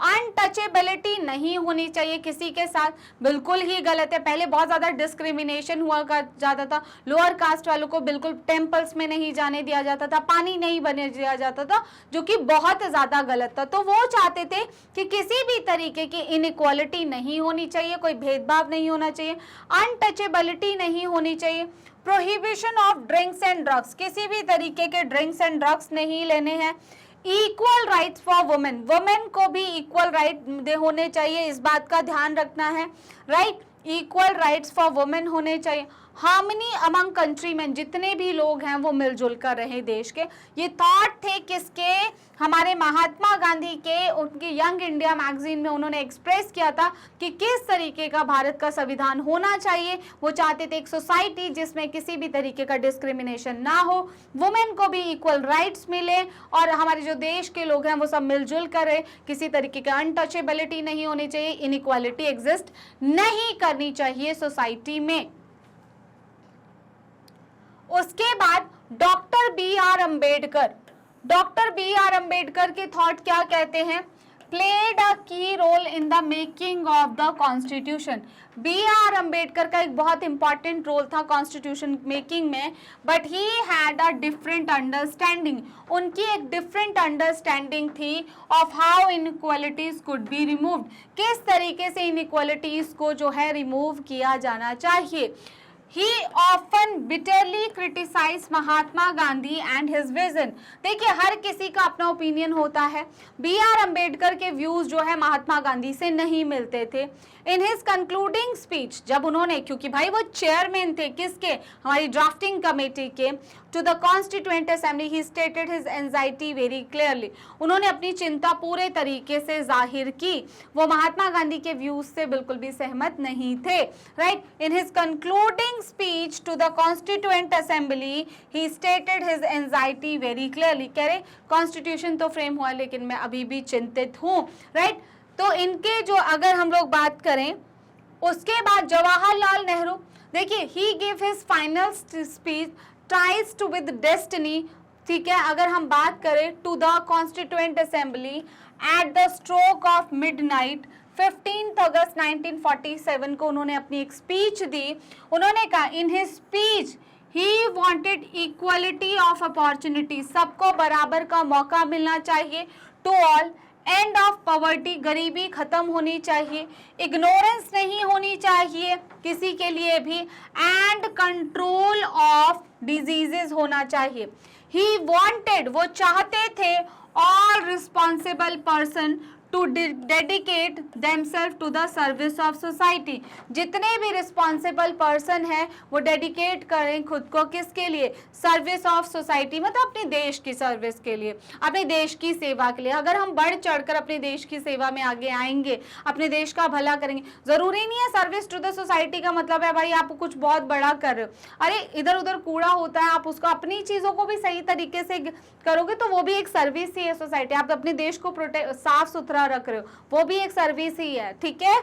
अनटचेबिलिटी नहीं होनी चाहिए किसी के साथ, बिल्कुल ही गलत है। पहले बहुत ज्यादा डिस्क्रिमिनेशन हुआ जाता था, लोअर कास्ट वालों को बिल्कुल टेम्पल्स में नहीं जाने दिया जाता था, पानी नहीं बने दिया जाता था, जो कि बहुत ज्यादा गलत था। तो वो चाहते थे कि किसी भी तरीके की इनइक्वालिटी नहीं होनी चाहिए, कोई भेदभाव नहीं होना चाहिए, अनटचेबिलिटी नहीं होनी चाहिए, prohibition of drinks and drugs, किसी भी तरीके के ड्रिंक्स एंड ड्रग्स नहीं लेने हैं, equal rights for women, women को भी इक्वल राइट होने चाहिए, इस बात का ध्यान रखना है। Right, equal rights for women होने चाहिए, हार्मनी अमंग कंट्रीमैन, जितने भी लोग हैं वो मिलजुल कर रहे देश के। ये थॉट थे किसके? हमारे महात्मा गांधी के। उनकी यंग इंडिया मैगजीन में उन्होंने एक्सप्रेस किया था कि किस तरीके का भारत का संविधान होना चाहिए। वो चाहते थे एक सोसाइटी जिसमें किसी भी तरीके का डिस्क्रिमिनेशन ना हो, वुमेन को भी इक्वल राइट्स मिले, और हमारे जो देश के लोग हैं वो सब मिलजुल करे, किसी तरीके का अनटचेबिलिटी नहीं होनी चाहिए, इनइक्वालिटी एग्जिस्ट नहीं करनी चाहिए सोसाइटी में। उसके बाद doctor B R Ambedkar, doctor B R Ambedkar के थॉट क्या कहते हैं? Played a key role in the making of the constitution. B R Ambedkar का एक बहुत इंपॉर्टेंट रोल था कॉन्स्टिट्यूशन मेकिंग में, but he had a different understanding, उनकी एक डिफरेंट अंडरस्टैंडिंग थी of how inequalities could be removed, किस तरीके से इनइक्वालिटीज को जो है रिमूव किया जाना चाहिए। He often bitterly criticized Mahatma Gandhi and his vision। देखिए, हर किसी का अपना ओपिनियन होता है। बी आर अम्बेडकर के व्यूज जो है महात्मा गांधी से नहीं मिलते थे। इन हिज कंक्लूडिंग स्पीच, जब उन्होंने, क्योंकि भाई वो चेयरमैन थे किसके? हमारी ड्राफ्टिंग कमेटी के, to the constituent assembly, he stated his anxiety very clearly, उन्होंने अपनी चिंता पूरे तरीके से जाहिर की। वो महात्मा गांधी के व्यूज से बिल्कुल भी सहमत नहीं थे। Right, in his concluding speech to the constituent assembly he stated his anxiety very clearly। कह रहे कॉन्स्टिट्यूशन तो फ्रेम हुआ लेकिन मैं अभी भी चिंतित हूँ। राइट, तो इनके जो अगर हम लोग बात करें, उसके बाद जवाहरलाल नेहरू, देखिए he gave his final speech ties to with destiny। ठीक है, अगर हम बात करें to the constituent assembly at the stroke of midnight 15 अगस्त 1947 को उन्होंने अपनी एक स्पीच दी। उन्होंने कहा in his speech he wanted equality of opportunity, सबको बराबर का मौका मिलना चाहिए, to all, end of poverty, गरीबी खत्म होनी चाहिए, इग्नोरेंस नहीं होनी चाहिए किसी के लिए भी, एंड कंट्रोल ऑफ डिजीजेस होना चाहिए। ही वांटेड, वो चाहते थे, all responsible person to dedicate themselves to the service of society, जितने भी रिस्पॉन्सिबल पर्सन हैं वो डेडिकेट करें खुद को किसके लिए, सर्विस ऑफ सोसाइटी, मतलब अपने देश की सर्विस के लिए, अपने देश की सेवा के लिए। अगर हम बढ़ चढ़कर अपने देश की सेवा में आगे आएंगे, अपने देश का भला करेंगे, जरूरी नहीं है सर्विस टू द सोसाइटी का मतलब है भाई आप कुछ बहुत बड़ा कर रहे हो, अरे इधर उधर कूड़ा होता है, आप उसको अपनी चीजों को भी सही तरीके से करोगे तो वो भी एक सर्विस ही है सोसाइटी। आप अपने देश को साफ सुथरा रख रहे हो, वो भी एक सर्विस ही है, ठीक है।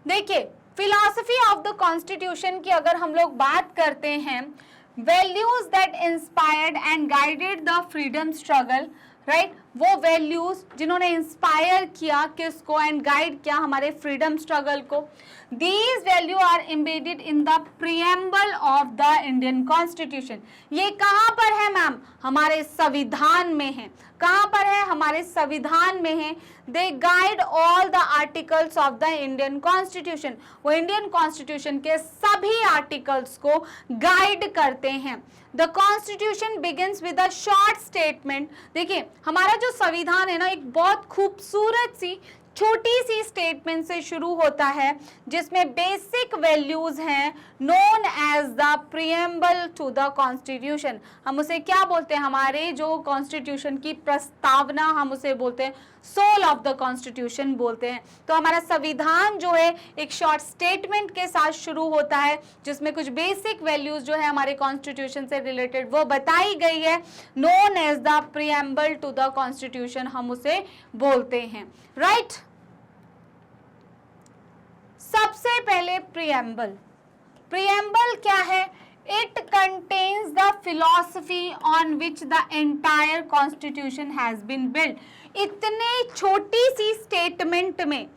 देखिए फिलॉसफी ऑफ द कॉन्स्टिट्यूशन की अगर हम लोग बात करते हैं, values that inspired and guided the freedom struggle, right, वो वैल्यूज जिन्होंने इंस्पायर किया किसको एंड गाइड किया हमारे फ्रीडम स्ट्रगल को, these value are embedded in the preamble of the Indian constitution. ये कहाँ पर है मैम, हमारे संविधान में है। कहाँ पर है, हमारे संविधान में है। They guide all the articles of the Indian constitution, वो इंडियन कॉन्स्टिट्यूशन के सभी आर्टिकल्स को गाइड करते हैं। The constitution begins with a short statement. देखिए हमारा जो संविधान है ना, एक बहुत खूबसूरत सी छोटी सी स्टेटमेंट से शुरू होता है जिसमें बेसिक वैल्यूज हैं, known as the preamble to the constitution. हम उसे क्या बोलते हैं, हमारे जो कॉन्स्टिट्यूशन की प्रस्तावना, हम उसे बोलते हैं सोल ऑफ द कॉन्स्टिट्यूशन बोलते हैं। तो हमारा संविधान जो है एक शॉर्ट स्टेटमेंट के साथ शुरू होता है जिसमें कुछ बेसिक वैल्यूज जो है हमारे कॉन्स्टिट्यूशन से रिलेटेड वो बताई गई है, known as the preamble to the constitution हम उसे बोलते हैं, राइट। सबसे पहले प्रीएम्बल, प्रीएम्बल क्या है, it contains the philosophy on which the entire constitution has been build. इतने छोटी सी स्टेटमेंट में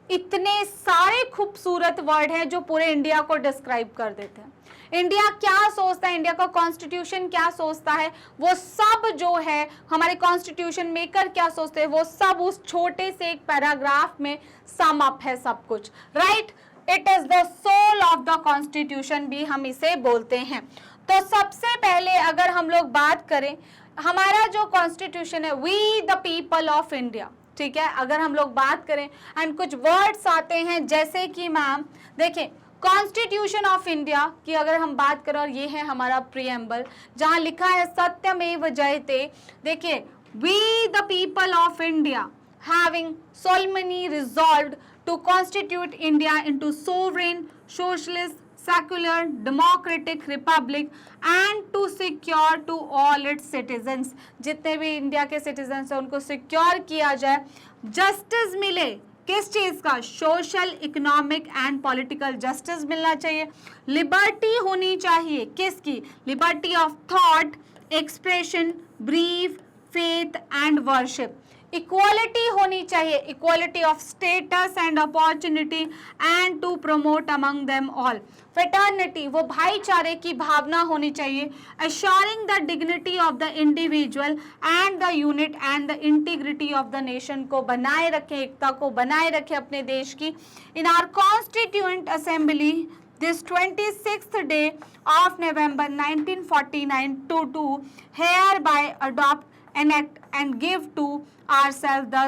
इतने सारे खूबसूरत वर्ड हैं जो पूरे इंडिया को डिस्क्राइब कर देते हैं। इंडिया क्या सोचता है, इंडिया का कॉन्स्टिट्यूशन क्या सोचता है, वो सब जो है हमारे कॉन्स्टिट्यूशन मेकर क्या सोचते हैं, वो सब उस छोटे से एक पैराग्राफ में सम अप है सब कुछ, right. It is the soul of the constitution भी हम इसे बोलते हैं। तो सबसे पहले अगर हम लोग बात करें, हमारा जो कॉन्स्टिट्यूशन है, we the people of India, ठीक है, अगर हम लोग बात करें एंड कुछ वर्ड्स आते हैं जैसे कि मैम देखिए कॉन्स्टिट्यूशन ऑफ इंडिया की अगर हम बात करें, और ये है हमारा प्रीएम्बल जहां लिखा है सत्यमेव जयते। देखिए we the people of India having solemnly resolved to constitute India into sovereign, socialist, secular, democratic republic and to secure to all its citizens, जितने भी इंडिया के सिटीजन्स हैं उनको सिक्योर किया जाए, जस्टिस मिले, किस चीज का, social, economic and political justice मिलना चाहिए, लिबर्टी होनी चाहिए, किसकी, liberty of thought, expression, belief, faith and worship, equality होनी चाहिए, equality of status and opportunity and to promote among them all, fraternity, वो भाईचारे की भावना होनी चाहिए, assuring the dignity of the individual and the unity and the integrity of the nation, को बनाए रखें, एकता को बनाए रखें अपने देश की। In our constituent assembly this 26th day of November 1949 to hereby adopt, enact and give to ourselves the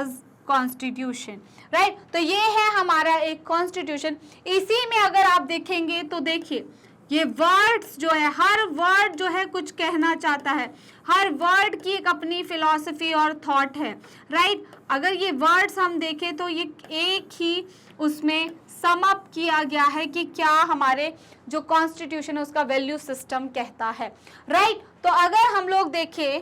constitution, right। तो ये है हमारा एक कॉन्स्टिट्यूशन। इसी में अगर आप देखेंगे तो देखिए ये वर्ड्स जो है, हर वर्ड जो है कुछ कहना चाहता है, हर वर्ड की एक अपनी फिलॉसफी और थॉट है, राइट। अगर ये वर्ड्स हम देखें तो ये एक ही उसमें सम अप किया गया है कि क्या हमारे जो कॉन्स्टिट्यूशन है उसका वैल्यू सिस्टम कहता है, राइट। तो अगर हम लोग देखें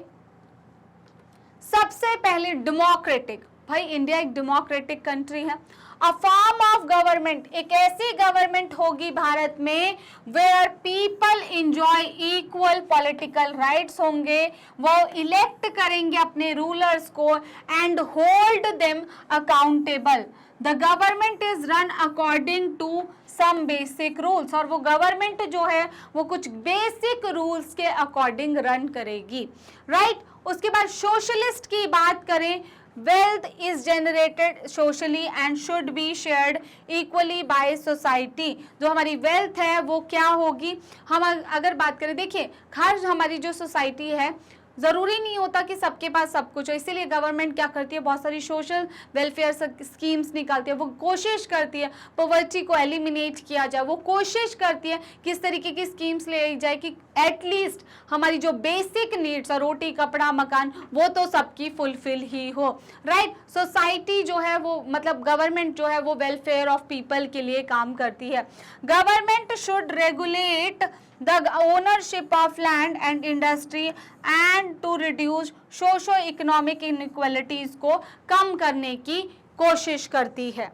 सबसे पहले डेमोक्रेटिक, भाई इंडिया एक डेमोक्रेटिक कंट्री है। अ फॉर्म ऑफ गवर्नमेंट, एक ऐसी गवर्नमेंट होगी भारत में where people enjoy equal political rights होंगे, वो इलेक्ट करेंगे अपने रूलर्स को and hold them accountable. The government is run according to some basic rules, और वो गवर्नमेंट जो है वो कुछ बेसिक रूल्स के अकॉर्डिंग रन करेगी, राइट। उसके बाद सोशलिस्ट की बात करें, wealth is generated socially and should be shared equally by society. जो हमारी वेल्थ है वो क्या होगी, हम अगर बात करें, देखिए हर हमारी जो सोसाइटी है ज़रूरी नहीं होता कि सबके पास सब कुछ हो, इसीलिए गवर्नमेंट क्या करती है, बहुत सारी सोशल वेलफेयर स्कीम्स निकालती है। वो कोशिश करती है पॉवर्टी को एलिमिनेट किया जाए, वो कोशिश करती है किस तरीके की स्कीम्स ले जाए कि एटलीस्ट हमारी जो बेसिक नीड्स है, रोटी कपड़ा मकान, वो तो सबकी फुलफिल ही हो, राइट। सोसाइटी जो है वो मतलब गवर्नमेंट जो है वो वेलफेयर ऑफ पीपल के लिए काम करती है। Government should regulate the ownership of land and industry and to reduce socio-economic inequalities को कम करने की कोशिश करती है।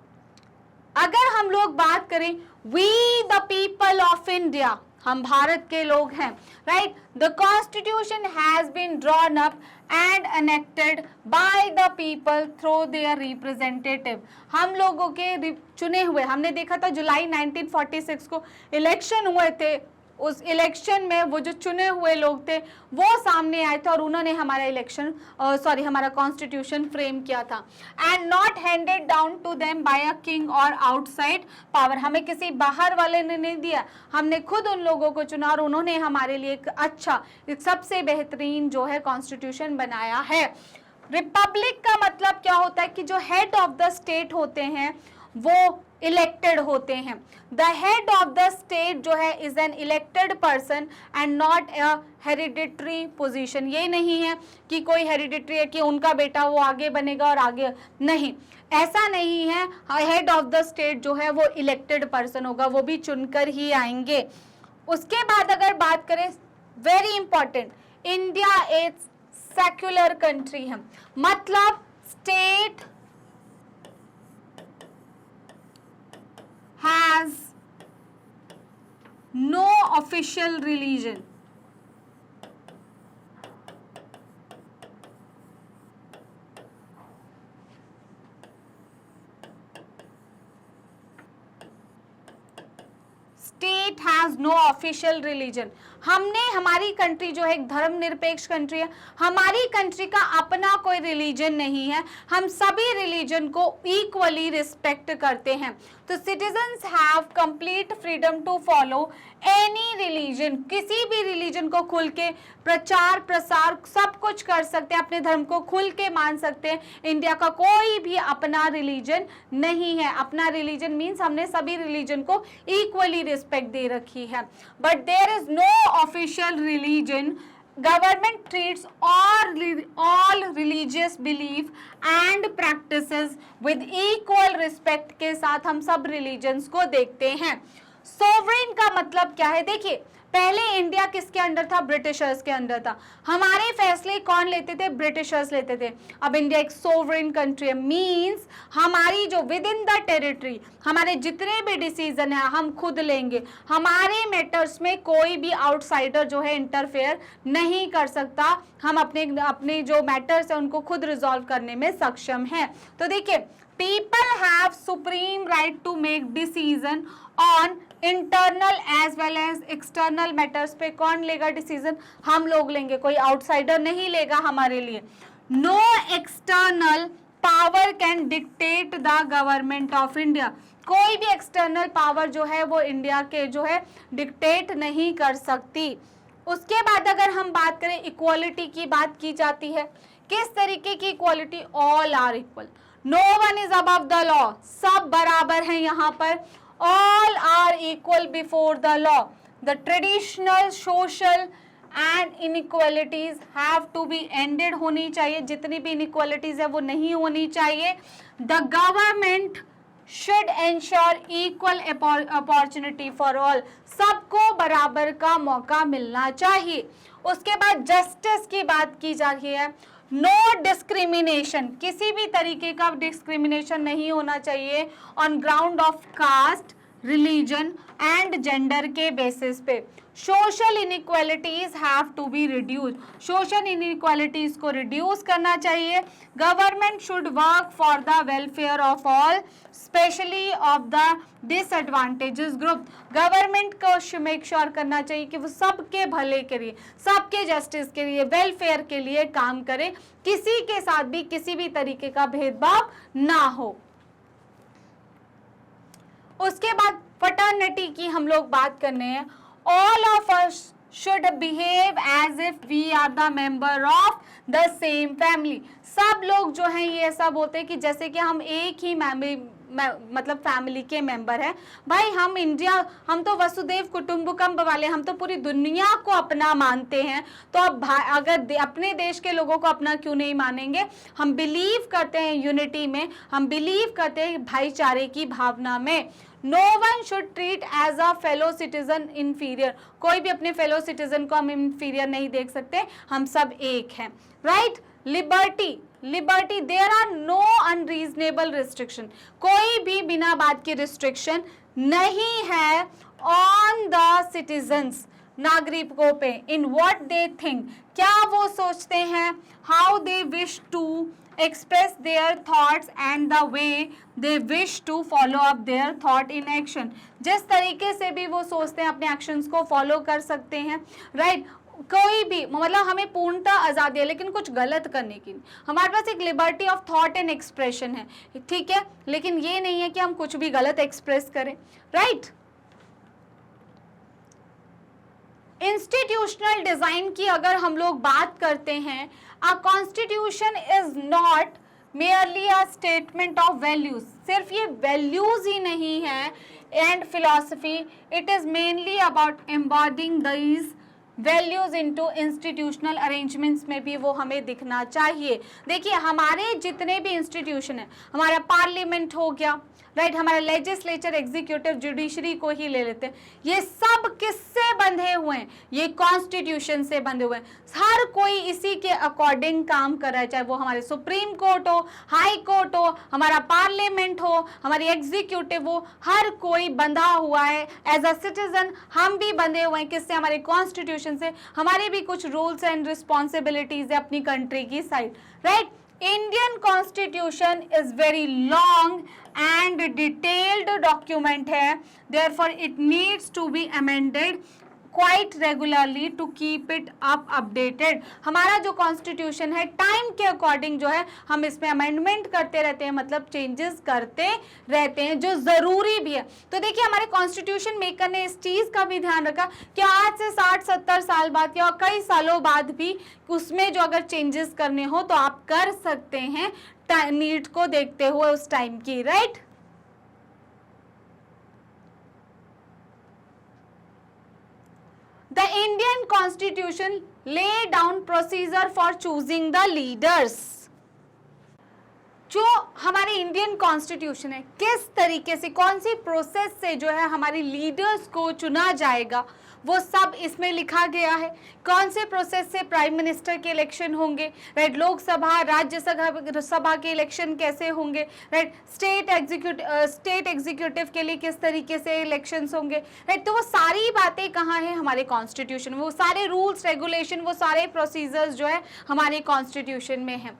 अगर हम लोग बात करें we the people of India, हम भारत के लोग हैं, right. The constitution has been drawn up and enacted by the people through their representative। हम लोगों के चुने हुए, हमने देखा था जुलाई 1946 को इलेक्शन हुए थे, उस इलेक्शन में वो जो चुने हुए लोग थे वो सामने आए थे और उन्होंने हमारा हमारा कॉन्स्टिट्यूशन फ्रेम किया था। And not handed down to them by a king or outside power, हमें किसी बाहर वाले ने नहीं दिया, हमने खुद उन लोगों को चुना और उन्होंने हमारे लिए एक अच्छा, एक सबसे बेहतरीन जो है कॉन्स्टिट्यूशन बनाया है। रिपब्लिक का मतलब क्या होता है कि जो हेड ऑफ द स्टेट होते हैं वो इलेक्टेड होते हैं। The head of the state जो है is an elected person and not a hereditary position. ये नहीं है कि कोई हेरिडिटरी है कि उनका बेटा वो आगे बनेगा और आगे नहीं, ऐसा नहीं है। हेड ऑफ द स्टेट जो है वो इलेक्टेड पर्सन होगा, वो भी चुनकर ही आएंगे। उसके बाद अगर बात करें, वेरी इंपॉर्टेंट, इंडिया एक सेक्युलर कंट्री है, मतलब state has no official religion। State has no official religion. हमने, हमारी कंट्री जो है एक धर्मनिरपेक्ष कंट्री है, हमारी कंट्री का अपना कोई रिलीजन नहीं है, हम सभी रिलीजन को इक्वली रिस्पेक्ट करते हैं। तो citizens have complete freedom to follow any religion, किसी भी रिलीजन को खुल के प्रचार प्रसार सब कुछ कर सकते हैं, अपने धर्म को खुल के मान सकते हैं। इंडिया का कोई भी अपना रिलीजन नहीं है। अपना रिलीजन मीन्स हमने सभी रिलीजन को इक्वली रिस्पेक्ट दे रखी है। But there is no official religion. Government treats all religious belief and practices with equal respect के साथ हम सब religions को देखते हैं। Sovereign का मतलब क्या है, देखिए पहले इंडिया किसके अंडर था, ब्रिटिशर्स के अंडर था। हमारे फैसले कौन लेते थे, ब्रिटिशर्स लेते थे। अब इंडिया एक सोवरेन कंट्री है, मींस हमारी जो विद इन द टेरिटरी हमारे जितने भी डिसीजन है हम खुद लेंगे। हमारे मैटर्स में कोई भी आउटसाइडर जो है इंटरफेयर नहीं कर सकता। हम अपने जो मैटर्स है उनको खुद रिजॉल्व करने में सक्षम हैं। तो देखिए, people have supreme right to make decision on internal as well as external matters पे कौन लेगा डिसीजन, हम लोग लेंगे, कोई आउटसाइडर नहीं लेगा हमारे लिए। No external power can dictate the government of India, कोई भी एक्सटर्नल पावर जो है वो इंडिया के जो है डिक्टेट नहीं कर सकती। उसके बाद अगर हम बात करें इक्वालिटी की बात की जाती है, किस तरीके की equality, all are equal, no one is above the law, सब बराबर हैं यहाँ पर। All are equal before the law. The traditional social and inequalities have to be ended होनी चाहिए, जितनी भी inequalities है वो नहीं होनी चाहिए। The government should ensure equal opportunity for all, सबको बराबर का मौका मिलना चाहिए। उसके बाद जस्टिस की बात की जा रही है। नो डिस्क्रिमिनेशन, किसी भी तरीके का डिस्क्रिमिनेशन नहीं होना चाहिए on ground of caste, religion and gender के बेसिस पे। Social inequalities have to be reduce, social inequalities को रिड्यूस करना चाहिए। Government should work for the welfare of all specially of the disadvantages group, government को मेक श्योर करना चाहिए कि वो सबके भले के लिए, सबके जस्टिस के लिए, वेलफेयर के लिए काम करे, किसी के साथ भी किसी भी तरीके का भेदभाव ना हो। उसके बाद फटर्निटी की हम लोग बात करने हैं। All of us should behave as if we are the member of the same family, सब लोग जो हैं ये ऐसा बोलते हैं कि जैसे कि हम एक ही मतलब फैमिली के मेंबर हैं। भाई हम इंडिया, हम तो वसुदेव कुटुंबकम वाले, हम तो पूरी दुनिया को अपना मानते हैं, तो अब अगर अपने देश के लोगों को अपना क्यों नहीं मानेंगे। हम बिलीव करते हैं यूनिटी में, हम बिलीव करते हैं भाईचारे की भावना में। No one should treat as a fellow citizen inferior, कोई भी अपने फेलो सिटीजन को हम इंफीरियर नहीं देख सकते, हम सब एक हैं, right. Liberty, there are no unreasonable restriction, कोई भी बिना बात की रिस्ट्रिक्शन नहीं है ऑन द सिटीजन्स, नागरिकों पे, इन व्हाट दे थिंक, क्या वो सोचते हैं, how they wish to express their thoughts and the way they wish to follow up their thought in action, जिस तरीके से भी वो सोचते हैं अपने एक्शंस को फॉलो कर सकते हैं, राइट। कोई भी मतलब हमें पूर्णतः आज़ादी है लेकिन कुछ गलत करने की, हमारे पास एक liberty of thought and expression है, ठीक है, लेकिन ये नहीं है कि हम कुछ भी गलत एक्सप्रेस करें, राइट। इंस्टीट्यूशनल डिजाइन की अगर हम लोग बात करते हैं, a constitution is not merely a statement of values, सिर्फ ये वैल्यूज ही नहीं है and philosophy, it is mainly about embodying these values into institutional arrangements में भी वो हमें दिखना चाहिए। देखिए हमारे जितने भी इंस्टीट्यूशन है, हमारा पार्लियामेंट हो गया, राइट, हमारा लेजिस्लेचर, एग्जीक्यूटिव, जुडिशरी को ही ले लेते हैं, ये सब किससे बंधे हुए हैं, ये कॉन्स्टिट्यूशन से बंधे हुए हैं। हर कोई इसी के अकॉर्डिंग काम कर रहा है, चाहे वो हमारे सुप्रीम कोर्ट हो, हाई कोर्ट हो, हमारा पार्लियामेंट हो, हमारी एग्जीक्यूटिव हो, हर कोई बंधा हुआ है। एज अ सिटीजन हम भी बंधे हुए हैं, किससे, हमारे कॉन्स्टिट्यूशन से, हमारे भी कुछ रूल्स एंड रिस्पॉन्सिबिलिटीज है अपनी कंट्री की side, right. Indian constitution is very long and detailed document है, therefore it needs to be amended quite regularly to keep it updated. हमारा जो कॉन्स्टिट्यूशन है टाइम के अकॉर्डिंग जो है हम इसमें अमेंडमेंट करते रहते हैं, मतलब चेंजेस करते रहते हैं, जो ज़रूरी भी है। तो देखिए हमारे कॉन्स्टिट्यूशन मेकर ने इस चीज़ का भी ध्यान रखा कि आज से 60-70 साल बाद या कई सालों बाद भी उसमें जो अगर चेंजेस करने हो तो आप कर सकते हैं, नीड को देखते हुए उस टाइम की, right. The Indian Constitution lay down procedure for choosing the leaders. जो हमारे इंडियन कॉन्स्टिट्यूशन है, किस तरीके से, कौन सी प्रोसेस से जो है हमारी लीडर्स को चुना जाएगा, वो सब इसमें लिखा गया है। कौन से प्रोसेस से प्राइम मिनिस्टर के इलेक्शन होंगे, राइट, लोकसभा, राज्यसभा के इलेक्शन कैसे होंगे, राइट, स्टेट एग्जीक्यूटिव के लिए किस तरीके से इलेक्शंस होंगे, राइट। तो वो सारी बातें कहाँ हैं, हमारे कॉन्स्टिट्यूशन में, वो सारे रूल्स रेगुलेशन, वो सारे प्रोसीजर्स जो है हमारे कॉन्स्टिट्यूशन में है।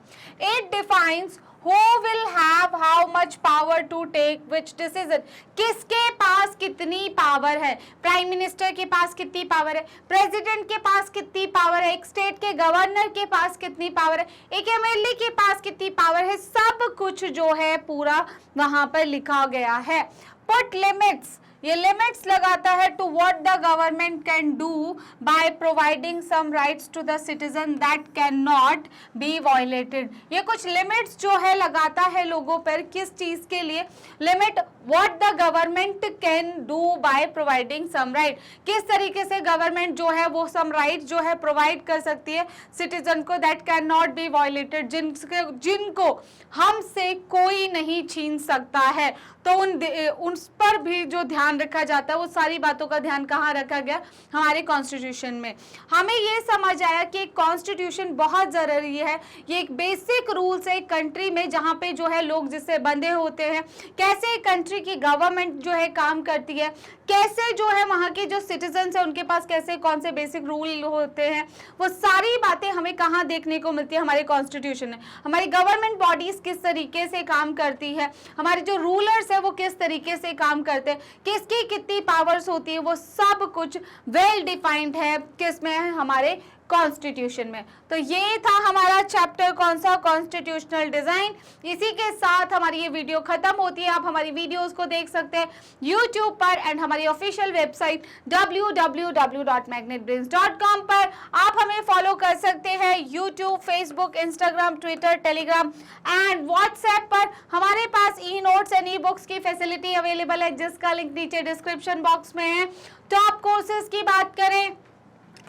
It defines Who will have how much power to take which decision, किसके पास कितनी पावर है, प्राइम मिनिस्टर के पास कितनी पावर है, प्रेसिडेंट के पास कितनी पावर है, एक स्टेट के गवर्नर के पास कितनी पावर है, एक एमएलए के पास कितनी पावर है, सब कुछ जो है पूरा वहां पर लिखा गया है। Put limits, ये लिमिट्स लगाता है to what the government can do by providing some rights to the citizen that can not be violated. ये कुछ लिमिट्स जो है लगाता है लोगों पर, किस चीज के लिए, limit what the government can do by providing some right, किस तरीके से गवर्नमेंट जो है वो सम राइट जो है प्रोवाइड कर सकती है सिटीजन को, that can not be violated, जिनको हमसे कोई नहीं छीन सकता है। तो उन पर भी जो ध्यान रखा जाता है, वो सारी बातों का ध्यान कहाँ रखा गया, हमारे कॉन्स्टिट्यूशन में। हमें ये समझ आया कि कॉन्स्टिट्यूशन बहुत ज़रूरी है। ये एक बेसिक रूल्स है कंट्री में, जहाँ पे जो है लोग जिससे बंधे होते हैं, कैसे कंट्री की गवर्नमेंट जो है काम करती है, कैसे जो है वहाँ के जो सिटीजन्स हैं उनके पास कैसे कौन से बेसिक रूल होते हैं, वो सारी बातें हमें कहाँ देखने को मिलती है, हमारे कॉन्स्टिट्यूशन में। हमारी गवर्नमेंट बॉडीज किस तरीके से काम करती है, हमारे जो रूलर्स है वो किस तरीके से काम करते हैं, किसकी कितनी पावर्स होती है, वो सब कुछ वेल डिफाइंड है किसमें है, हमारे कॉन्स्टिट्यूशन में। तो ये था हमारा चैप्टर कौन सा, कॉन्स्टिट्यूशनल डिजाइन। इसी के साथ हमारी ये वीडियो खत्म होती है। आप हमारी वीडियोस को देख सकते हैं यूट्यूब पर एंड हमारी ऑफिशियल वेबसाइट www.magnetbrains.com पर। आप हमें फॉलो कर सकते हैं YouTube, Facebook, Instagram, Twitter, Telegram and WhatsApp पर। हमारे पास e notes and e books की फैसिलिटी अवेलेबल है, जिसका लिंक नीचे डिस्क्रिप्शन बॉक्स में है। टॉप कोर्सेज की बात करें,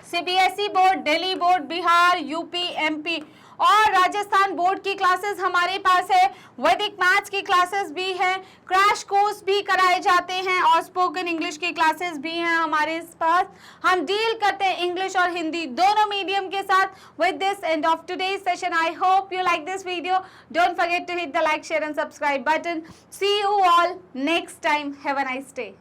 CBSE board, Delhi board, Bihar, UP, MP और राजस्थान बोर्ड की क्लासेस हमारे पास है। वैदिक मैथ्स की क्लासेस भी हैं, क्रैश कोर्स भी कराए जाते हैं और स्पोकन इंग्लिश की क्लासेस भी हैं हमारे पास। हम डील करते हैं इंग्लिश और हिंदी दोनों मीडियम के साथ। With this end of today's session, I hope you like this video. Don't forget to hit the like, share and subscribe button. See you all next time. Have a nice day.